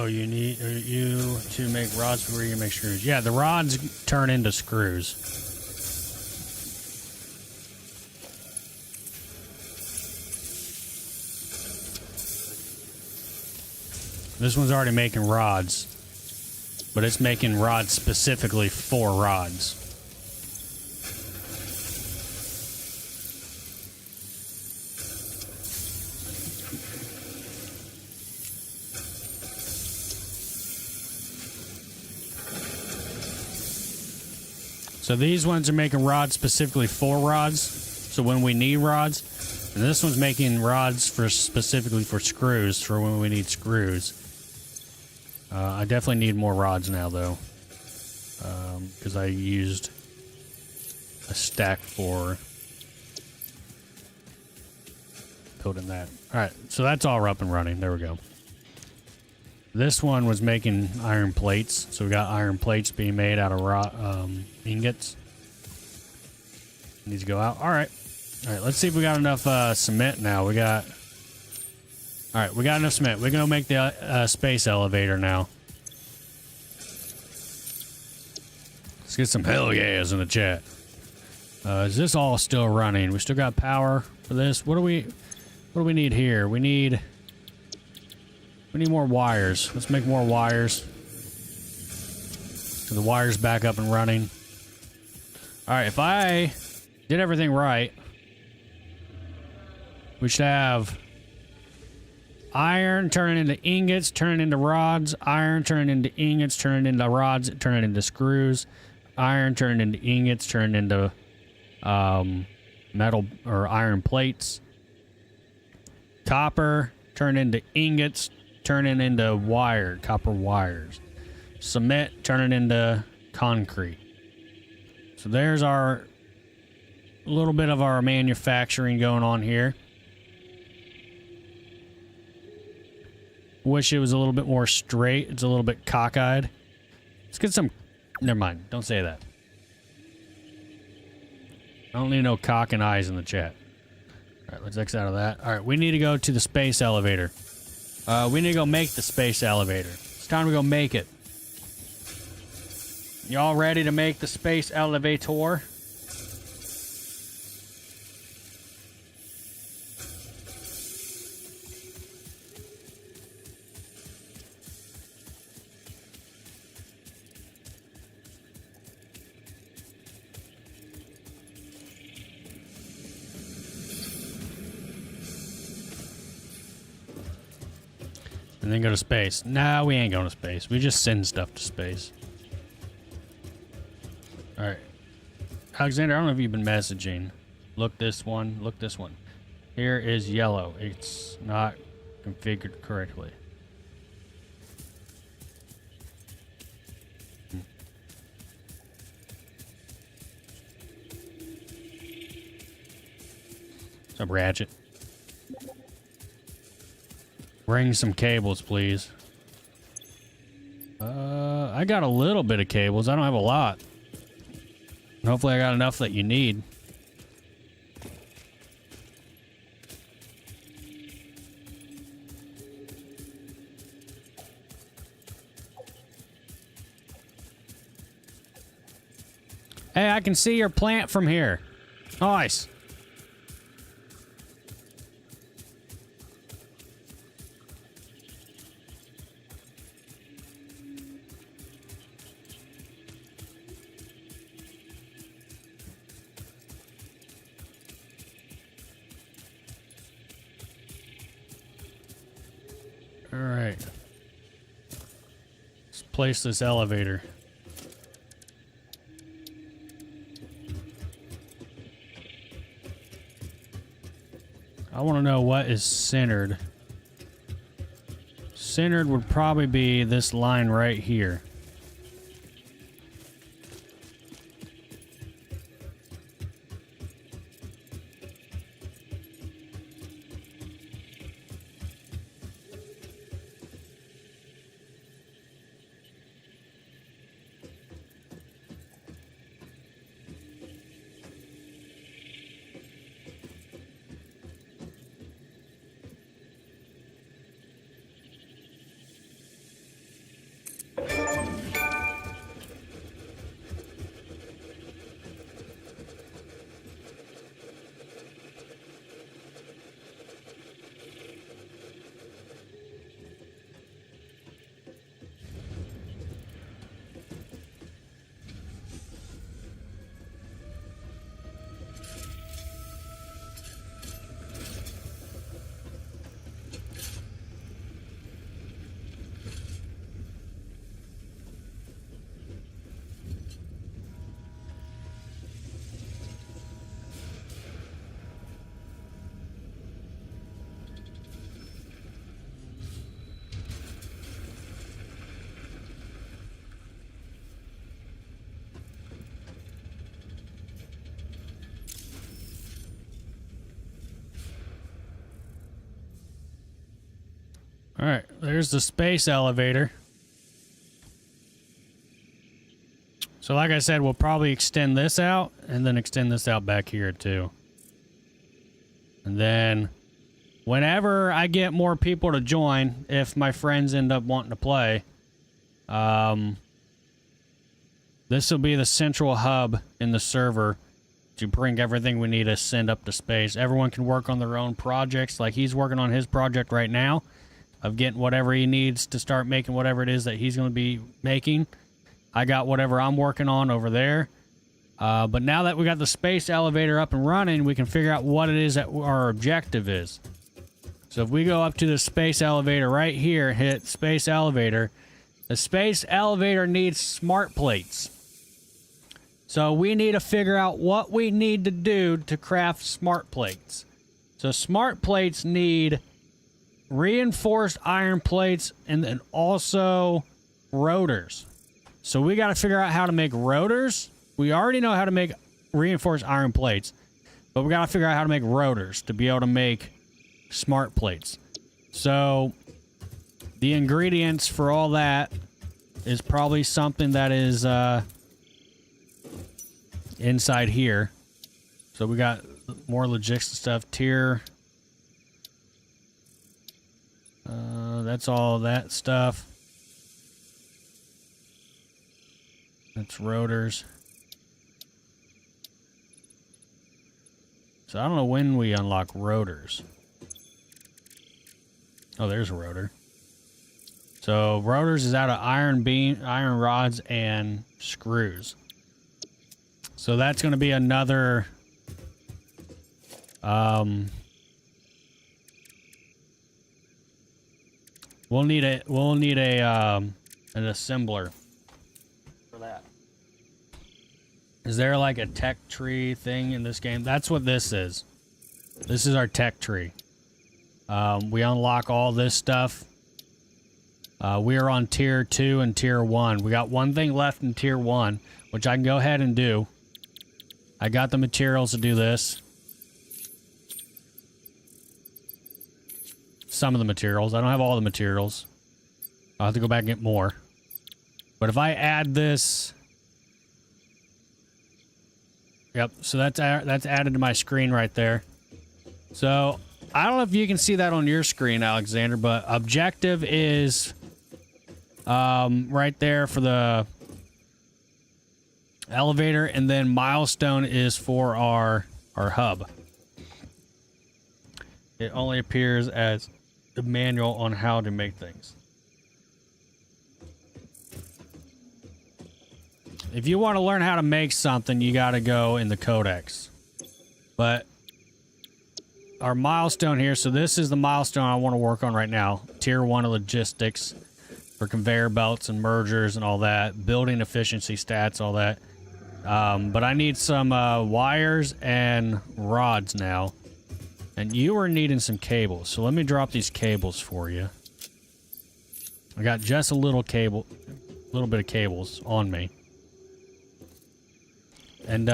You need you to make rods before you make screws. Yeah, the rods turn into screws. This one's already making rods, but it's making rods specifically for rods. So these ones are making rods specifically for rods, so when we need rods. And this one's making rods for specifically for screws, for when we need screws. I definitely need more rods now, though. Because I used a stack for building that. Alright, so that's all up and running. There we go. This one was making iron plates. So we got iron plates being made out of ingots. Needs to go out. Alright. Alright, let's see if we got enough cement now. We got... Alright, we got enough cement. We're going to make the space elevator now. Let's get some hell yeahs in the chat. Is this all still running? We still got power for this? What do we need here? We need more wires. Let's make more wires. So the wire's back up and running. Alright, if I did everything right, we should have iron turning into ingots, turning into rods, iron turning into ingots, turning into rods, turning into screws, iron turning into ingots, turning into metal or iron plates, copper turning into ingots, turning into copper wires, cement turning into concrete. So there's our little bit of our manufacturing going on here. Wish it was a little bit more straight. It's a little bit cockeyed. Let's get some... Never mind. Don't say that. I don't need no cock and eyes in the chat. Alright, let's X out of that. Alright, we need to go to the space elevator. We need to go make the space elevator. It's time to go make it. Y'all ready to make the space elevator? And then go to space. Nah, we ain't going to space. We just send stuff to space. Alright. Alexander, I don't know if you've been messaging. Look this one. Look this one. Here is yellow. It's not configured correctly. What's up, Ratchet? Bring some cables, please. I got a little bit of cables. I don't have a lot. Hopefully I got enough that you need. Hey, I can see your plant from here. Nice. Alright. Let's place this elevator. I want to know what is centered. Centered would probably be this line right here. right, there's the space elevator. So like I said, we'll probably extend this out and then extend this out back here too. And then whenever I get more people to join, if my friends end up wanting to play, this will be the central hub in the server to bring everything we need to send up to space. Everyone can work on their own projects. Like he's working on his project right now of getting whatever he needs to start making whatever it is that he's going to be making. I got whatever I'm working on over there. But now that we got the space elevator up and running, we can figure out what it is that our objective is. So if we go up to the space elevator right here, hit space elevator, the space elevator needs smart plates. So we need to figure out what we need to do to craft smart plates. So smart plates need reinforced iron plates and then also rotors. So we got to figure out how to make rotors. We already know how to make reinforced iron plates, but we got to figure out how to make rotors to be able to make smart plates. So the ingredients for all that is probably something that is inside here. So we got more logistics stuff. Tier. That's all that stuff. That's rotors. So I don't know when we unlock rotors. Oh, there's a rotor. So rotors is out of iron rods and screws. So that's going to be another we'll need an assembler for that. Is there like a tech tree thing in this game? That's what this is. This is our tech tree. We unlock all this stuff. We are on tier 2 and tier 1. We got one thing left in tier 1, which I can go ahead and do. I got the materials to do this. Some of the materials. I don't have all the materials. I'll have to go back and get more. But if I add this... Yep, so that's added to my screen right there. So, I don't know if you can see that on your screen, Alexander, but objective is right there for the elevator, and then milestone is for our hub. It only appears as the manual on how to make things. If you want to learn how to make something, you got to go in the codex. But our milestone here, so this is the milestone I want to work on right now. Tier 1 of logistics for conveyor belts and mergers and all that. Building efficiency stats, all that. But I need some wires and rods now. And you are needing some cables. So let me drop these cables for you. I got just a little bit of cables on me. And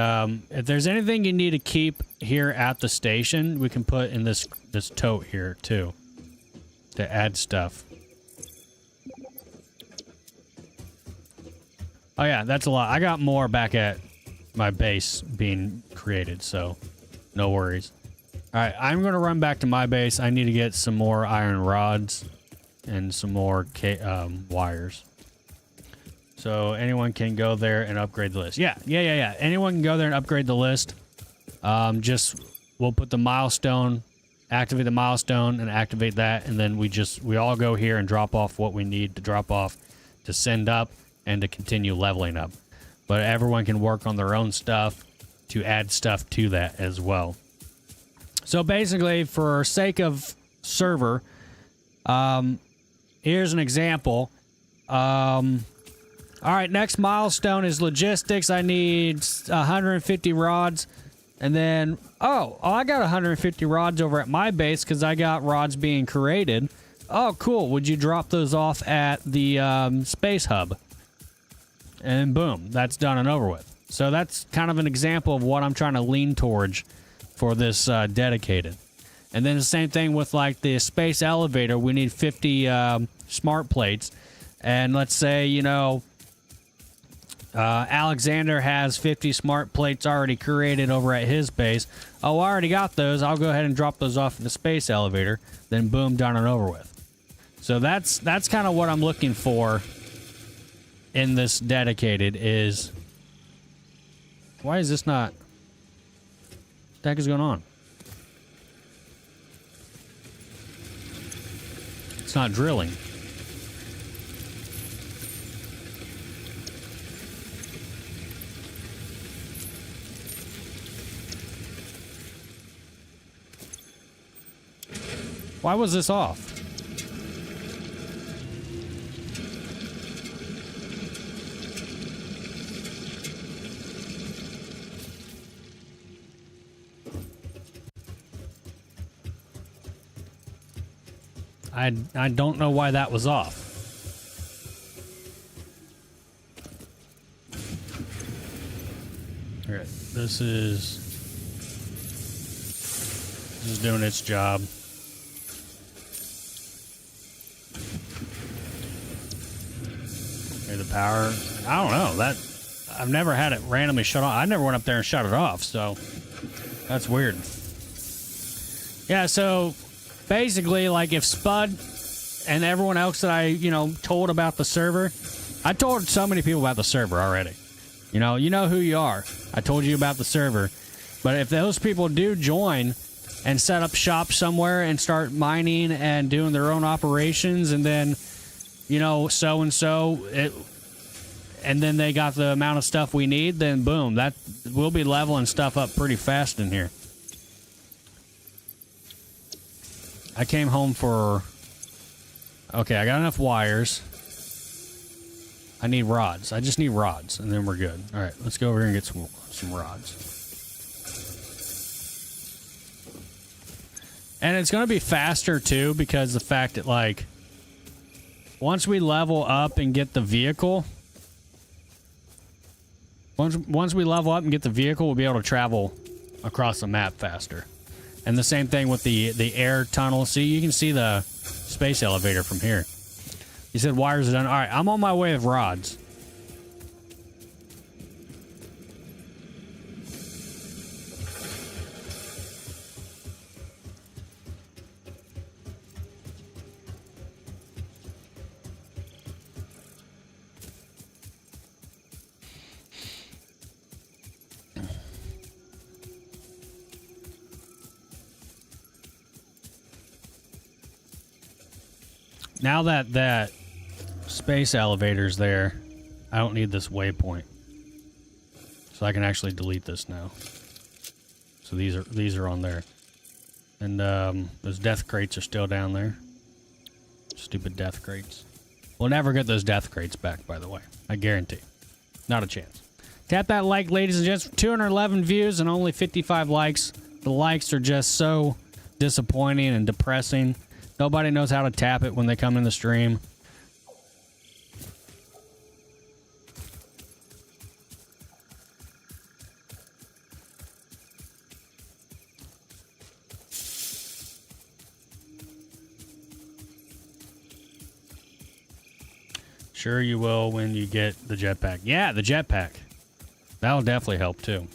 if there's anything you need to keep here at the station, we can put in this tote here too to add stuff. Oh yeah, that's a lot. I got more back at my base being created, so no worries. All right, I'm going to run back to my base. I need to get some more iron rods and some more wires. So anyone can go there and upgrade the list. Yeah. Anyone can go there and upgrade the list. We'll put the milestone, activate the milestone and activate that. And then we all go here and drop off what we need to drop off to send up and to continue leveling up. But everyone can work on their own stuff to add stuff to that as well. So basically, for sake of server, here's an example. All right, next milestone is logistics. I need 150 rods. And then, I got 150 rods over at my base because I got rods being created. Oh, cool. Would you drop those off at the space hub? And boom, that's done and over with. So that's kind of an example of what I'm trying to lean towards for this dedicated. And then the same thing with like the space elevator. We need 50 smart plates. And let's say, you know, Alexander has 50 smart plates already created over at his base. Oh, I already got those. I'll go ahead and drop those off in the space elevator. Then boom, done and over with. So that's kind of what I'm looking for in this dedicated is... Why is this not... What the heck is going on? It's not drilling. Why was this off? I don't know why that was off. All right, this is doing its job. Okay, the power. I don't know that. I've never had it randomly shut off. I never went up there and shut it off, so that's weird. Yeah, so basically, like if Spud and everyone else that I, you know, told about the server, I told so many people about the server already. You know who you are. I told you about the server. But if those people do join and set up shop somewhere and start mining and doing their own operations, and then, you know, and then they got the amount of stuff we need, then boom, that we'll be leveling stuff up pretty fast in here. I came home for... Okay, I got enough wires. I need rods. I just need rods, and then we're good. All right, let's go over here and get some rods. And it's going to be faster, too, because the fact that, like, once we level up and get the vehicle... Once we level up and get the vehicle, we'll be able to travel across the map faster. And the same thing with the air tunnel. See, you can see the space elevator from here. You said wires are done. All right, I'm on my way with rods. Now that space elevator's there, I don't need this waypoint. So I can actually delete this now. So these are on there. And those death crates are still down there. Stupid death crates. We'll never get those death crates back, by the way. I guarantee. Not a chance. Tap that like, ladies and gents. 211 views and only 55 likes. The likes are just so disappointing and depressing. Nobody knows how to tap it when they come in the stream. Sure you will when you get the jetpack. Yeah, the jetpack. That'll definitely help too.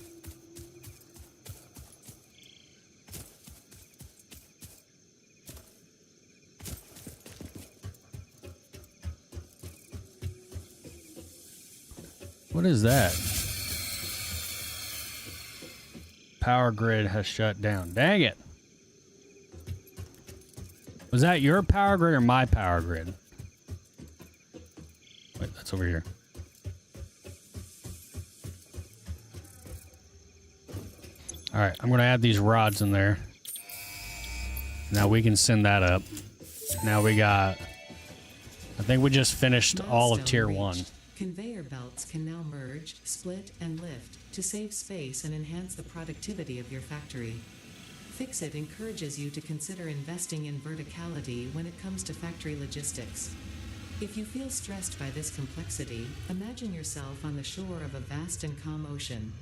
What is that? Power grid has shut down. Dang it. Was that your power grid or my power grid? Wait, that's over here. All right, I'm going to add these rods in there. Now we can send that up. Now we got... I think we just finished all of Tier 1. Conveyor belts can now merge, split, and lift to save space and enhance the productivity of your factory. Fix-It encourages you to consider investing in verticality when it comes to factory logistics. If you feel stressed by this complexity, imagine yourself on the shore of a vast and calm ocean.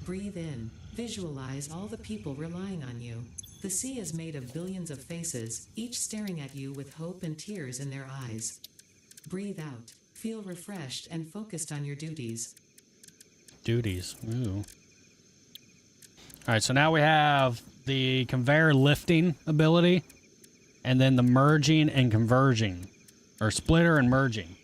Breathe in, visualize all the people relying on you. The sea is made of billions of faces, each staring at you with hope and tears in their eyes. Breathe out, feel refreshed and focused on your duties. Duties. Ooh. All right, so now we have the conveyor lifting ability, and then the merging and converging, or splitter and merging.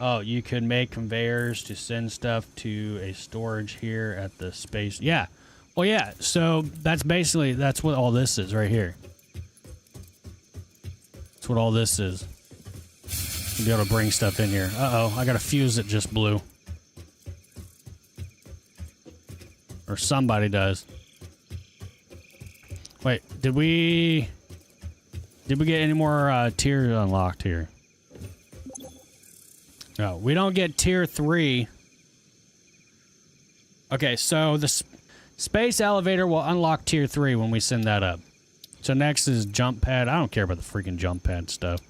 Oh, you could make conveyors to send stuff to a storage here at the space. Yeah. Well, yeah. So that's basically, that's what all this is right here. That's what all this is. You'll be able to bring stuff in here. Uh-oh, I got a fuse that just blew. Or somebody does. Wait, did we get any more tiers unlocked here? No, we don't get tier 3. Okay, so the space elevator will unlock tier 3 when we send that up. So next is jump pad. I don't care about the freaking jump pad stuff.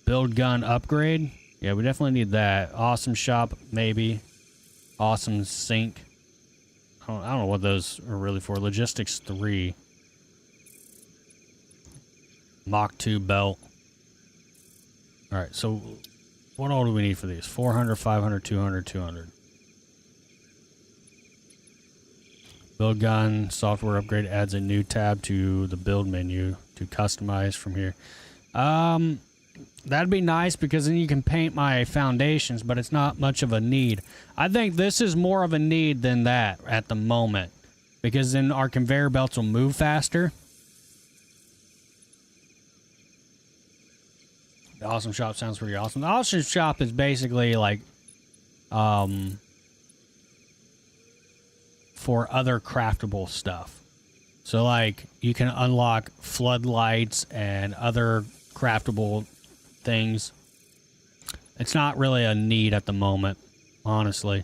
Build gun upgrade. Yeah, we definitely need that. Awesome shop, maybe. Awesome sink. I don't know what those are really for. Logistics 3. Mach 2 belt. Alright, so what all do we need for these? 400, 500, 200, 200. Build gun, software upgrade adds a new tab to the build menu to customize from here. That'd be nice because then you can paint my foundations, but it's not much of a need. I think this is more of a need than that at the moment, because then our conveyor belts will move faster. The awesome shop sounds pretty awesome. The awesome shop is basically like for other craftable stuff. So like you can unlock floodlights and other craftable things. It's not really a need at the moment, honestly.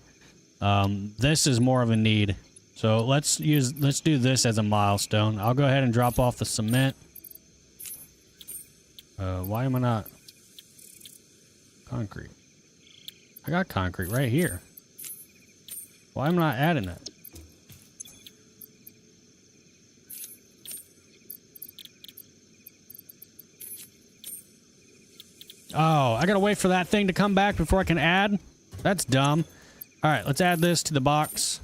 This is more of a need. So let's do this as a milestone. I'll go ahead and drop off the cement. Why am I not concrete? I got concrete right here. Why am I not adding it? Oh, I gotta wait for that thing to come back before I can add? That's dumb. Alright, let's add this to the box.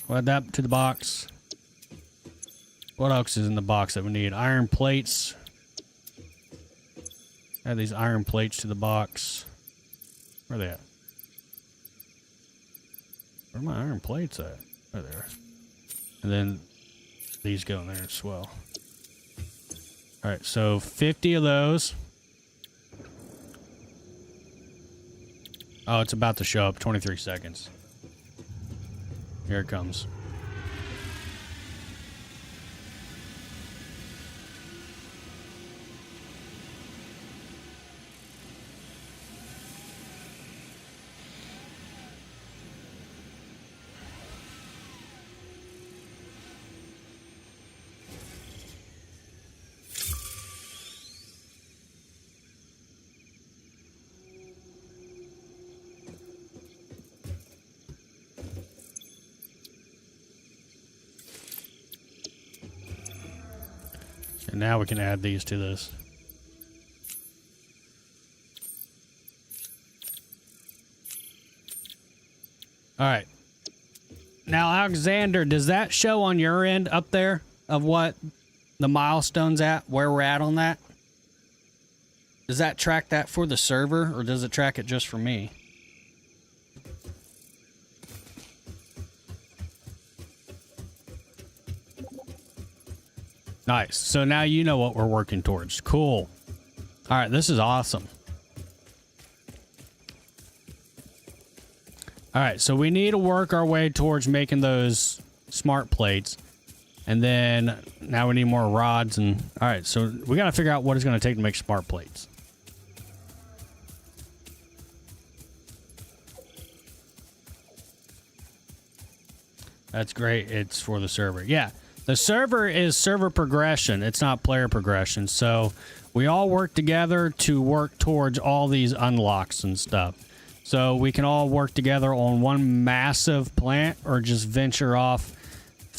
We'll add that to the box. What else is in the box that we need? Iron plates. Add these iron plates to the box. Where are they at? Where are my iron plates at? There they are. And then these go in there as well. Alright, so 50 of those. Oh, it's about to show up. 23 seconds. Here it comes. And now we can add these to this. All right. Now, Alexander, does that show on your end up there of what the milestone's at, where we're at on that? Does that track that for the server, or does it track it just for me? Nice. So now you know what we're working towards. Cool. All right, this is awesome. All right, so we need to work our way towards making those smart plates. And then now we need more rods. And all right, so we got to figure out what it's going to take to make smart plates. That's great. It's for the server. Yeah. The server is server progression. It's not player progression. So we all work together to work towards all these unlocks and stuff. So we can all work together on one massive plant or just venture off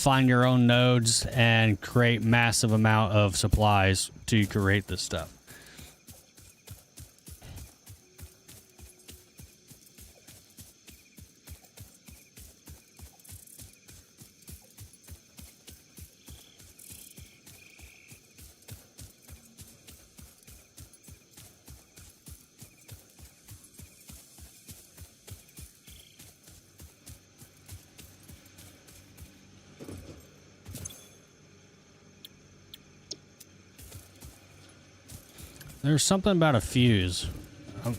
find your own nodes and create massive amount of supplies to create this stuff. There's something about a fuse.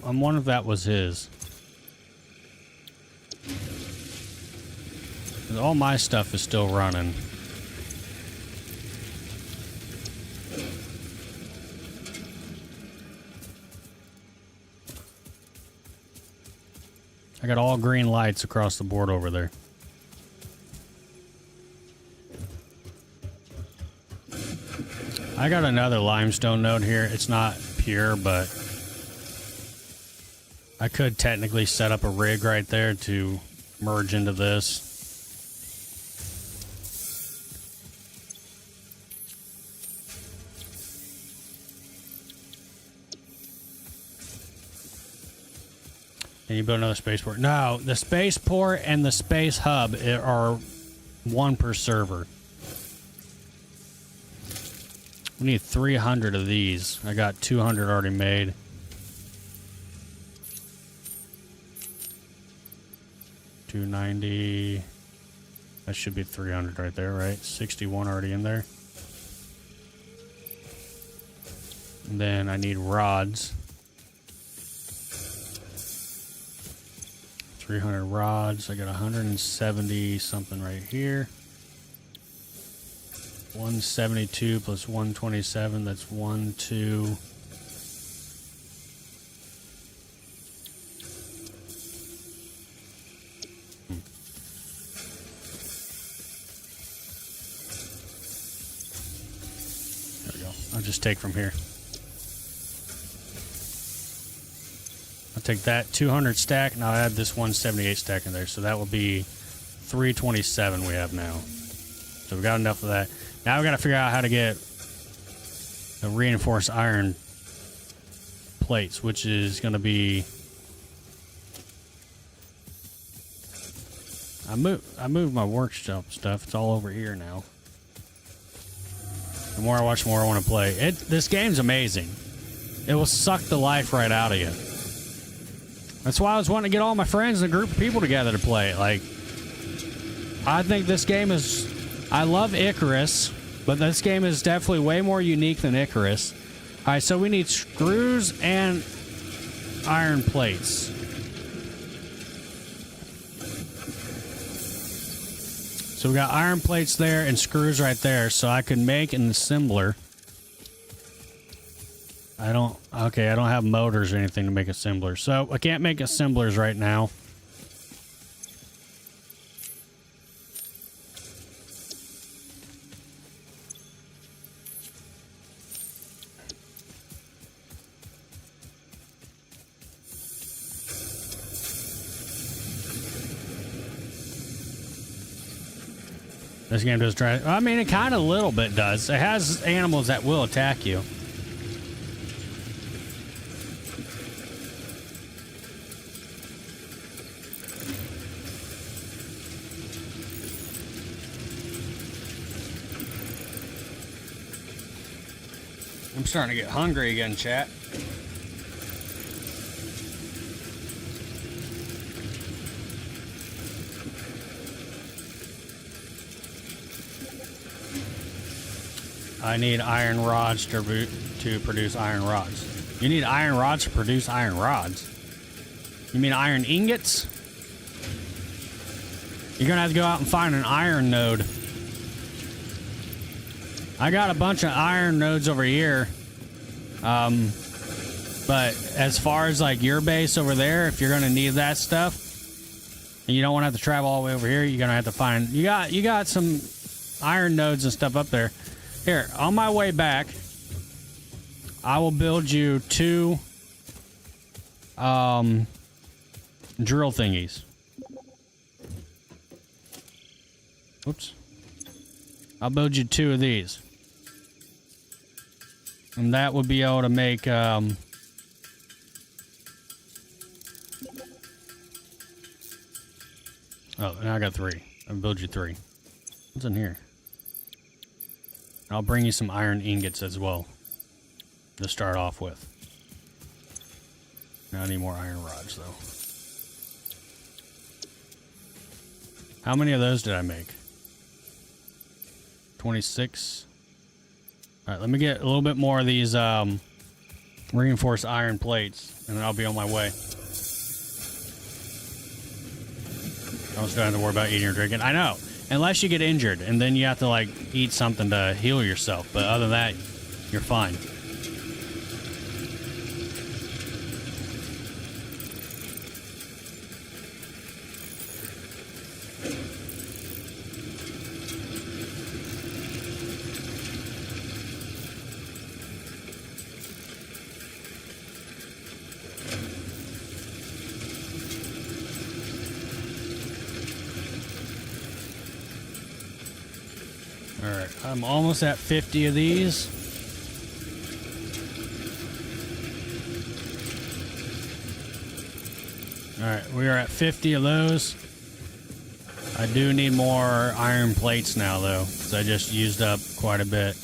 I'm wondering if that was his. 'Cause all my stuff is still running. I got all green lights across the board over there. I got another limestone node here. It's not pure, but I could technically set up a rig right there to merge into this. Can you build another spaceport? No, the spaceport and the space hub are one per server. We need 300 of these. I got 200 already made. $290. That should be 300 right there, right? 61 already in there. And then I need rods. 300 rods. I got 170 something right here. 172 plus 127, that's 1, 2. There we go. I'll just take from here. I'll take that 200 stack, and I'll add this 178 stack in there. So that will be 327 we have now. So we got enough of that. Now we got to figure out how to get the reinforced iron plates, which is going to be... I moved my workshop stuff. It's all over here now. The more I watch, the more I want to play. This game's amazing. It will suck the life right out of you. That's why I was wanting to get all my friends and a group of people together to play it. Like, I think this game is... I love Icarus, but this game is definitely way more unique than Icarus. All right, so we need screws and iron plates. So we got iron plates there and screws right there, so I can make an assembler. I don't have motors or anything to make assemblers, so I can't make assemblers right now. This game does try. I mean, it kind of a little bit does. It has animals that will attack you. I'm starting to get hungry again, chat. I need iron rods to produce iron rods. You need iron rods to produce iron rods? You mean iron ingots? You're gonna have to go out and find an iron node. I got a bunch of iron nodes over here. But as far as like your base over there, if you're gonna need that stuff, and you don't want to have to travel all the way over here, you're gonna have to find. You got some iron nodes and stuff up there. Here, on my way back, I will build you 2 drill thingies. Oops. I'll build you 2 of these. And that would be able to make, oh, now I got 3. I'll build you 3. What's in here? I'll bring you some iron ingots as well to start off with. Now I need more iron rods, though. How many of those did I make? 26. All right, let me get a little bit more of these reinforced iron plates, and then I'll be on my way. I don't have to worry about eating or drinking. I know, unless you get injured, and then you have to like eat something to heal yourself. But other than that, you're fine. Alright, I'm almost at 50 of these. Alright, we are at 50 of those. I do need more iron plates now, though, because I just used up quite a bit.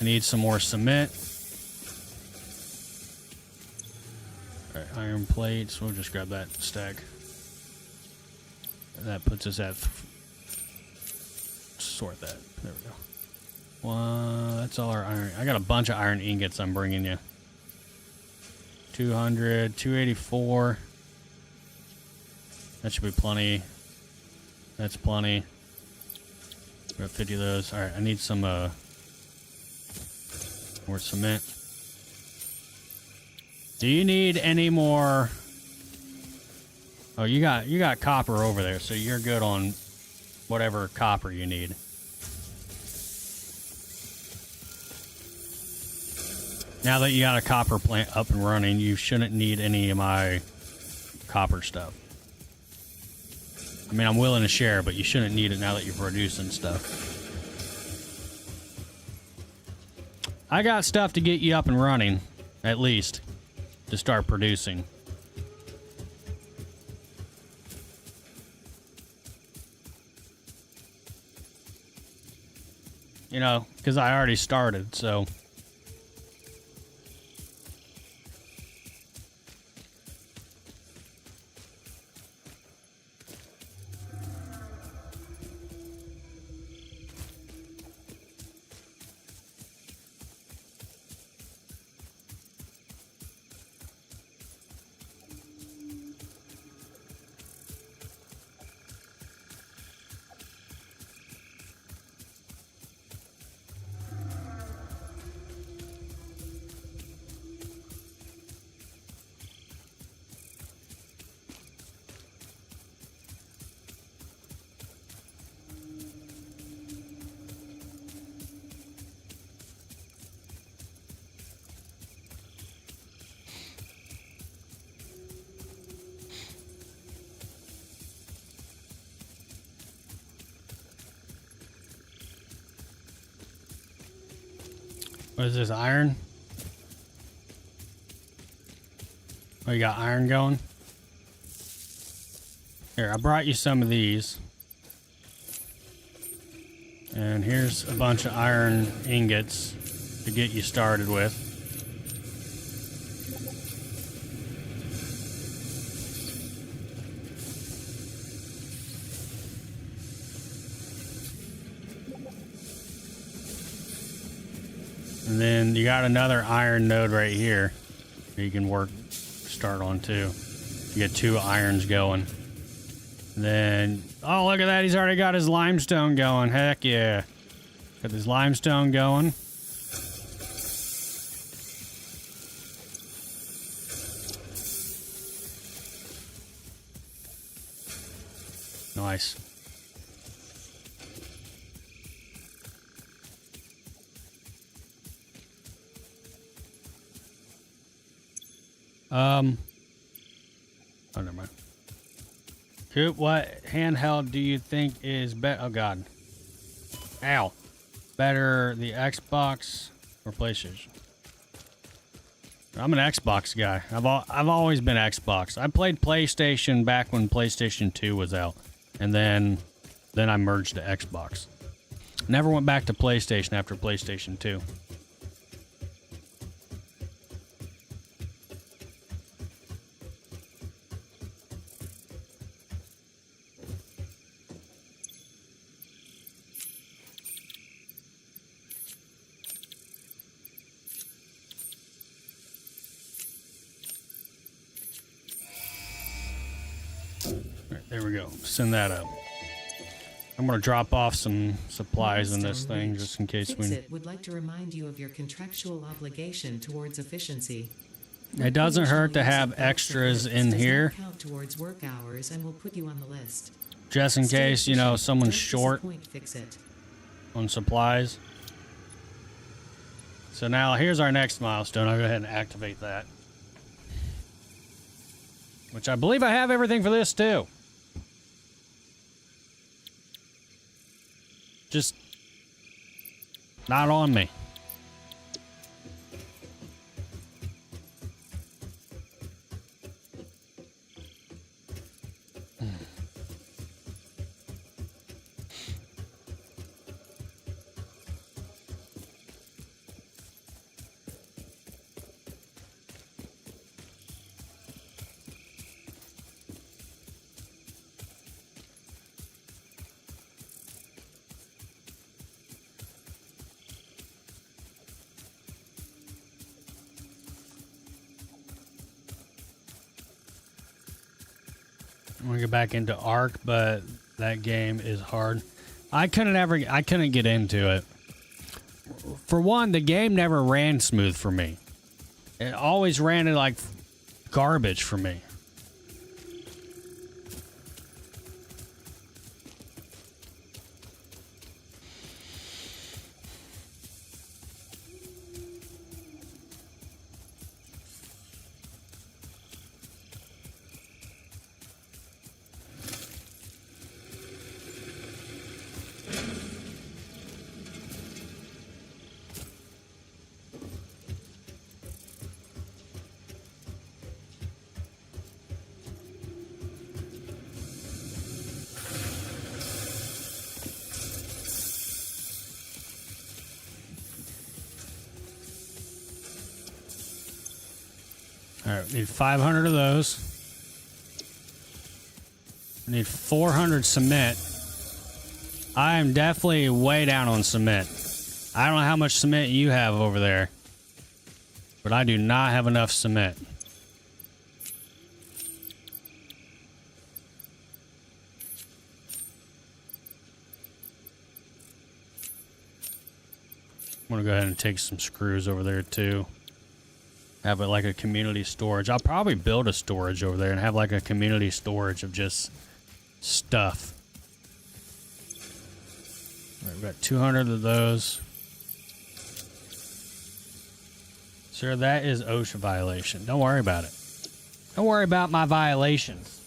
I need some more cement. Alright, iron plates. We'll just grab that stack. And that puts us at... sort that. There we go. Well, that's all our iron. I got a bunch of iron ingots I'm bringing you. 200, 284. That should be plenty. That's plenty. We got 50 of those. All right, I need some more cement. Do you need any more? Oh, you got copper over there, so you're good on whatever copper you need. Now that you got a copper plant up and running, you shouldn't need any of my copper stuff. I mean, I'm willing to share, but you shouldn't need it now that you're producing stuff. I got stuff to get you up and running, at least, to start producing. You know, because I already started, so... What is this, iron? Oh, you got iron going? Here, I brought you some of these. And here's a bunch of iron ingots to get you started with. And then you got another iron node right here that you can start on too. You get 2 irons going. And then, oh, look at that. He's already got his limestone going. Heck yeah. Got his limestone going. Nice. Oh, never mind. Coop, what handheld do you think is better? Oh, God. Ow. better, the Xbox or PlayStation? I'm an Xbox guy. I've always been Xbox. I played PlayStation back when PlayStation 2 was out, and then I merged to Xbox. Never went back to PlayStation after PlayStation 2. There we go. Send that up. I'm going to drop off some supplies in this thing just in case we... Fix-It would like to remind you of your contractual obligation towards efficiency. It doesn't hurt to have extras in here. Count towards work hours and will put you on the list. Just in case, you know, someone's short Fix-It. on supplies. So now here's our next milestone. I'll go ahead and activate that. Which I believe I have everything for this too. Just not on me. I'm gonna get back into Ark, but that game is hard. I couldn't get into it. For one, the game never ran smooth for me. It always ran like garbage for me. Alright, we need 500 of those. We need 400 cement. I am definitely way down on cement. I don't know how much cement you have over there, but I do not have enough cement. I'm gonna go ahead and take some screws over there too. Have it like a community storage. I'll probably build a storage over there and have like a community storage of just stuff. All right, we've got 200 of those. Sir, that is OSHA violation. Don't worry about it. Don't worry about my violations.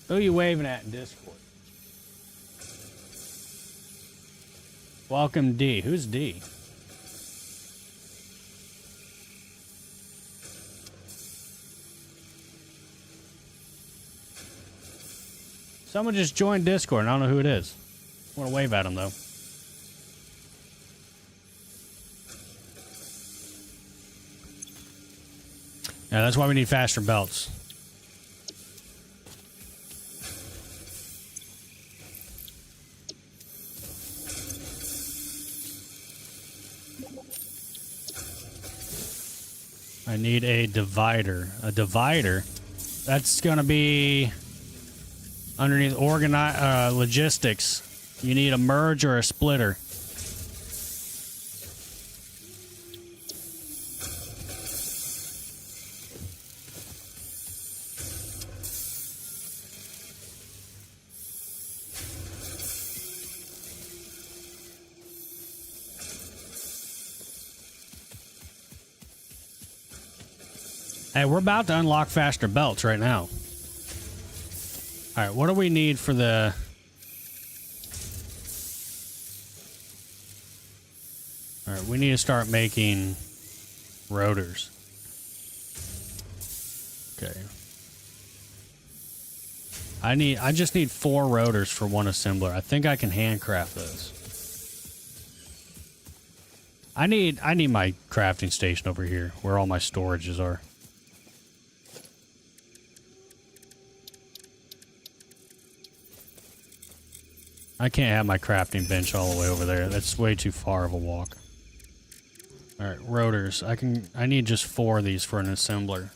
Who are you waving at in Discord? Welcome D. Who's D? Someone just joined Discord and I don't know who it is. I want to wave at him though. Yeah, that's why we need faster belts. I need a divider. A divider? That's going to be underneath logistics. You need a merge or a splitter. Hey, we're about to unlock faster belts right now. All right, what do we need for the... All right, we need to start making rotors. Okay. I just need 4 rotors for one assembler. I think I can handcraft those. I need my crafting station over here where all my storages are. I can't have my crafting bench all the way over there. That's way too far of a walk. All right, rotors. I need just 4 of these for an assembler.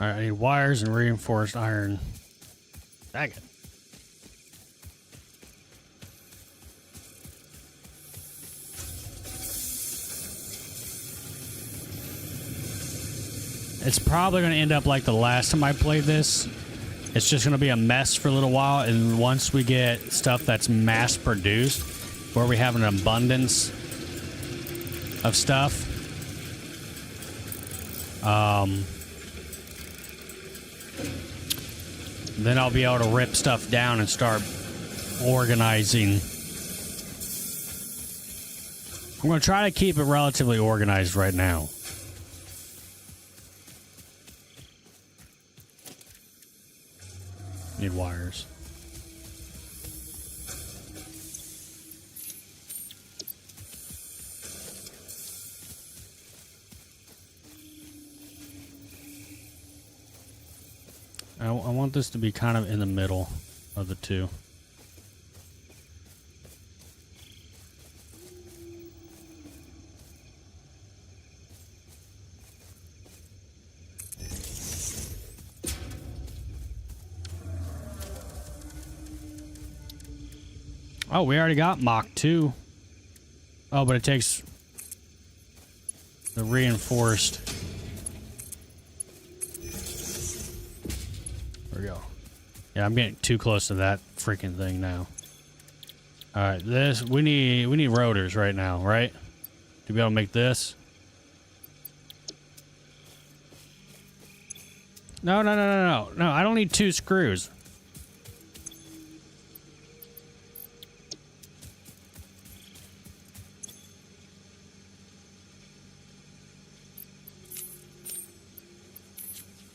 All right, I need wires and reinforced iron. Dang it. It's probably going to end up like the last time I played this. It's just going to be a mess for a little while, and once we get stuff that's mass produced, where we have an abundance of stuff, then I'll be able to rip stuff down and start organizing. I'm going to try to keep it relatively organized right now. Need wires. I want this to be kind of in the middle of the two. Oh, we already got Mach 2. Oh, but it takes the reinforced. There we go. Yeah, I'm getting too close to that freaking thing now. All right, this we need rotors right now, right? To be able to make this. No, I don't need 2 screws.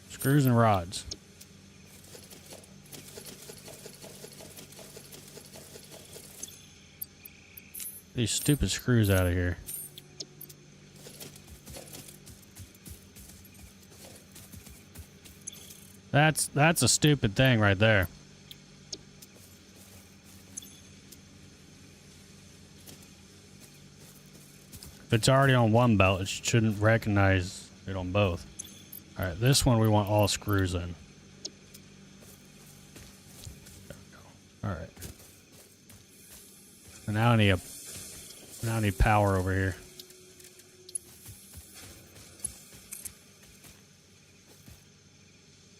Screws and rods. These stupid screws out of here. That's a stupid thing right there. If it's already on one belt, it shouldn't recognize it on both. All right, this one we want all screws in. There we go. All right. And now I need power over here.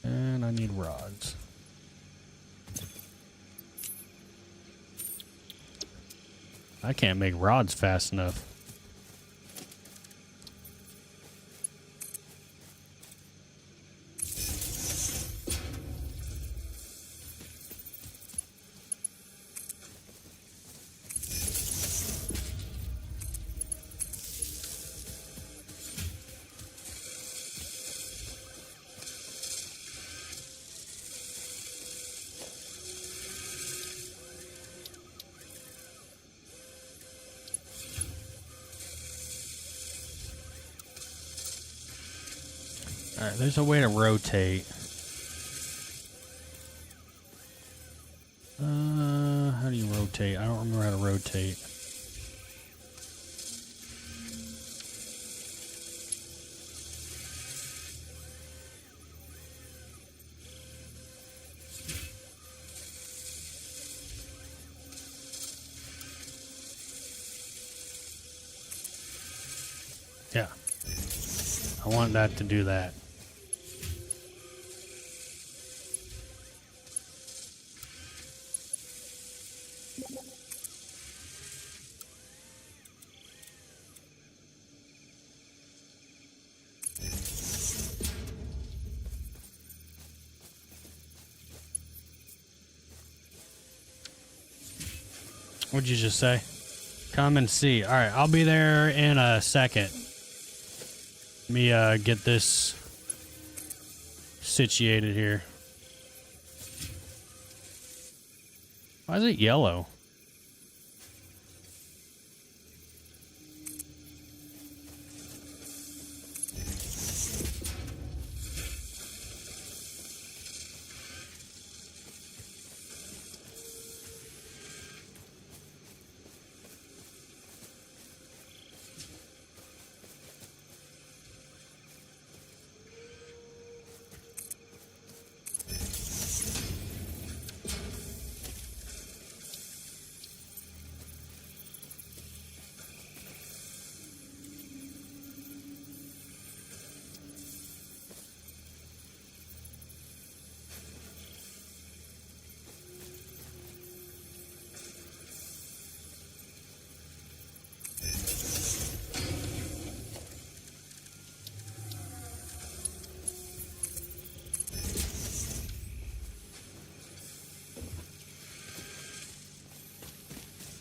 And I need rods. I can't make rods fast enough. Alright, there's a way to rotate. How do you rotate? I don't remember how to rotate. I want that to do that. What'd you just say? Come and see. All right, I'll be there in a second. Let me get this situated here. Why is it yellow?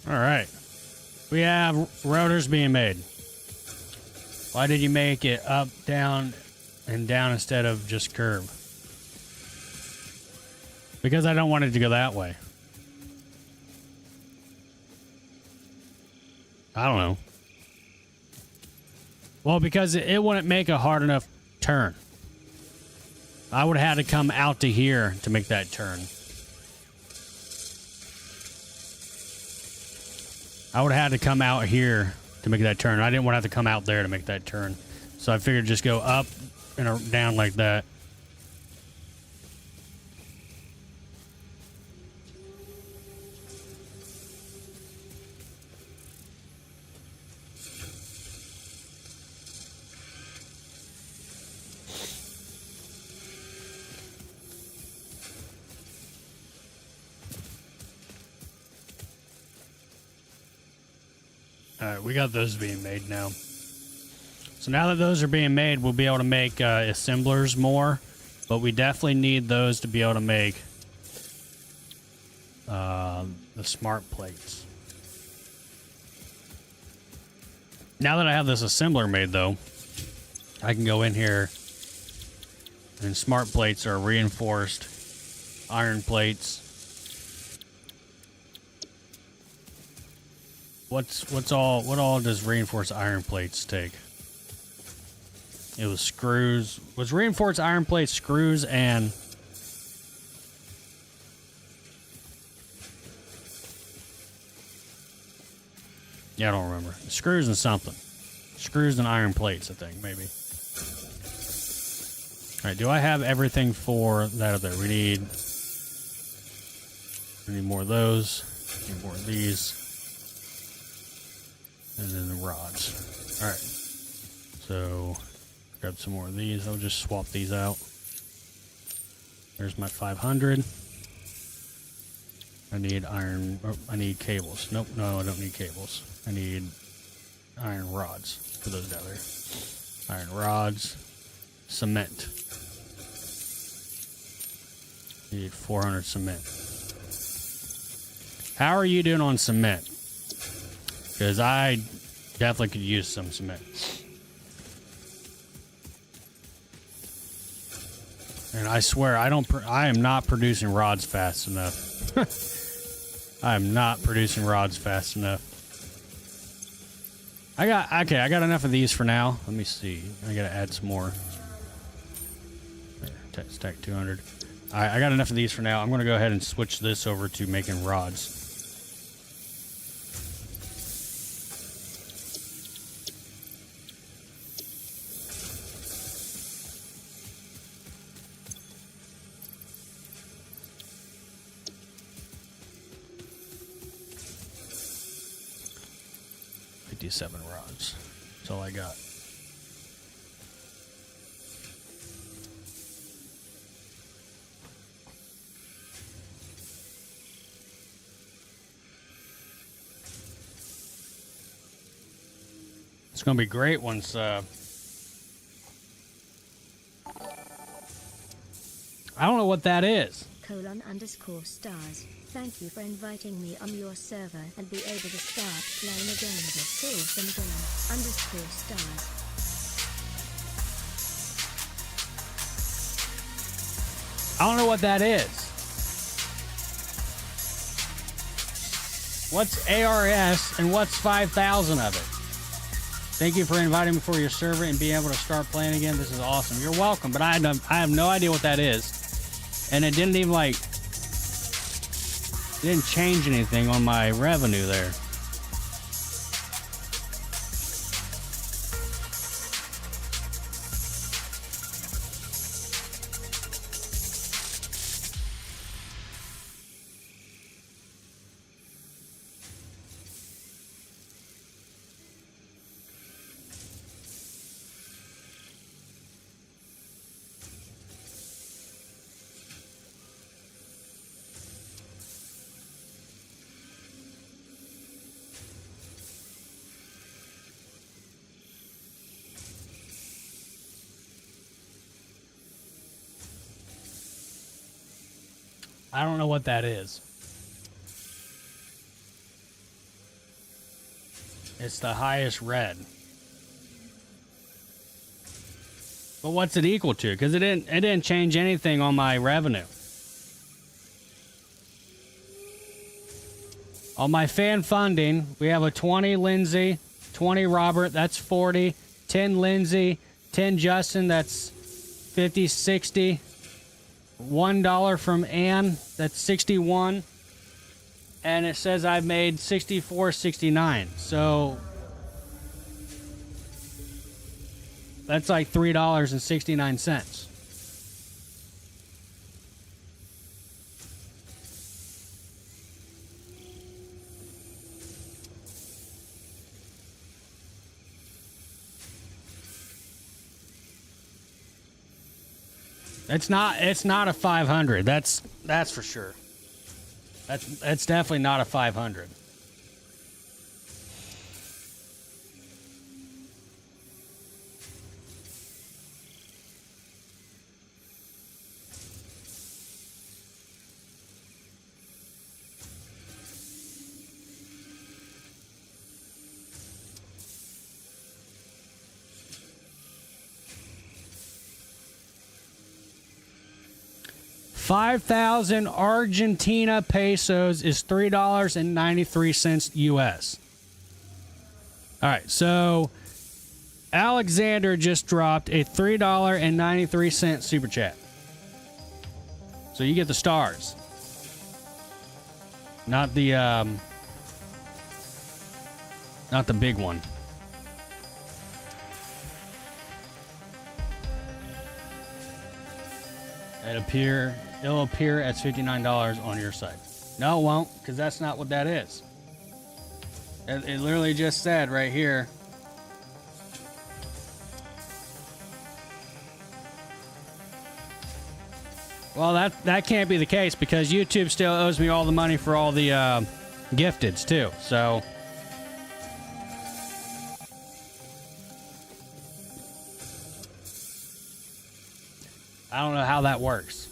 All right. We have rotors being made. Why did you make it up, down, and down instead of just curve? Because I don't want it to go that way. I don't know. Well, because it wouldn't make a hard enough turn. I would have had to come out to here to make that turn. I would have had to come out here to make that turn. I didn't want to have to come out there to make that turn. So I figured just go up and down like that. Alright, we got those being made now. So now that those are being made, we'll be able to make assemblers more. But we definitely need those to be able to make the smart plates. Now that I have this assembler made, though, I can go in here and smart plates are reinforced iron plates. What all does reinforced iron plates take? It was screws. Was reinforced iron plates screws and yeah, I don't remember. Screws and something. Screws and iron plates, I think, maybe. Alright, do I have everything for that up there? We need more of those. Need more of these. And then the rods. Alright. So, grab some more of these. I'll just swap these out. There's my 500. I need iron. Oh, I need cables. Nope, no, I don't need cables. I need iron rods. Put those down there. Iron rods. Cement. Need 400 cement. How are you doing on cement? Because I definitely could use some cement. And I swear, I am not producing rods fast enough. I am not producing rods fast enough. I got enough of these for now. Let me see. I gotta add some more. There, stack 200. I got enough of these for now. I'm gonna go ahead and switch this over to making rods. Seven rods. That's all I got. It's gonna be great once. I don't know what that is. :_stars. Thank you for inviting me on your server and be able to start playing again with awesome game. _stars. I don't know what that is. What's ARS and what's 5,000 of it? Thank you for inviting me for your server and being able to start playing again. This is awesome. You're welcome, but I have no idea what that is. And it didn't even like, it didn't change anything on my revenue there. I don't know what that is. It's the highest red. But what's it equal to? Because it didn't change anything on my revenue. On my fan funding, we have a 20 Lindsay, 20 Robert, that's 40, 10 Lindsay, 10 Justin, that's 50, 60. $1 from Ann, that's 61, and it says I've made 64.69. So that's like $3.69. It's not a 500. That's for sure. That's definitely not a 500. $5,000 Argentina pesos is $3.93 US. All right, so Alexander just dropped a $3.93 super chat. So you get the stars, not the big one. It'll appear as $59 on your side. No, it won't, because that's not what that is. It literally just said right here. Well, that can't be the case because YouTube still owes me all the money for all the gifteds too. So I don't know how that works.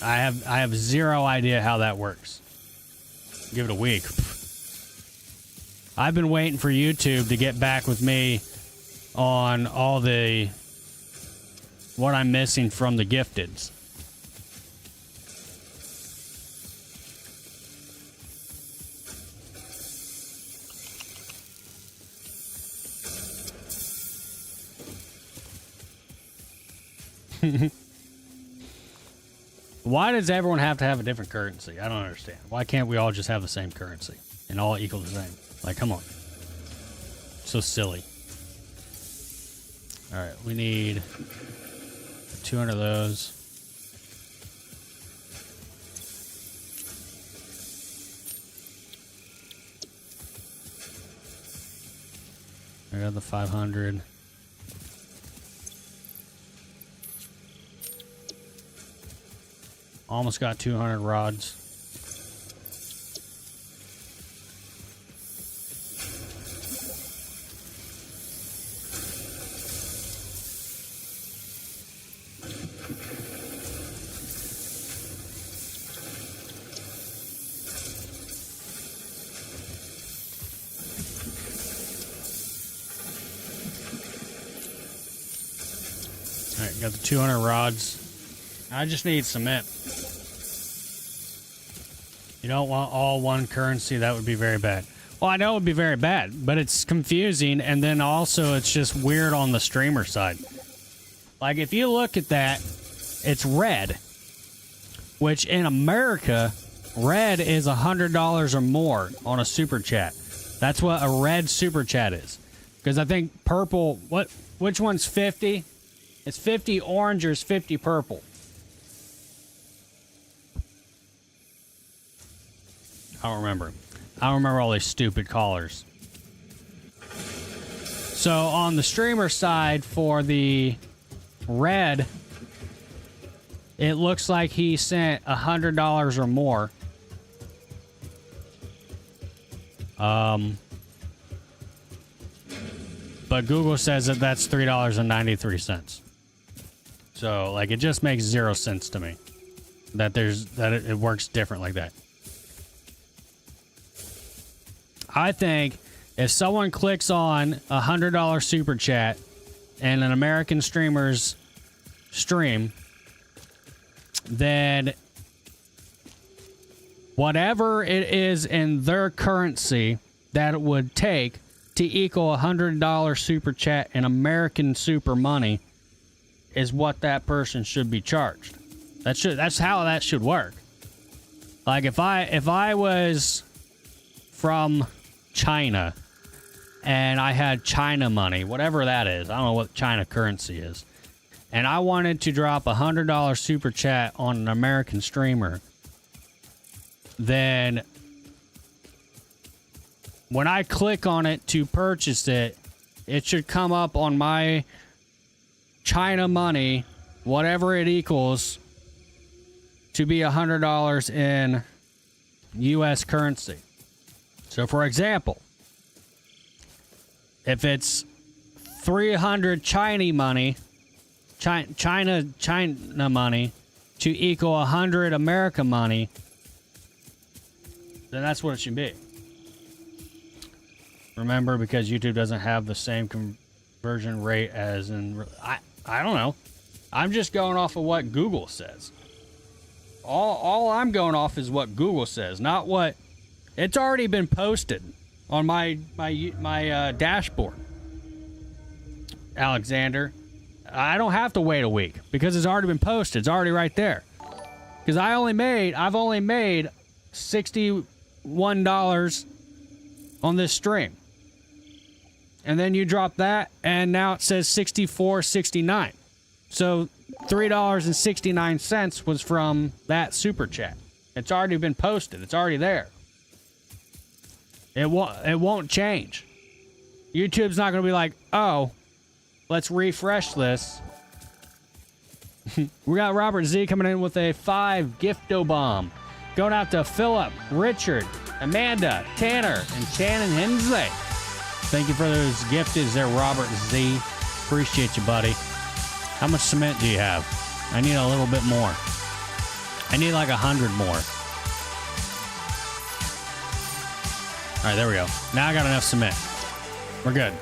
I have zero idea how that works. Give it a week. I've been waiting for YouTube to get back with me on all the what I'm missing from the gifteds. Why does everyone have to have a different currency? I don't understand. Why can't we all just have the same currency and all equal the same? Like, come on. So silly. All right, we need 200 of those. I got the 500. Almost got 200 rods. Got the 200 rods. I just need cement. You don't want all one currency. That would be very bad. Well, I know it would be very bad, but it's confusing, and then also it's just weird on the streamer side. Like, if you look at that, it's red, which in America, red is $100 or more on a super chat. That's what a red super chat is. Because I think purple, which one's 50? It's 50 orange or it's 50 purple. I don't remember. I don't remember all these stupid colors. So on the streamer side for the red, it looks like he sent $100 or more. But Google says that that's $3.93. So, like, it just makes 0 sense to me that it works different like that. I think if someone clicks on a $100 super chat in an American streamer's stream, then whatever it is in their currency that it would take to equal a $100 super chat in American super money is what that person should be charged. That's how that should work. Like, if I was from China and I had China money, whatever that is, I don't know what China currency is, and I wanted to drop a $100 super chat on an American streamer, then when I click on it to purchase it, it should come up on my China money, whatever it equals, to be $100 in U.S. currency. So, for example, if it's 300 China money to equal 100 American money, then that's what it should be. Remember, because YouTube doesn't have the same conversion rate as in... I don't know. I'm just going off of what Google says. All I'm going off is what Google says, not what... It's already been posted on my dashboard, Alexander. I don't have to wait a week because it's already been posted. It's already right there. Because I've only made $61 on this stream. And then you drop that, and now it says $64.69. So $3.69 was from that super chat. It's already been posted. It's already there. It won't change. YouTube's not going to be like, oh, let's refresh this. We got Robert Z coming in with a 5 gifto bomb. Going out to Philip, Richard, Amanda, Tanner, and Shannon Hensley. Thank you for those gifted there, Robert Z. Appreciate you, buddy. How much cement do you have? I need a little bit more. I need like 100 more. All right, there we go. Now I got enough cement. We're good.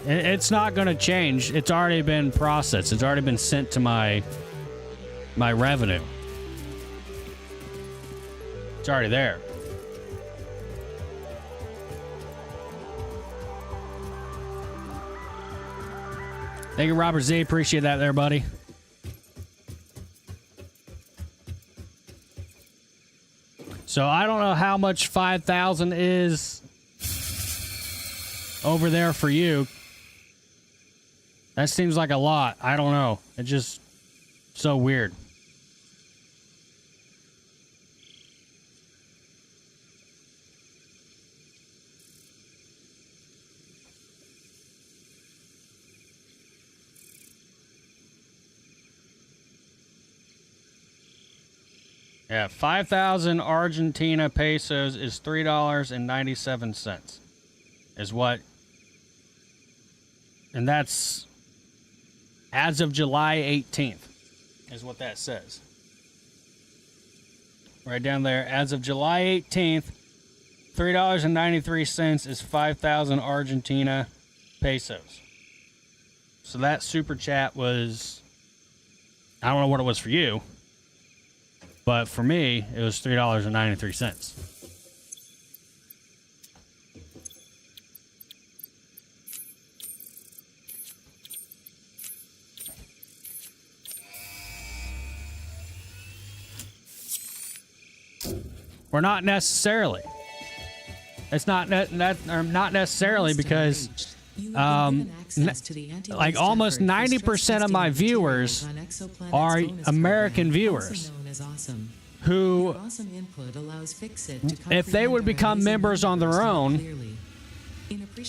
It's not going to change. It's already been processed. It's already been sent to my revenue. It's already there. Thank you, Robert Z. Appreciate that there, buddy. So I don't know how much 5,000 is over there for you. That seems like a lot. I don't know. It's just so weird. Yeah, 5,000 Argentina pesos is $3.97 is what, and that's as of July 18th is what that says. Right down there, as of July 18th, $3.93 is 5,000 Argentina pesos. So that super chat was, I don't know what it was for you, but for me, it was $3.93. We're not necessarily. It's not necessarily because like almost 90% of my viewers are American viewers who, if they would become members on their own,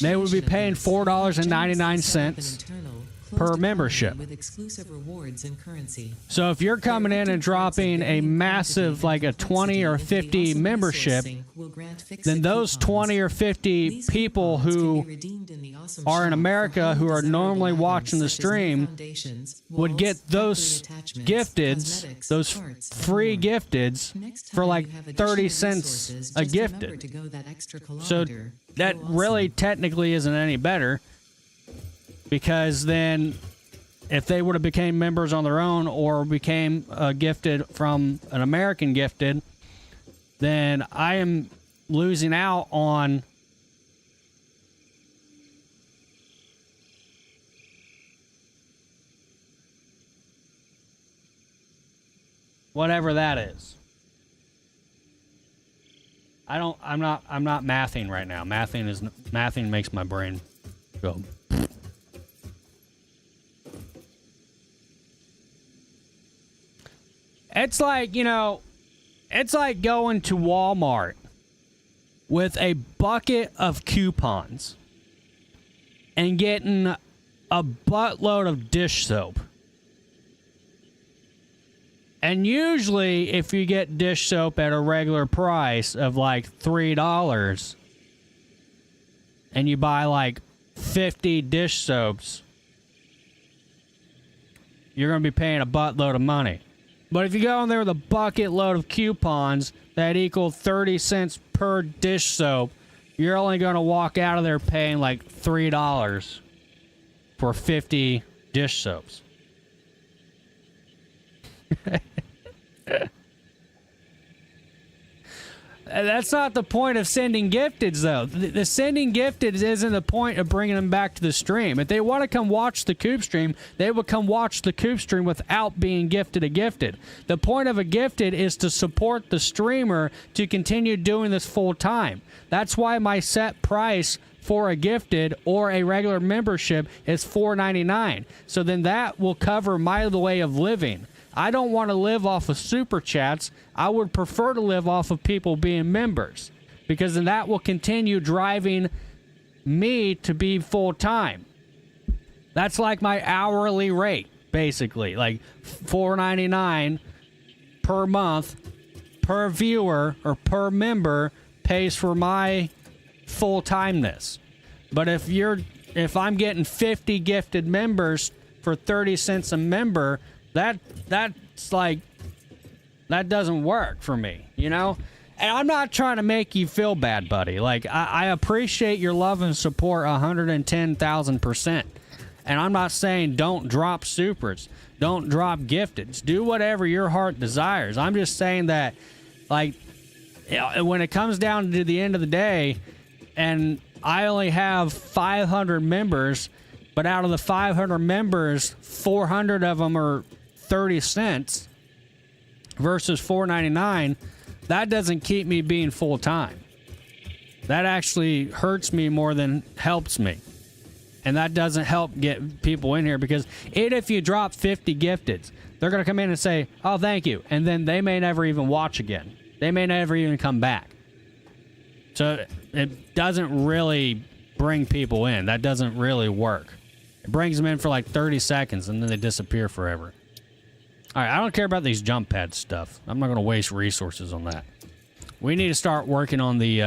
they would be paying $4.99 per membership. With exclusive rewards and currency. So if you're coming in and dropping a massive, like a 20 or 50 membership, then those 20 or 50 people who are in America who are normally watching the stream would get those gifteds, those free gifteds, for like 30 cents a gifted. So that really technically isn't any better. Because then, if they would have became members on their own or became gifted from an American gifted, then I am losing out on whatever that is. I'm not mathing right now. Mathing makes my brain go. It's like, you know, it's like going to Walmart with a bucket of coupons and getting a buttload of dish soap. And usually, if you get dish soap at a regular price of like $3 and you buy like 50 dish soaps, you're going to be paying a buttload of money. But if you go in there with a bucket load of coupons that equal 30 cents per dish soap, you're only going to walk out of there paying like $3 for 50 dish soaps. That's not the point of sending gifteds, though. The sending gifteds isn't the point of bringing them back to the stream. If they want to come watch the CoopStream, they would come watch the CoopStream without being gifted a gifted. The point of a gifted is to support the streamer to continue doing this full time. That's why my set price for a gifted or a regular membership is $4.99. So then that will cover my way of living. I don't want to live off of super chats. I would prefer to live off of people being members, because then that will continue driving me to be full-time. That's like my hourly rate, basically. Like $4.99 per month per viewer or per member pays for my full-timeness. But if I'm getting 50 gifted members for 30 cents a member, that's like, that doesn't work for me, you know? And I'm not trying to make you feel bad, buddy. Like, I appreciate your love and support 110,000%. And I'm not saying don't drop supers, don't drop gifteds, do whatever your heart desires. I'm just saying that, like, when it comes down to the end of the day, and I only have 500 members, but out of the 500 members, 400 of them are 30 cents versus $4.99, that doesn't keep me being full-time. That actually hurts me more than helps me. And that doesn't help get people in here, because if you drop 50 gifteds, they're going to come in and say, oh, thank you. And then they may never even watch again. They may never even come back. So it doesn't really bring people in. That doesn't really work. It brings them in for like 30 seconds and then they disappear forever. All right, I don't care about these jump pad stuff. I'm not going to waste resources on that. We need to start working on the,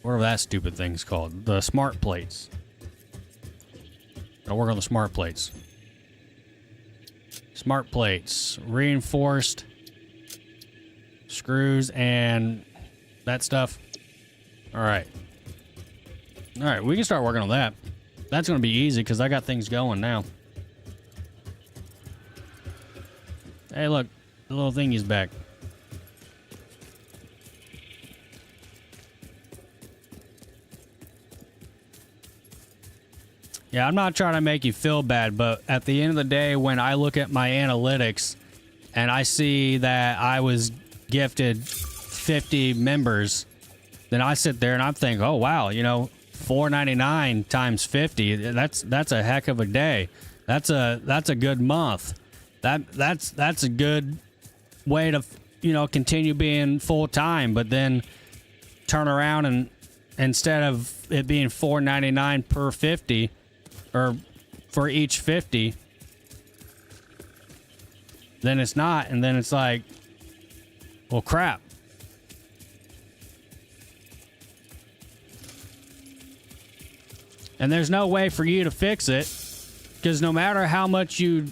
whatever that stupid thing's called, the smart plates. I'll work on the smart plates. Smart plates, reinforced screws and that stuff. All right. All right, we can start working on that. That's going to be easy because I got things going now. Hey, look. The little thingy's back. Yeah, I'm not trying to make you feel bad, but at the end of the day, when I look at my analytics and I see that I was gifted 50 members, then I sit there and I'm thinking, oh, wow, you know, $4.99 times 50, that's a heck of a day. That's a good month. That's a good way to, you know, continue being full time, but then turn around and instead of it being $4.99 per 50 or for each 50, then it's not, and then it's like, well, crap. And there's no way for you to fix it, because no matter how much you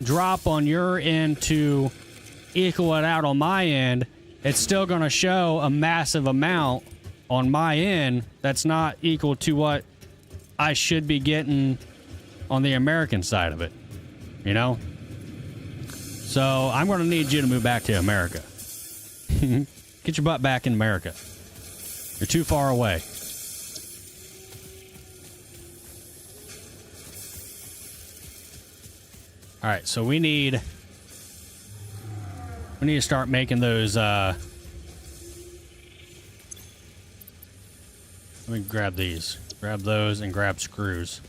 drop on your end to equal it out on my end, it's still going to show a massive amount on my end that's not equal to what I should be getting on the American side of it, you know? So I'm going to need you to move back to America. Get your butt back in America. You're too far away. All right, so we need to start making those. Let me grab these. Grab those and grab screws.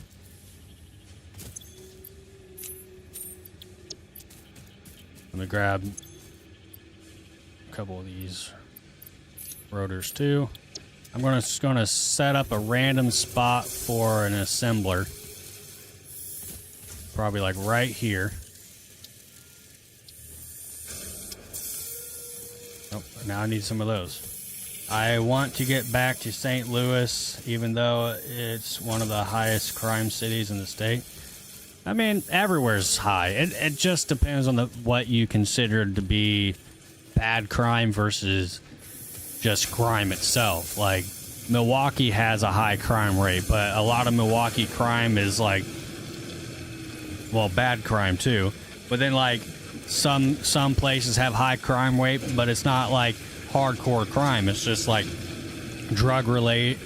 Let me grab a couple of these rotors too. I'm just gonna set up a random spot for an assembler. Probably like right here. Oh, now I need some of those. I want to get back to St. Louis, even though it's one of the highest crime cities in the state. I mean, everywhere's high. It just depends on what you consider to be bad crime versus just crime itself. Like, Milwaukee has a high crime rate, but a lot of Milwaukee crime is like, well, bad crime too. But then like some places have high crime rate, but it's not like hardcore crime. It's just like drug related,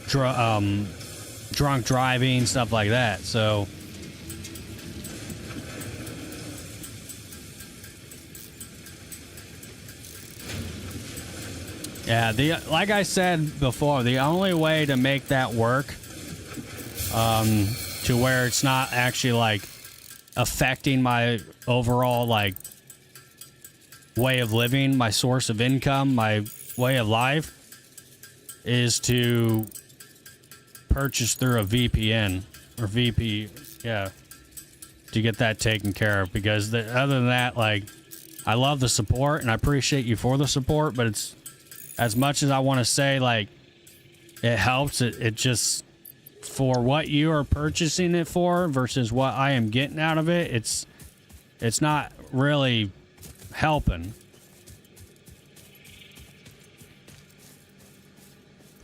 drunk driving, stuff like that. So yeah, like I said before, the only way to make that work, to where it's not actually like affecting my overall like way of living, my source of income, my way of life, is to purchase through a VPN or VP, yeah, to get that taken care of. Because other than that, like, I love the support and I appreciate you for the support, but it's, as much as I want to say like it helps, it just, for what you are purchasing it for versus what I am getting out of it, it's not really helping.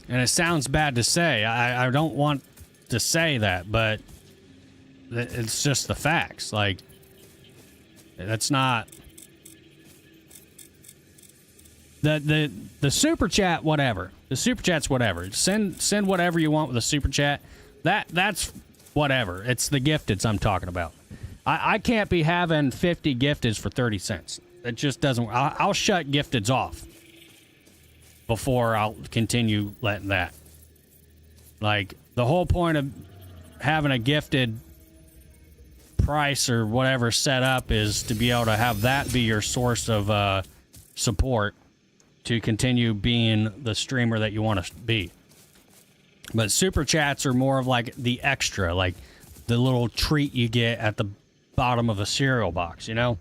And it sounds bad to say. I don't want to say that, but it's just the facts. Like, that's not the super chat, whatever. The super chat's whatever. Send whatever you want with a super chat. That's whatever. It's the gifteds I'm talking about. I can't be having 50 gifteds for 30 cents. It just doesn't. I'll shut gifteds off before I'll continue letting that. Like, the whole point of having a gifted price or whatever set up is to be able to have that be your source of support to continue being the streamer that you want to be. But super chats are more of like the extra, like the little treat you get at the bottom of a cereal box, you know?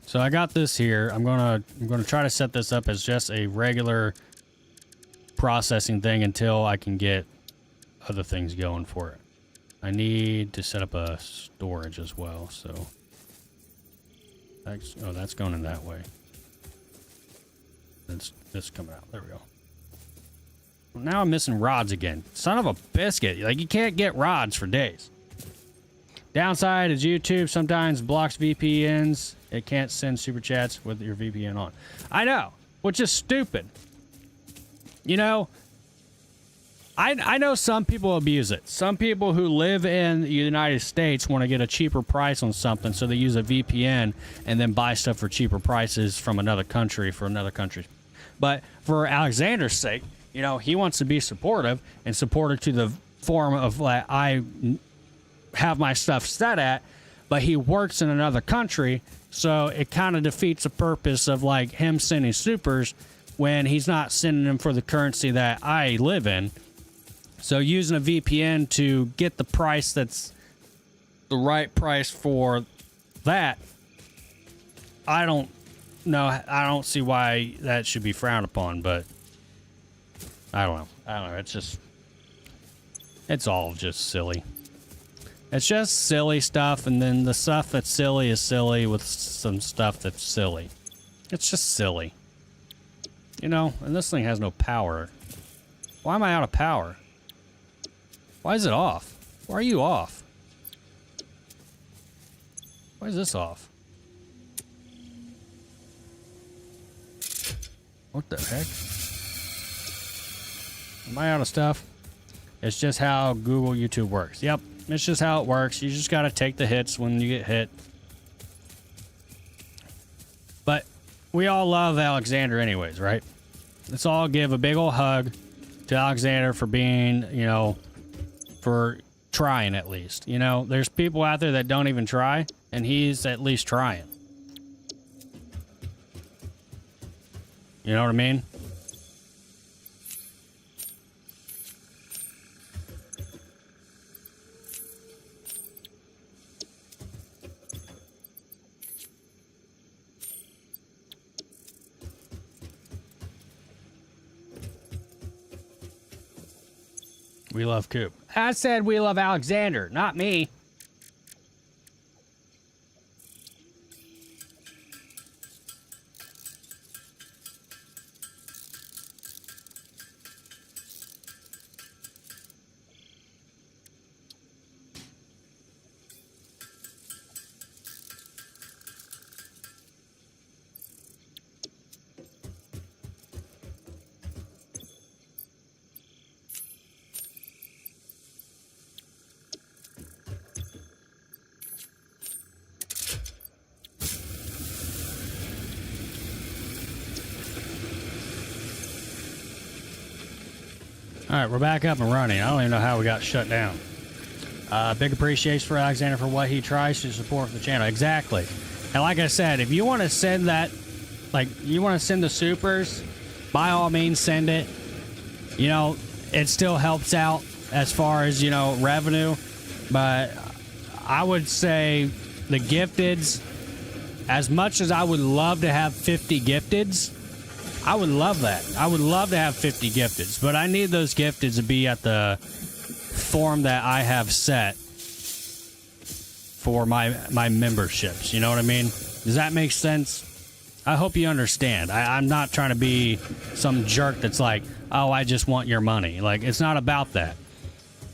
So I got this here. I'm gonna try to set this up as just a regular processing thing until I can get other things going for it. I need to set up a storage as well, so that's going in that way. That's this coming out. There we go. Well, now I'm missing rods again. Son of a biscuit. Like, you can't get rods for days. Downside is YouTube sometimes blocks VPNs. It can't send super chats with your VPN on. I know, which is stupid. You know, I know some people abuse it. Some people who live in the United States want to get a cheaper price on something, so they use a VPN and then buy stuff for cheaper prices from another country for another country. But for Alexander's sake, you know, he wants to be supportive and supportive to the form of like I have my stuff set at, but he works in another country, so it kind of defeats the purpose of like him sending supers when he's not sending them for the currency that I live in. So using a VPN to get the price that's the right price for that, I don't know. I don't see why that should be frowned upon, but I don't know. It's all just silly. It's just silly stuff, and then the stuff that's silly is silly with some stuff that's silly. It's just silly. You know, and this thing has no power. Why am I out of power? Why is it off? Why are you off? Why is this off? What the heck? Am I out of stuff? It's just how Google YouTube works. Yep, it's just how it works. You just gotta take the hits when you get hit. But we all love Alexander anyways, right? Let's all give a big old hug to Alexander for being, you know, for trying at least. You know, there's people out there that don't even try, and he's at least trying. You know what I mean? We love Coop. I said we love Alexander, not me. All right, we're back up and running. I don't even know how we got shut down. Big appreciation for Alexander for what he tries to support the channel. Exactly. And like I said, if you want to send that, like, you want to send the supers, by all means, send it. You know, it still helps out as far as, you know, revenue. But I would say the gifteds, as much as I would love to have 50 gifteds, I would love that. I would love to have 50 gifteds, but I need those gifteds to be at the form that I have set for my memberships. You know what I mean? Does that make sense? I hope you understand. I'm not trying to be some jerk that's like, oh, I just want your money. Like, it's not about that.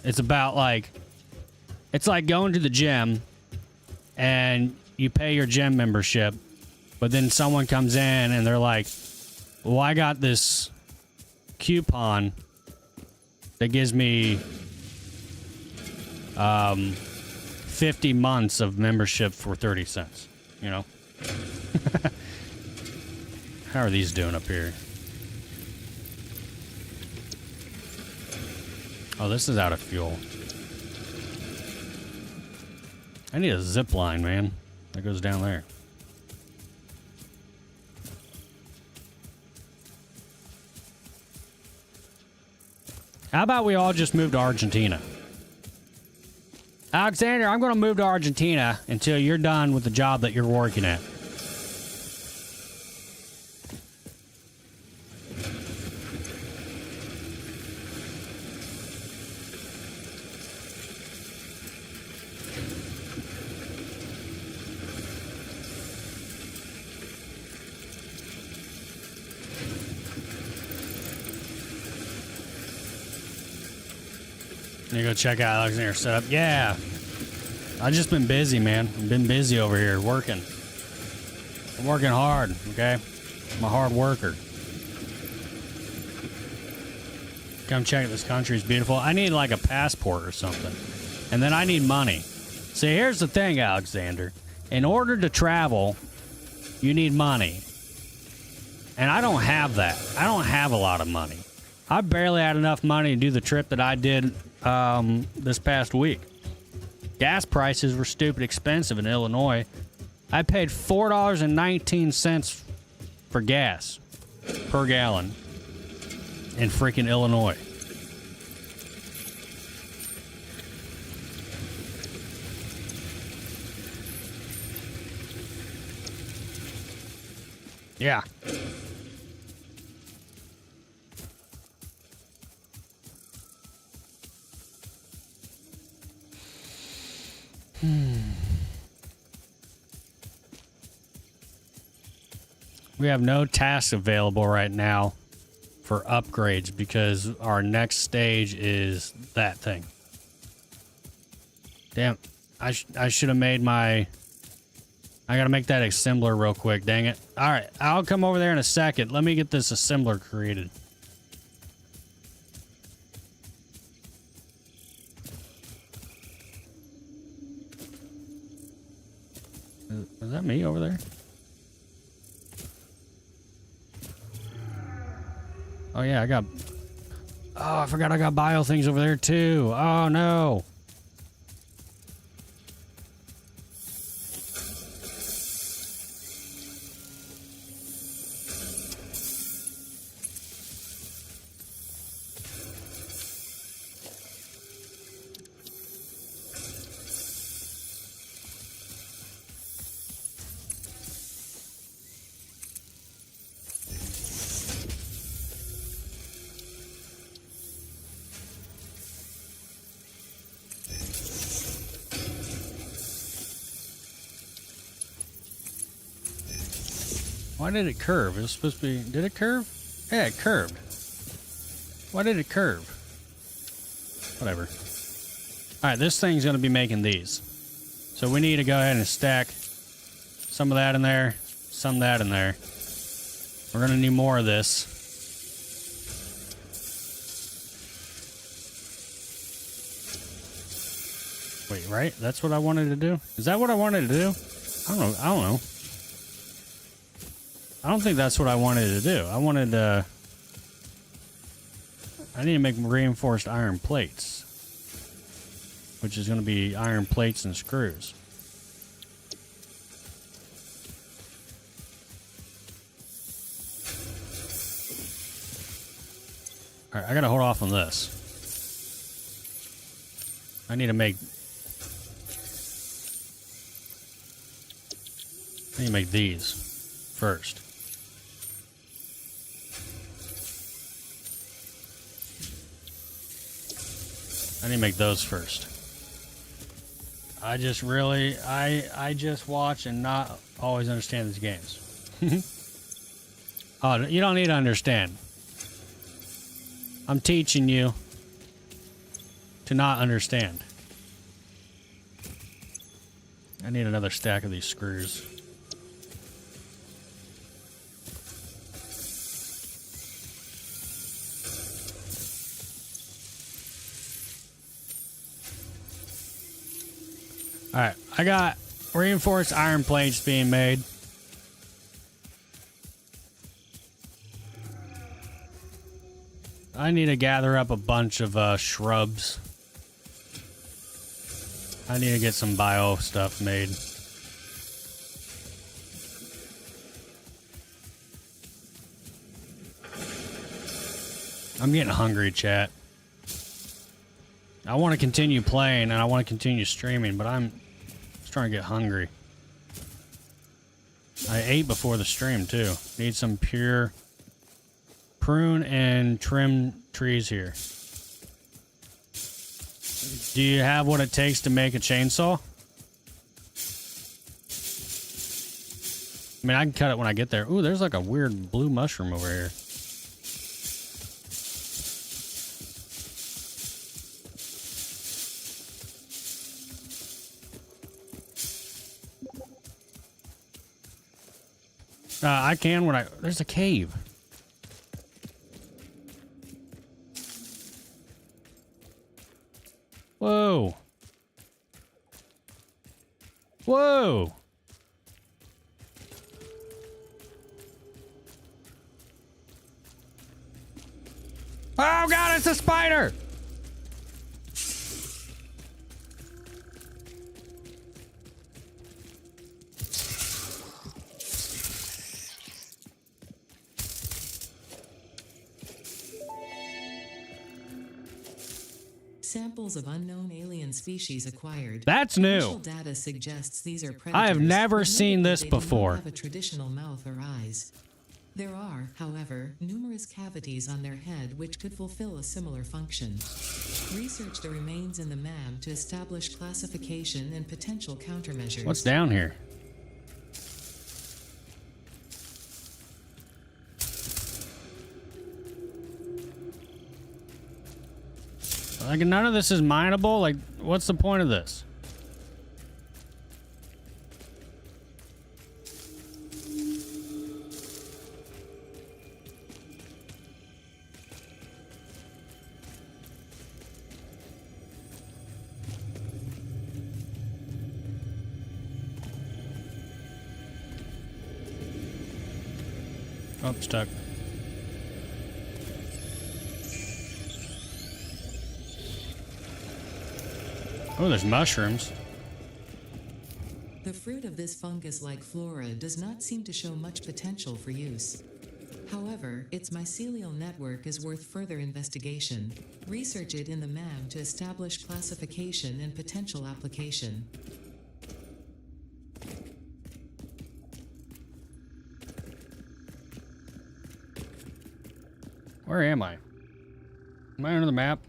It's about, like, it's like going to the gym and you pay your gym membership, but then someone comes in and they're like, well, I got this coupon that gives me 50 months of membership for 30 cents, you know? How are these doing up here? Oh, this is out of fuel. I need a zip line, man. That goes down there. How about we all just move to Argentina? Alexander, I'm going to move to Argentina until you're done with the job that you're working at. You go check out Alexander's setup. Yeah. I've just been busy, man. I've been busy over here working. I'm working hard, okay? I'm a hard worker. Come check this country. It's beautiful. I need like a passport or something. And then I need money. See, here's the thing, Alexander. In order to travel, you need money. And I don't have that. I don't have a lot of money. I barely had enough money to do the trip that I did this past week. Gas prices were stupid expensive in Illinois. I paid $4.19 for gas per gallon in freaking Illinois. Yeah. We have no tasks available right now for upgrades because our next stage is that thing. Damn, I should have made my... I gotta make that assembler real quick, dang it. Alright, I'll come over there in a second. Let me get this assembler created. Is that me over there? Oh yeah, I got... Oh, I forgot I got bio things over there too. Oh no. Why did it curve? It was supposed to be... Did it curve? Yeah, it curved. Why did it curve? Whatever. Alright, this thing's going to be making these. So we need to go ahead and stack some of that in there, some of that in there. We're going to need more of this. Wait, right? That's what I wanted to do? Is that what I wanted to do? I don't know. I don't think that's what I wanted to do. I wanted to... I need to make reinforced iron plates. Which is going to be iron plates and screws. Alright, I gotta hold off on this. I need to make these first. I need to make those first. I just really, I just watch and not always understand these games. Oh, you don't need to understand. I'm teaching you to not understand. I need another stack of these screws. Alright, I got reinforced iron plates being made. I need to gather up a bunch of shrubs. I need to get some bio stuff made. I'm getting hungry, chat. I want to continue playing and I want to continue streaming, but I'm just trying to get hungry. I ate before the stream too. Need some pure prune and trim trees here. Do you have what it takes to make a chainsaw? I mean, I can cut it when I get there. Ooh, there's like a weird blue mushroom over here. I can when I... There's a cave. Whoa. Whoa. Oh, God, it's a spider. Samples of unknown alien species acquired. That's new. Initial data suggests these are predators. I have never seen this they do not before. have a traditional mouth or eyes. There are, however, numerous cavities on their head which could fulfill a similar function. Research the remains in the MAM to establish classification and potential countermeasures. What's down here? Like, none of this is mineable? Like, what's the point of this? Oh, stuck. Oh, there's mushrooms. The fruit of this fungus-like flora does not seem to show much potential for use. However, its mycelial network is worth further investigation. Research it in the MAM to establish classification and potential application. Where am I? Am I under the map?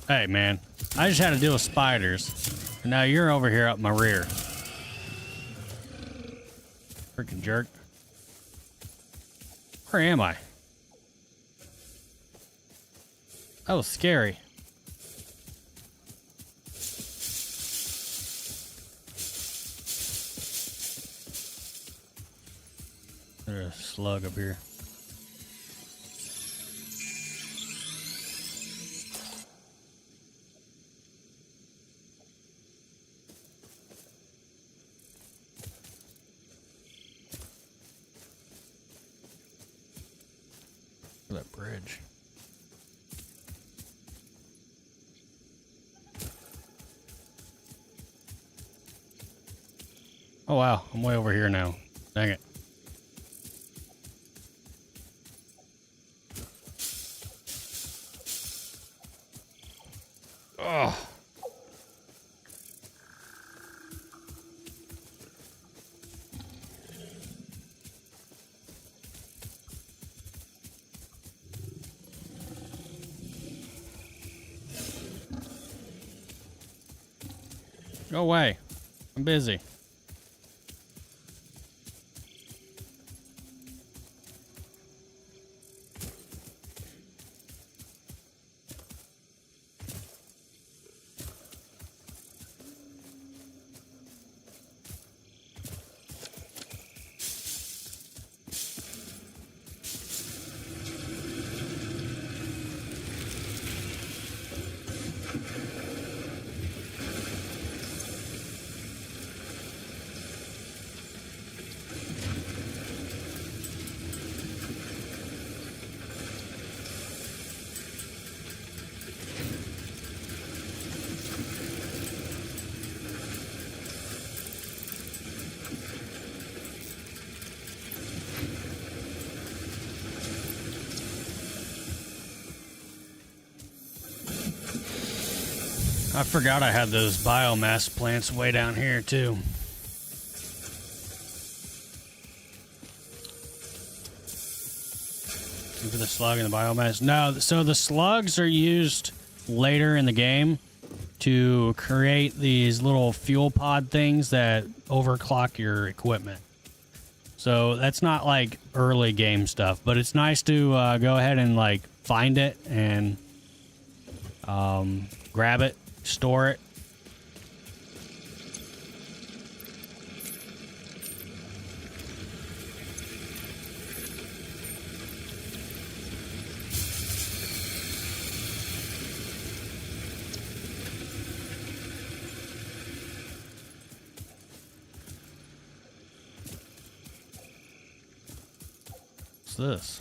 Hey, man. I just had to deal with spiders. And now you're over here up my rear. Freaking jerk. Where am I? That was scary. There's a slug up here. Look at that bridge. Oh wow, I'm way over here now. Dang it. Ugh. Go away. I'm busy. I forgot I had those biomass plants way down here too. For the slug and the biomass. No, so the slugs are used later in the game to create these little fuel pod things that overclock your equipment. So that's not like early game stuff, but it's nice to go ahead and like find it and grab it, store it. What's this?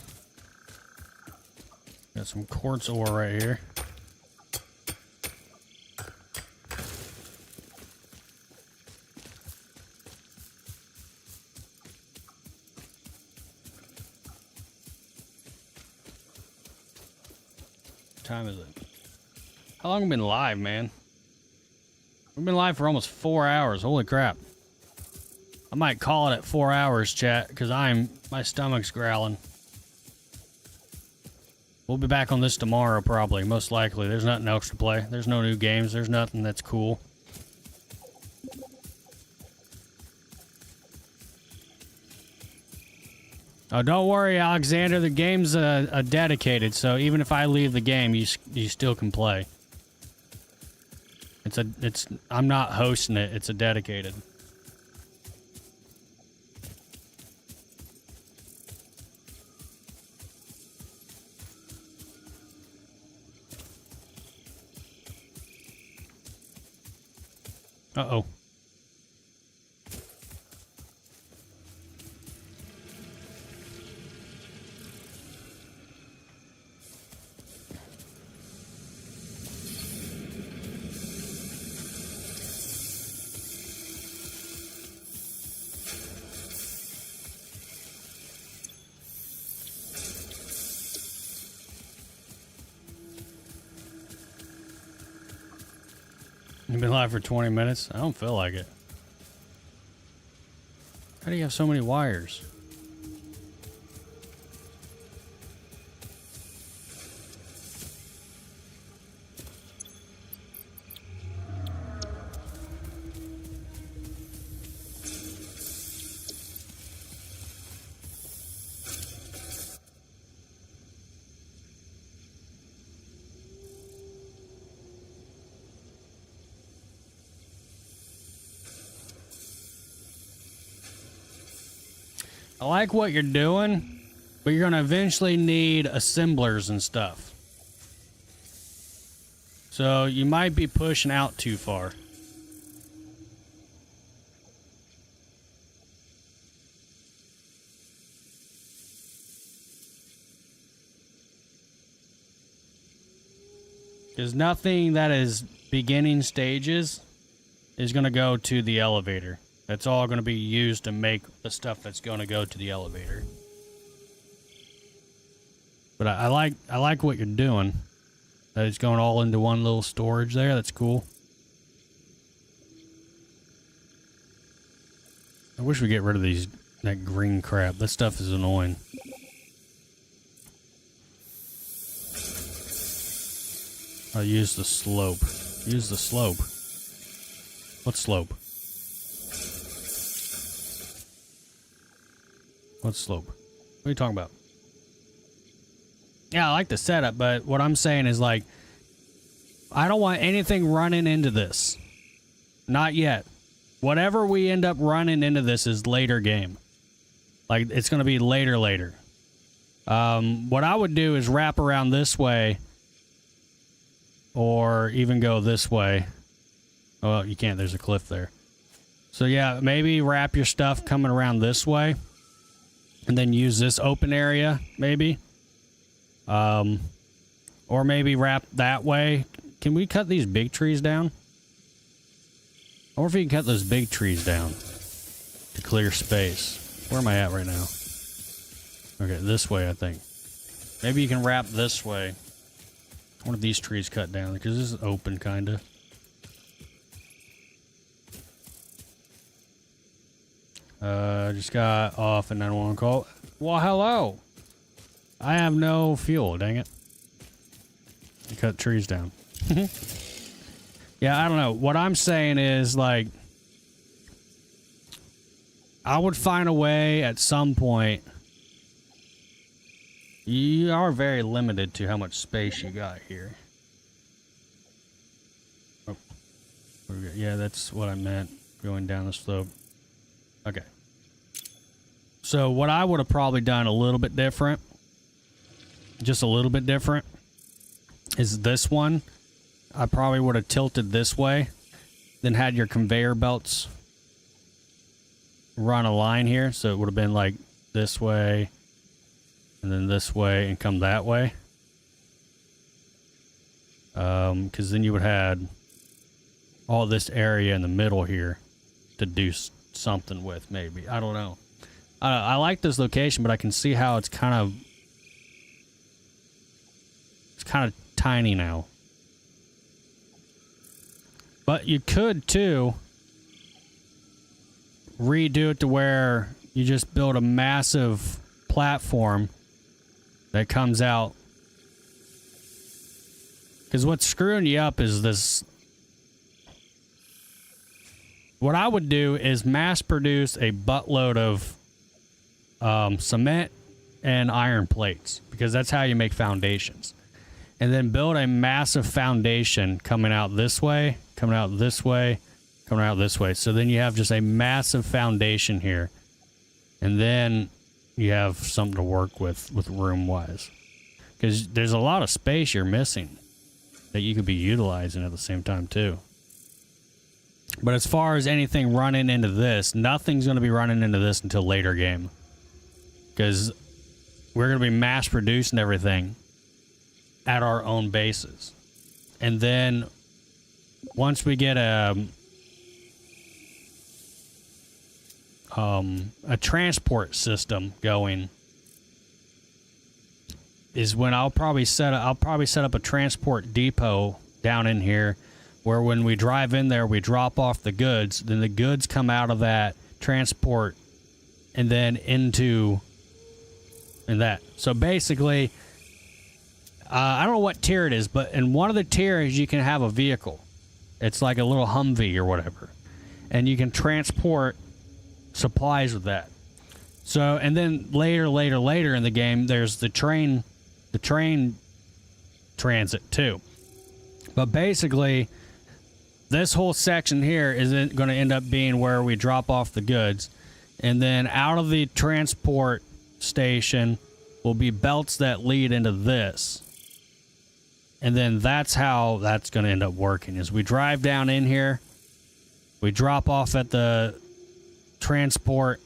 Got some quartz ore right here. What time is it? How long have we been live, man? We've been live for almost 4 hours. Holy crap. I might call it at 4 hours, chat, because my stomach's growling. We'll be back on this tomorrow, probably, most likely. There's nothing else to play. There's no new games. There's nothing that's cool. Oh, don't worry, Alexander. The game's dedicated, so even if I leave the game, you still can play. I'm not hosting it. It's a dedicated. Uh-oh. You've been live for 20 minutes? I don't feel like it. How do you have so many wires? I like what you're doing, but you're going to eventually need assemblers and stuff. So you might be pushing out too far. Because nothing that is beginning stages is going to go to the elevator. That's all going to be used to make the stuff that's going to go to the elevator. But I like what you're doing. That it's going all into one little storage there. That's cool. I wish we get rid of that green crap. That stuff is annoying. I'll use the slope. Use the slope. What slope? What slope? What are you talking about? Yeah, I like the setup, but what I'm saying is, like, I don't want anything running into this. Not yet. Whatever we end up running into this is later game. Like, it's going to be later. What I would do is wrap around this way, or even go this way. Oh, you can't. There's a cliff there. So, yeah, maybe wrap your stuff coming around this way. And then use this open area, maybe. Or maybe wrap that way. Can we cut these big trees down? Or if we can cut those big trees down to clear space. Where am I at right now? Okay, this way, I think. Maybe you can wrap this way. One of these trees cut down, because this is open, kind of. Just got off and then one call. Well, hello. I have no fuel, dang it. You cut trees down. Yeah, I don't know. What I'm saying is, like, I would find a way at some point. You are very limited to how much space you got here. Oh, yeah, that's what I meant, going down the slope. Okay. So what I would have probably done a little bit different, just a little bit different, is this one. I probably would have tilted this way, then had your conveyor belts run a line here. So it would have been like this way, and then this way, and come that way. Because then you would have had all this area in the middle here to do something with, maybe. I don't know. I like this location, but I can see how it's kind of tiny now. But you could too redo it to where you just build a massive platform that comes out. Because what's screwing you up is this. What I would do is mass produce a buttload of cement and iron plates, because that's how you make foundations. And then build a massive foundation coming out this way, coming out this way, coming out this way. So then you have just a massive foundation here. And then you have something to work with room-wise. Because there's a lot of space you're missing that you could be utilizing at the same time, too. But as far as anything running into this, nothing's going to be running into this until later game. Because we're going to be mass producing everything at our own bases. And then once we get a transport system going, is when I'll probably set up a transport depot down in here, where when we drive in there, we drop off the goods, then the goods come out of that transport and then into that. So basically, I don't know what tier it is, but in one of the tiers you can have a vehicle. It's like a little Humvee or whatever, and you can transport supplies with that. So, and then later in the game, there's the train transit too. But basically, this whole section here is going to end up being where we drop off the goods, and then out of the transport station will be belts that lead into this. And then that's how that's going to end up working, is we drive down in here, we drop off at the transport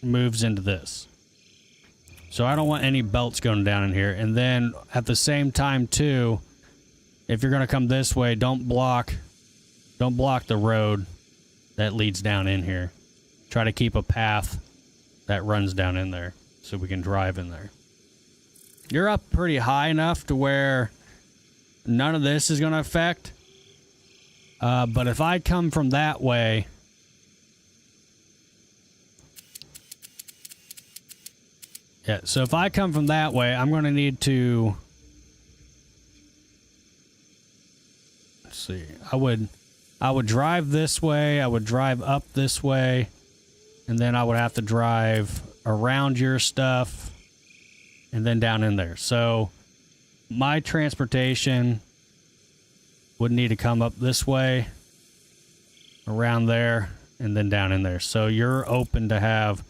moves into this. So I don't want any belts going down in here. And then at the same time too, if you're going to come this way, don't block the road that leads down in here. Try to keep a path that runs down in there so we can drive in there. You're up pretty high enough to where none of this is going to affect. But if I come from that way, yeah, so if I come from that way, I'm going to need to, let's see, I would drive this way, I would drive up this way, and then I would have to drive around your stuff and then down in there. So my transportation would need to come up this way, around there, and then down in there. So you're open to have,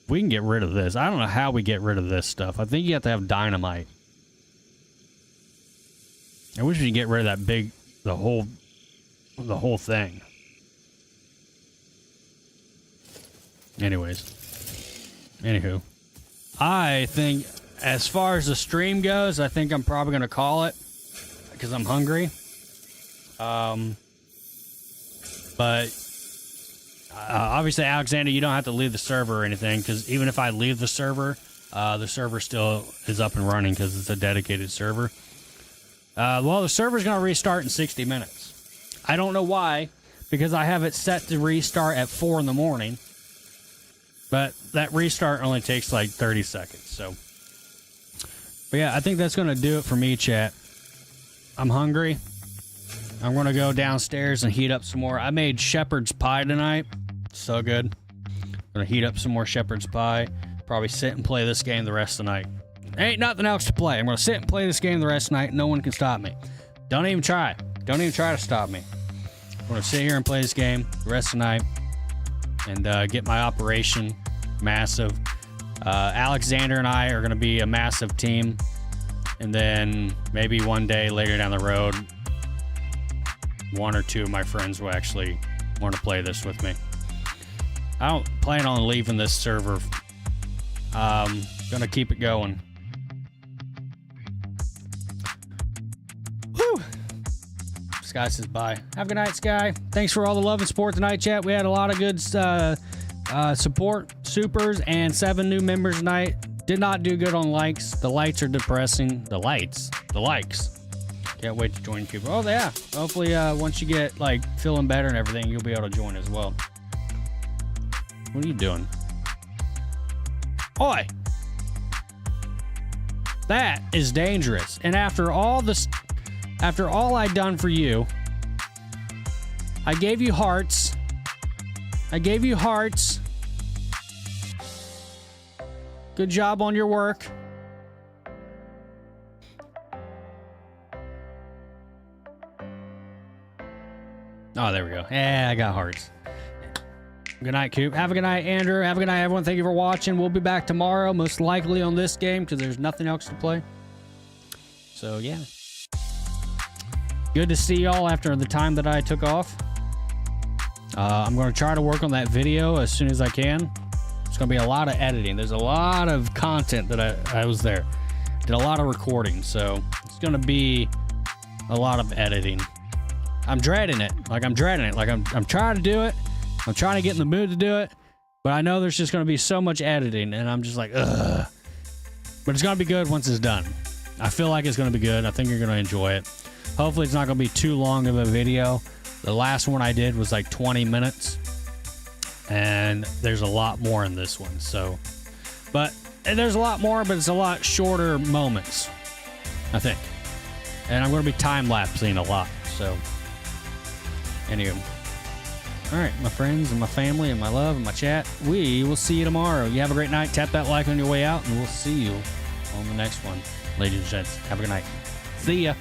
we can get rid of this. I don't know how we get rid of this stuff. I think you have to have dynamite. I wish we could get rid of that big, the whole thing. Anywho, I think as far as the stream goes, I think I'm probably going to call it because I'm hungry. But obviously, Alexander, you don't have to leave the server or anything, because even if I leave the server still is up and running because it's a dedicated server. Well, the server's going to restart in 60 minutes. I don't know why, because I have it set to restart at 4 in the morning. But that restart only takes like 30 seconds. So, but yeah, I think that's going to do it for me, chat. I'm hungry. I'm gonna go downstairs and heat up some more. I made shepherd's pie tonight. So good. Gonna heat up some more shepherd's pie. Probably sit and play this game the rest of the night. Ain't nothing else to play. I'm gonna sit and play this game the rest of the night. No one can stop me. Don't even try. Don't even try to stop me. I'm gonna sit here and play this game the rest of the night and get my operation massive. Alexander and I are gonna be a massive team. And then maybe one day later down the road, one or two of my friends will actually want to play this with me. I don't plan on leaving this server. Gonna keep it going. Woo! Sky says bye. Have a good night, Sky. Thanks for all the love and support tonight, chat. We had a lot of good support, supers, and 7 new members tonight. Did not do good on likes. The lights are depressing. The likes. Can't wait to join people. Oh, yeah. Hopefully, once you get, like, feeling better and everything, you'll be able to join as well. What are you doing? Oi! That is dangerous. And after all I've done for you, I gave you hearts. Good job on your work. Oh, there we go. Yeah, I got hearts. Good night, Coop. Have a good night, Andrew. Have a good night, everyone. Thank you for watching. We'll be back tomorrow, most likely on this game, because there's nothing else to play. So, yeah. Good to see y'all after the time that I took off. I'm going to try to work on that video as soon as I can. It's going to be a lot of editing. There's a lot of content that I was there. Did a lot of recording, so it's going to be a lot of editing. I'm dreading it. I'm trying to do it. I'm trying to get in the mood to do it, but I know there's just going to be so much editing, and I'm just like, ugh. But it's going to be good once it's done. I feel like it's going to be good. I think you're going to enjoy it. Hopefully it's not going to be too long of a video. The last one I did was like 20 minutes, and there's a lot more in this one. So, but there's a lot more, but it's a lot shorter moments, I think. And I'm going to be time-lapsing a lot, so anyway. All right, my friends and my family and my love and my chat, we will see you tomorrow. You have a great night. Tap that like on your way out, and we'll see you on the next one. Ladies and gents, have a good night. See ya.